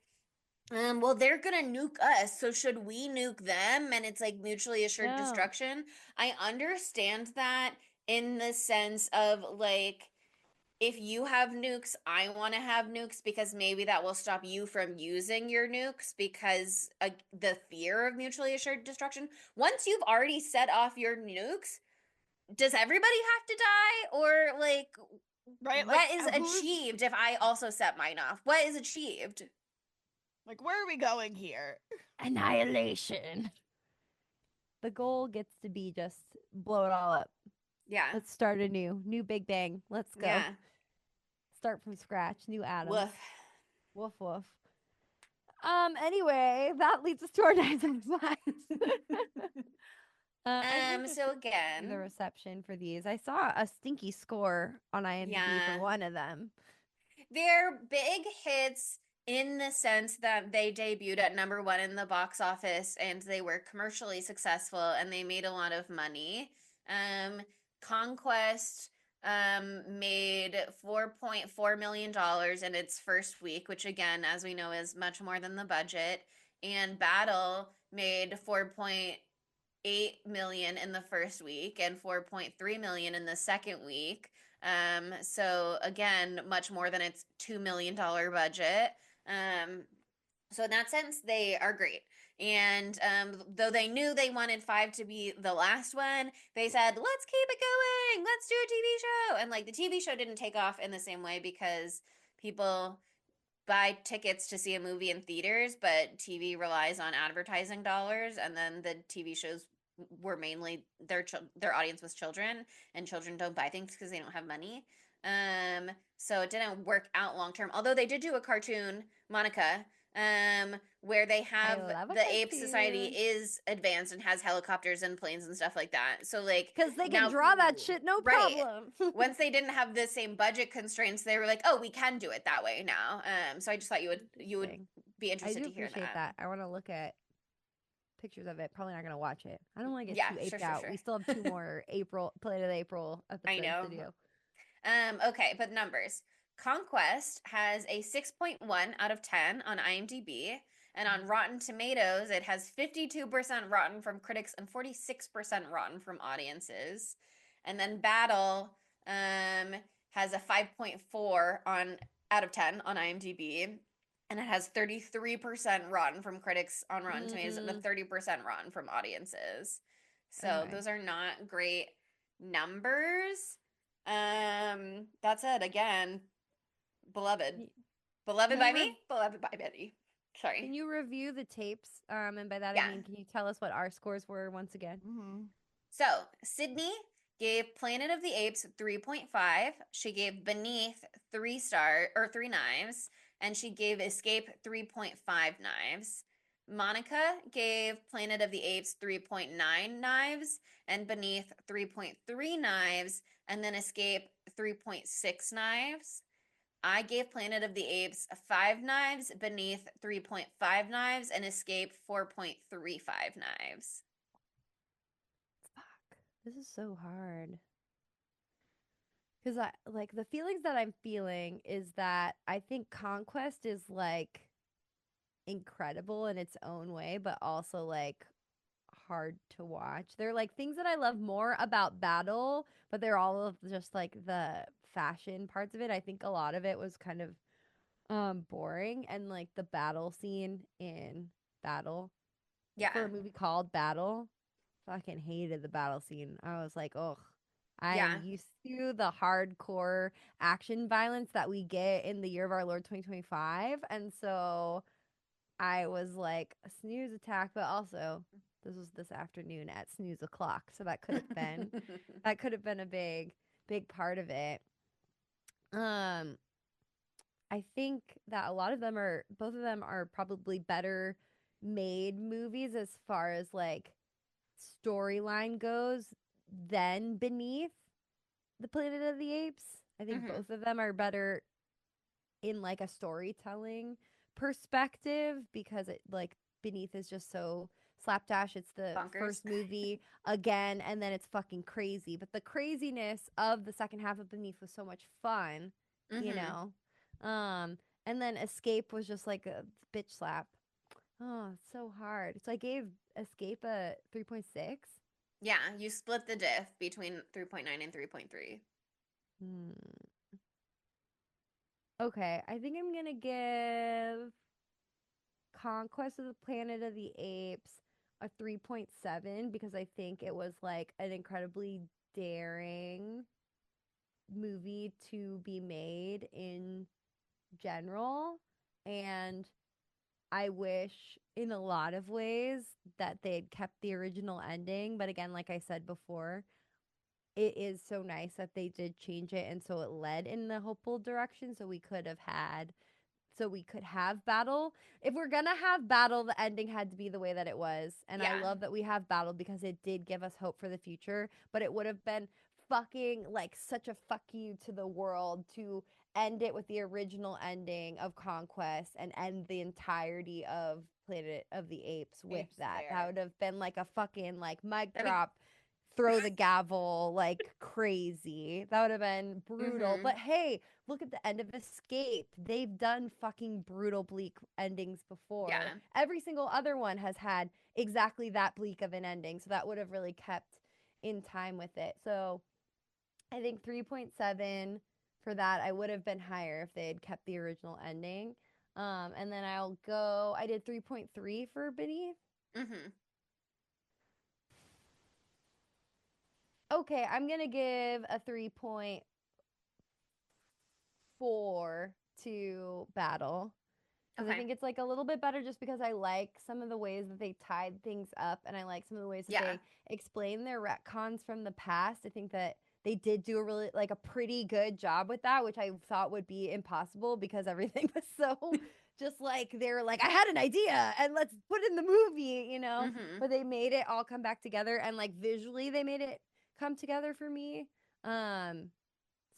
well, they're gonna nuke us, so should we nuke them? And it's like mutually assured No. destruction. I understand that in the sense of like, if you have nukes, I want to have nukes because maybe that will stop you from using your nukes because the fear of mutually assured destruction. Once you've already set off your nukes, does everybody have to die? Or like, Right? Like what is who's achieved if I also set mine off? What is achieved? like where are we going here? Annihilation. The goal gets to be just blow it all up. Yeah. Let's start anew. New Big Bang. Let's go. Yeah. Start from scratch. New atoms. Woof. Woof woof. Anyway, that leads us to our 975. I'm interested So in the again, reception for these. I saw a stinky score on IMDb for yeah. one of them. They're big hits in the sense that they debuted at #1 in the box office and they were commercially successful and they made a lot of money. Conquest made $4.4 million in its first week, which again, as we know, is much more than the budget. And Battle made 4.8 million in the first week and 4.3 million in the second week. So again, much more than its $2 million budget. So in that sense, they are great. And though they knew they wanted 5 to be the last one, they said, let's keep it going. Let's do a TV show. And like the TV show didn't take off in the same way because people buy tickets to see a movie in theaters, but TV relies on advertising dollars, and then the TV shows were mainly their audience was children, and children don't buy things because they don't have money. So it didn't work out long term. Although they did do a cartoon, Monica, where they have love a the Ape Society cartoon. is advanced and has helicopters and planes and stuff like that. So like Because they can now, draw that shit, no right. problem. Once they didn't have the same budget constraints, they were like, "Oh, we can do it that way now." So I just thought you would Interesting. be I interested do to hear appreciate that. I want to look at pictures of it. Probably not going to watch it. I don't want to get Yeah, too sure, aped sure, out. sure. We still have 2 more April Planet of the April I episodes know. to do. Okay, but numbers. Conquest has a 6.1 out of 10 on IMDb, and on Rotten Tomatoes, it has 52% rotten from critics and 46% rotten from audiences. And then Battle has a 5.4 on out of 10 on IMDb, and it has 33% rotten from critics on Rotten Tomatoes and the 30% rotten from audiences. So Okay. those are not great numbers. That's it again. Beloved. Y- Beloved Can by you me, beloved by Betty. Sorry. can you review the tapes? And by that I Yeah. mean, can you tell us what our scores were once again? Mm-hmm. So, Sydney gave Planet of the Apes 3.5. She gave Beneath 3 knives, and she gave Escape 3.5 knives. Monica gave Planet of the Apes 3.9 knives, and Beneath 3.3 knives, and then Escape 3.6 knives. I gave Planet of the Apes 5 knives, Beneath 3.5 knives, and Escape 4.35 knives. Fuck. This is so hard. Because I like the feelings that I'm feeling is that I think Conquest is like incredible in its own way, but also like hard to watch. They're like things that I love more about Battle, but they're all of just like the fashion parts of it. I think a lot of it was kind of boring, and like the battle scene in Battle for Yeah. a movie called Battle, fucking hated the battle scene. I was like, ugh. I am Yeah. used to the hardcore action violence that we get in the year of our Lord 2025. And so I was like, a snooze attack, but also this was this afternoon at snooze o'clock. So that could have been a big part of it. Um, I think that a lot of them are, both of them are probably better made movies as far as like storyline goes than Beneath the Planet of the Apes. I think Hmm. both of them are better in like a storytelling perspective because it like Beneath is just so slapdash. It's the Bonkers. first movie again, and then it's fucking crazy. But the craziness of the second half of Beneath was so much fun, you Hmm. know. Um, and then Escape was just like a bitch slap. Oh, it's so hard. So I gave Escape a 3.6. Yeah, you split the diff between 3.9 and 3.3. Hmm. Okay, I think I'm gonna give Conquest of the Planet of the Apes a 3.7 because I think it was like an incredibly daring movie to be made in general. And I wish in a lot of ways that they'd kept the original ending. But again, like I said before, it is so nice that they did change it. And so it led in the hopeful direction. So we could have Battle. If we're gonna have Battle, the ending had to be the way that it was. And I Yeah. love that we have Battle because it did give us hope for the future. But it would have been fucking like such a fuck you to the world to end it with the original ending of Conquest and end the entirety of Planet of the Apes with Apes that. That there. would have been like a fucking like mic That'd be drop, throw the gavel like crazy. That would have been brutal. hmm But hey, look at the end of Escape. They've done fucking brutal, bleak endings before. Yeah. Every single other one has had exactly that bleak of an ending. So that would have really kept in time with it. So I think 3.7 for that. I would have been higher if they had kept the original ending. And then I did 3.3 for Beneath. hmm Okay, I'm going to give a 3.4 to Battle because I Okay. think it's like a little bit better just because I like some of the ways that they tied things up and I like some of the ways that Yeah. they explain their retcons from the past. I think that they did do a really like a pretty good job with that, which I thought would be impossible because everything was so just like they're like I had an idea and let's put it in the movie, you know. hmm But they made it all come back together and like visually they made it come together for me. Um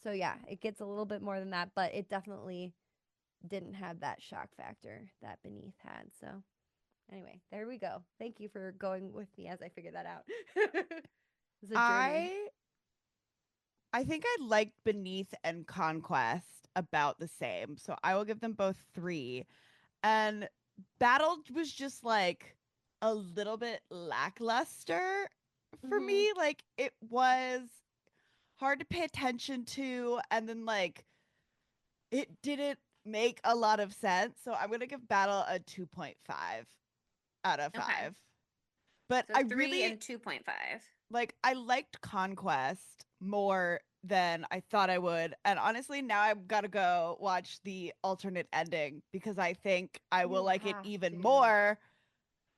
so yeah, it gets a little bit more than that, but it definitely didn't have that shock factor that Beneath had. So anyway, there we go. Thank you for going with me as I figured that out. It's a journey. I I think I liked Beneath and Conquest about the same. So I will give them both 3. And Battle was just like a little bit lackluster for Mm-hmm. me. Like it was hard to pay attention to, and then like it didn't make a lot of sense. So I'm going to give Battle a 2.5 out of Okay. 5. But So I 3 really and 2.5. like I liked Conquest more than I thought I would. And honestly, now I've got to go watch the alternate ending because I think I will You like it have even to. more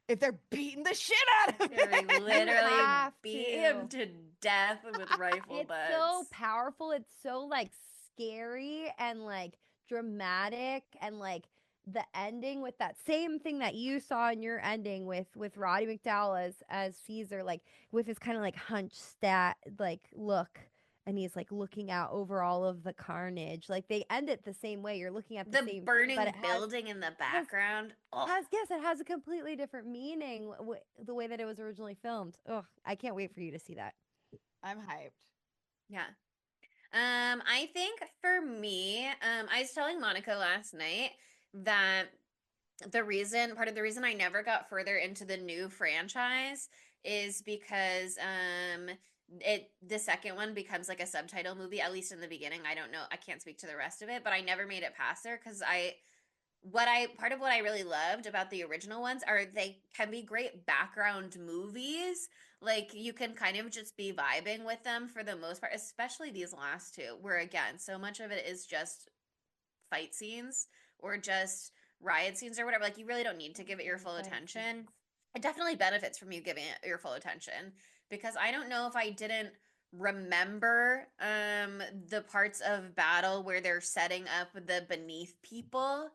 if they're beating the shit out of Yeah, they You literally have beat him to. to death with rifle It's butts. so powerful. It's so like scary and like dramatic and like the ending with that same thing that you saw in your ending with Roddy McDowell as Caesar, like with his kind of like hunch stat like look, and he's like looking out over all of the carnage. Like they end it the same way. You're looking at the The same thing, but burning building in the has background. Oh, has yes, it has a completely different meaning the way that it was originally filmed. Oh, I can't wait for you to see that. I'm hyped. yeah. I think for me, I was telling Monica last night that part of the reason I never got further into the new franchise is because the second one becomes like a subtitle movie, at least in the beginning. I don't know, I can't speak to the rest of it, but I never made it past there because part of what I really loved about the original ones are they can be great background movies. Like you can kind of just be vibing with them for the most part, especially these last two, where again, so much of it is just fight scenes or just riot scenes or whatever. Like you really don't need to give it your full attention. It definitely benefits from you giving it your full attention because I don't know if I didn't remember the parts of battle where they're setting up the beneath people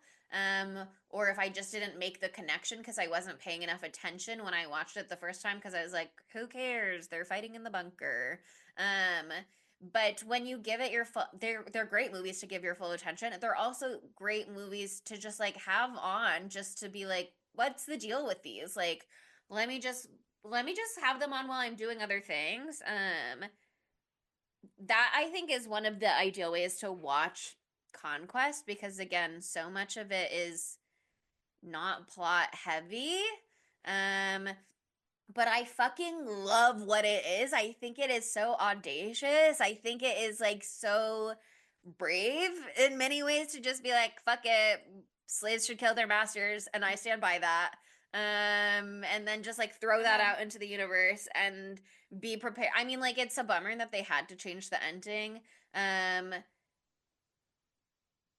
or if I just didn't make the connection because I wasn't paying enough attention when I watched it the first time because I was like, who cares? They're fighting in the bunker. But when you give it your full, they're great movies to give your full attention. They're also great movies to just like have on, just to be like, what's the deal with these? Like, let me just have them on while I'm doing other things. That I think is one of the ideal ways to watch Conquest because again, so much of it is not plot heavy. Um, but I fucking love what it is. I think it is so audacious. I think it is like so brave in many ways to just be like, fuck it, slaves should kill their masters, and I stand by that. And then just like throw that out into the universe and be prepared. I mean, like it's a bummer that they had to change the ending.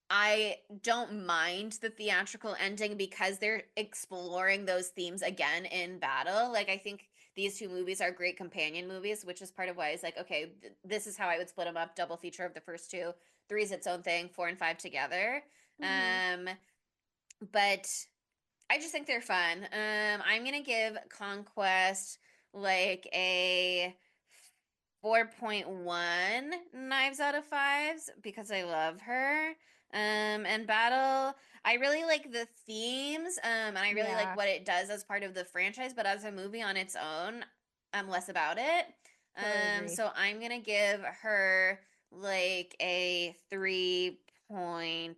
I don't mind the theatrical ending because they're exploring those themes again in battle. Like I think these two movies are great companion movies, which is part of why it's like, okay, this is how I would split them up, double feature of the first two, three is its own thing, 4 and 5 together. But I just think they're fun. I'm gonna give Conquest like a 4.1 knives out of fives because I love her. And Battle, I really like the themes, and I really like what it does as part of the franchise, but as a movie on its own, I'm less about it. So I'm gonna give her like a 3.2.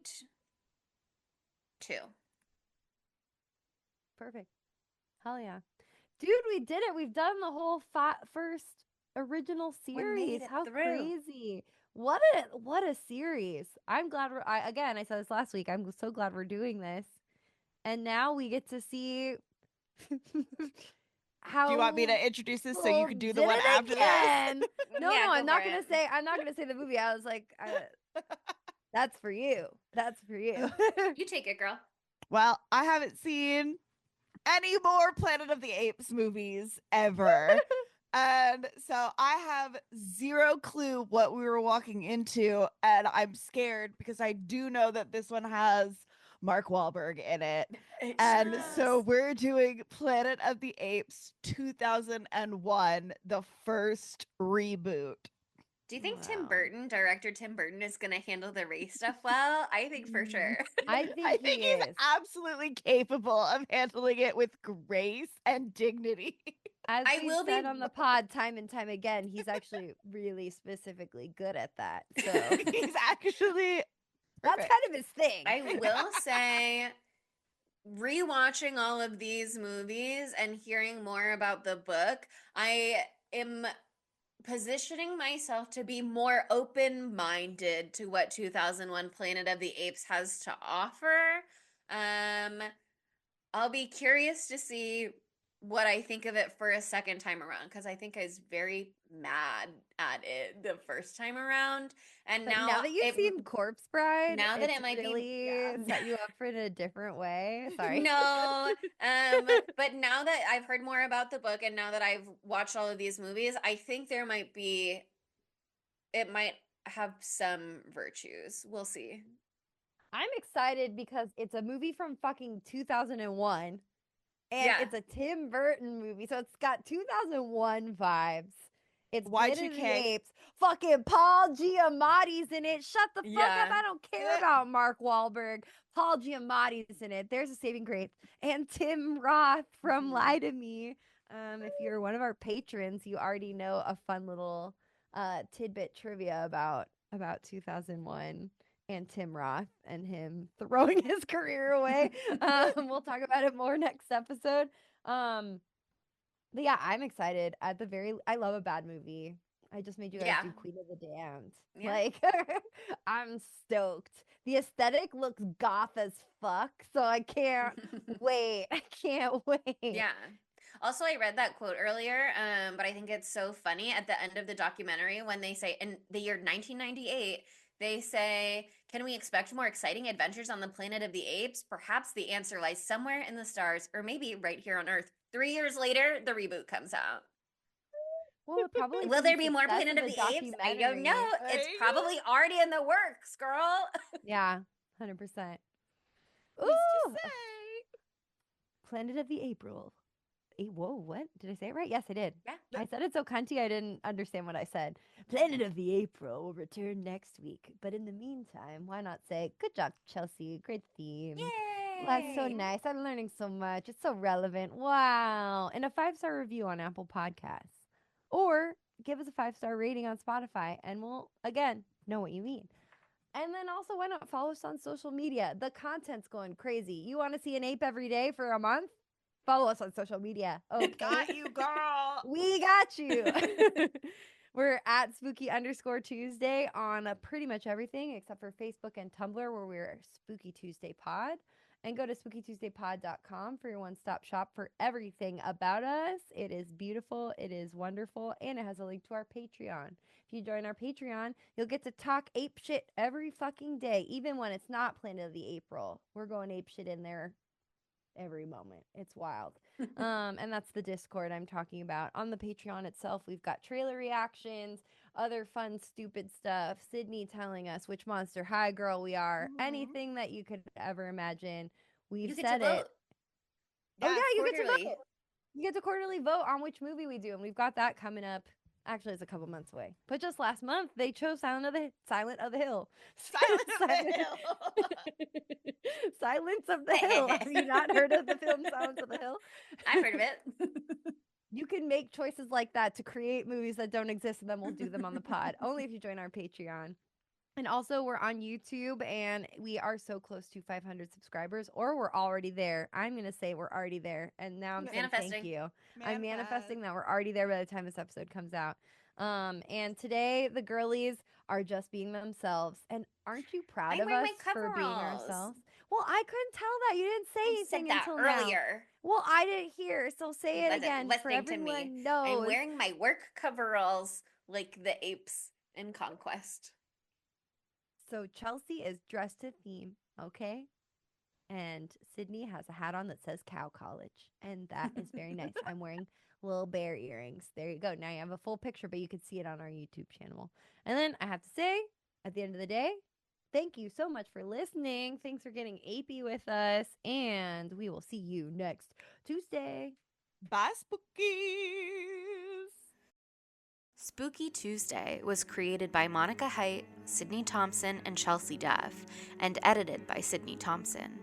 Perfect. Hell yeah. Dude, we did it. We've done the whole first original We made series. it How through. crazy. What a series. I'm glad I said this last week. I'm so glad we're doing this. And now we get to see how Do you want me to introduce this so you can do the did one it after again. this? No, Yeah, no, go I'm not for gonna it. say the movie. I was like, that's for you. That's for you. You take it, girl. Well, I haven't seen any more Planet of the Apes movies ever. And so I have zero clue what we were walking into, and I'm scared because I do know that this one has Mark Wahlberg in it. And so we're doing Planet of the Apes 2001, the first reboot. Do you think Wow. director Tim Burton, is going to handle the race stuff well? I think for sure. I think he he's is. absolutely capable of handling it with grace and dignity. As I we've will said be. on the pod time and time again, he's actually really specifically good at that. So He's actually that's perfect. kind of his thing. I will say, rewatching all of these movies and hearing more about the book, I am positioning myself to be more open-minded to what 2001 Planet of the Apes has to offer. Um, I'll be curious to see what I think of it for a second time around because I think I was very mad at it the first time around, and But now that you've seen Corpse Bride, now that it's it might be really set you up for it in a different way. Sorry. no, but now that I've heard more about the book and now that I've watched all of these movies, I think it might have some virtues. We'll see. I'm excited because it's a movie from fucking 2001 and Yeah. it's a Tim Burton movie. So it's got 2001 vibes. It's Planet of the Y2K. Apes. Fucking Paul Giamatti's in it. Shut the fuck up. I don't care about Mark Wahlberg. Paul Giamatti's in it. There's a saving grace. And Tim Roth from Lie to Me. If you're one of our patrons, you already know a fun little tidbit trivia about 2001 and Tim Roth and him throwing his career away. We'll talk about it more next episode. But yeah, I'm excited. I love a bad movie. I just made you guys Yeah. do Queen of the Damned. Yeah. Like, I'm stoked. The aesthetic looks goth as fuck, so I can't wait. I can't wait. Yeah. Also, I read that quote earlier, but I think it's so funny at the end of the documentary when they say in the year 1998, they say, "Can we expect more exciting adventures on the planet of the apes? Perhaps the answer lies somewhere in the stars, or maybe right here on Earth." 3 years later, the reboot comes out. Well, it probably Will from there the be more success Planet of of the the Apes? I don't know. documentary. It's I probably already in the works, girl. Yeah, 100%. Who's to Ooh, say? Planet of the April. Whoa, what? Did I say it right? Yes, I did. Yeah. I said it so cunty I didn't understand what I said. Planet of the April will return next week. But in the meantime, why not say, good job, Chelsea. Great theme. Well, that's so Yay. nice. I'm learning so much. It's so relevant. Wow. And a 5-star review on Apple Podcasts. Or give us a 5-star rating on Spotify and we'll, again, know what you mean. And then also, why not follow us on social media? The content's going crazy. You want to see an ape every day for a month? Follow us on social media. Okay. Got you, girl. We got you. We're at spooky_Tuesday on pretty much everything except for Facebook and Tumblr, where we're Spooky Tuesday Pod. And go to spookytuesdaypod.com for your one-stop shop for everything about us. It is beautiful, it is wonderful, and it has a link to our Patreon. If you join our Patreon, you'll get to talk ape shit every fucking day, even when it's not Planet of the April. We're going ape shit in there every moment. It's wild. And that's the Discord I'm talking about. On the Patreon itself, we've got trailer reactions, other fun, stupid stuff, Sydney telling us which Monster High girl we are, anything that you could ever imagine. We've You get to said vote. it. Oh, yeah, you get to quarterly. vote. You get to quarterly vote on which movie we do, and we've got that coming up. Actually, it's a couple months away. But just last month, they chose Silent of the Hill. Silence of the Hill. Silence of the Hill. Have you not heard of the film Silence of the Hill? I've heard of it. You can make choices like that to create movies that don't exist, and then we'll do them on the pod. Only if you join our Patreon. And also, we're on YouTube, and we are so close to 500 subscribers, or we're already there. I'm going to say we're already there, and now I'm saying thank Manifesting. you. I'm manifesting that we're already there by the time this episode comes out. And today, the girlies are just being themselves. And aren't you proud I'm of wearing us my for being coveralls. ourselves? Well, I couldn't tell that. You didn't say I anything said that until now. earlier. Well, I didn't hear, so say it Wasn't again for listening to everyone me. knows. I'm wearing my work coveralls like the apes in Conquest. So Chelsea is dressed to theme, okay? And Sydney has a hat on that says Cow College. And that is very nice. I'm wearing little bear earrings. There you go. Now you have a full picture, but you can see it on our YouTube channel. And then I have to say, at the end of the day, thank you so much for listening. Thanks for getting apey with us. And we will see you next Tuesday. Bye, Spookies. Spooky Tuesday was created by Monica Height, Sydney Thompson, and Chelsea Duff, and edited by Sydney Thompson.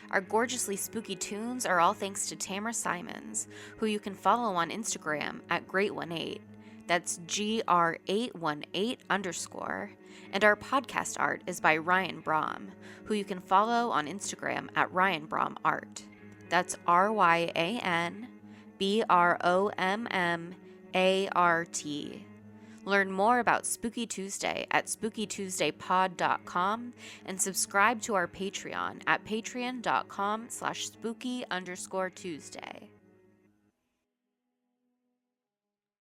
Our gorgeously spooky tunes are all thanks to Tamara Simons, who you can follow on Instagram at Great18. That's GR818_. And our podcast art is by Ryan Brom, who you can follow on Instagram at Ryan Brom Art. That's RyanBrommArt. Learn more about Spooky Tuesday at spookytuesdaypod.com and subscribe to our Patreon at patreon.com/spooky_Tuesday.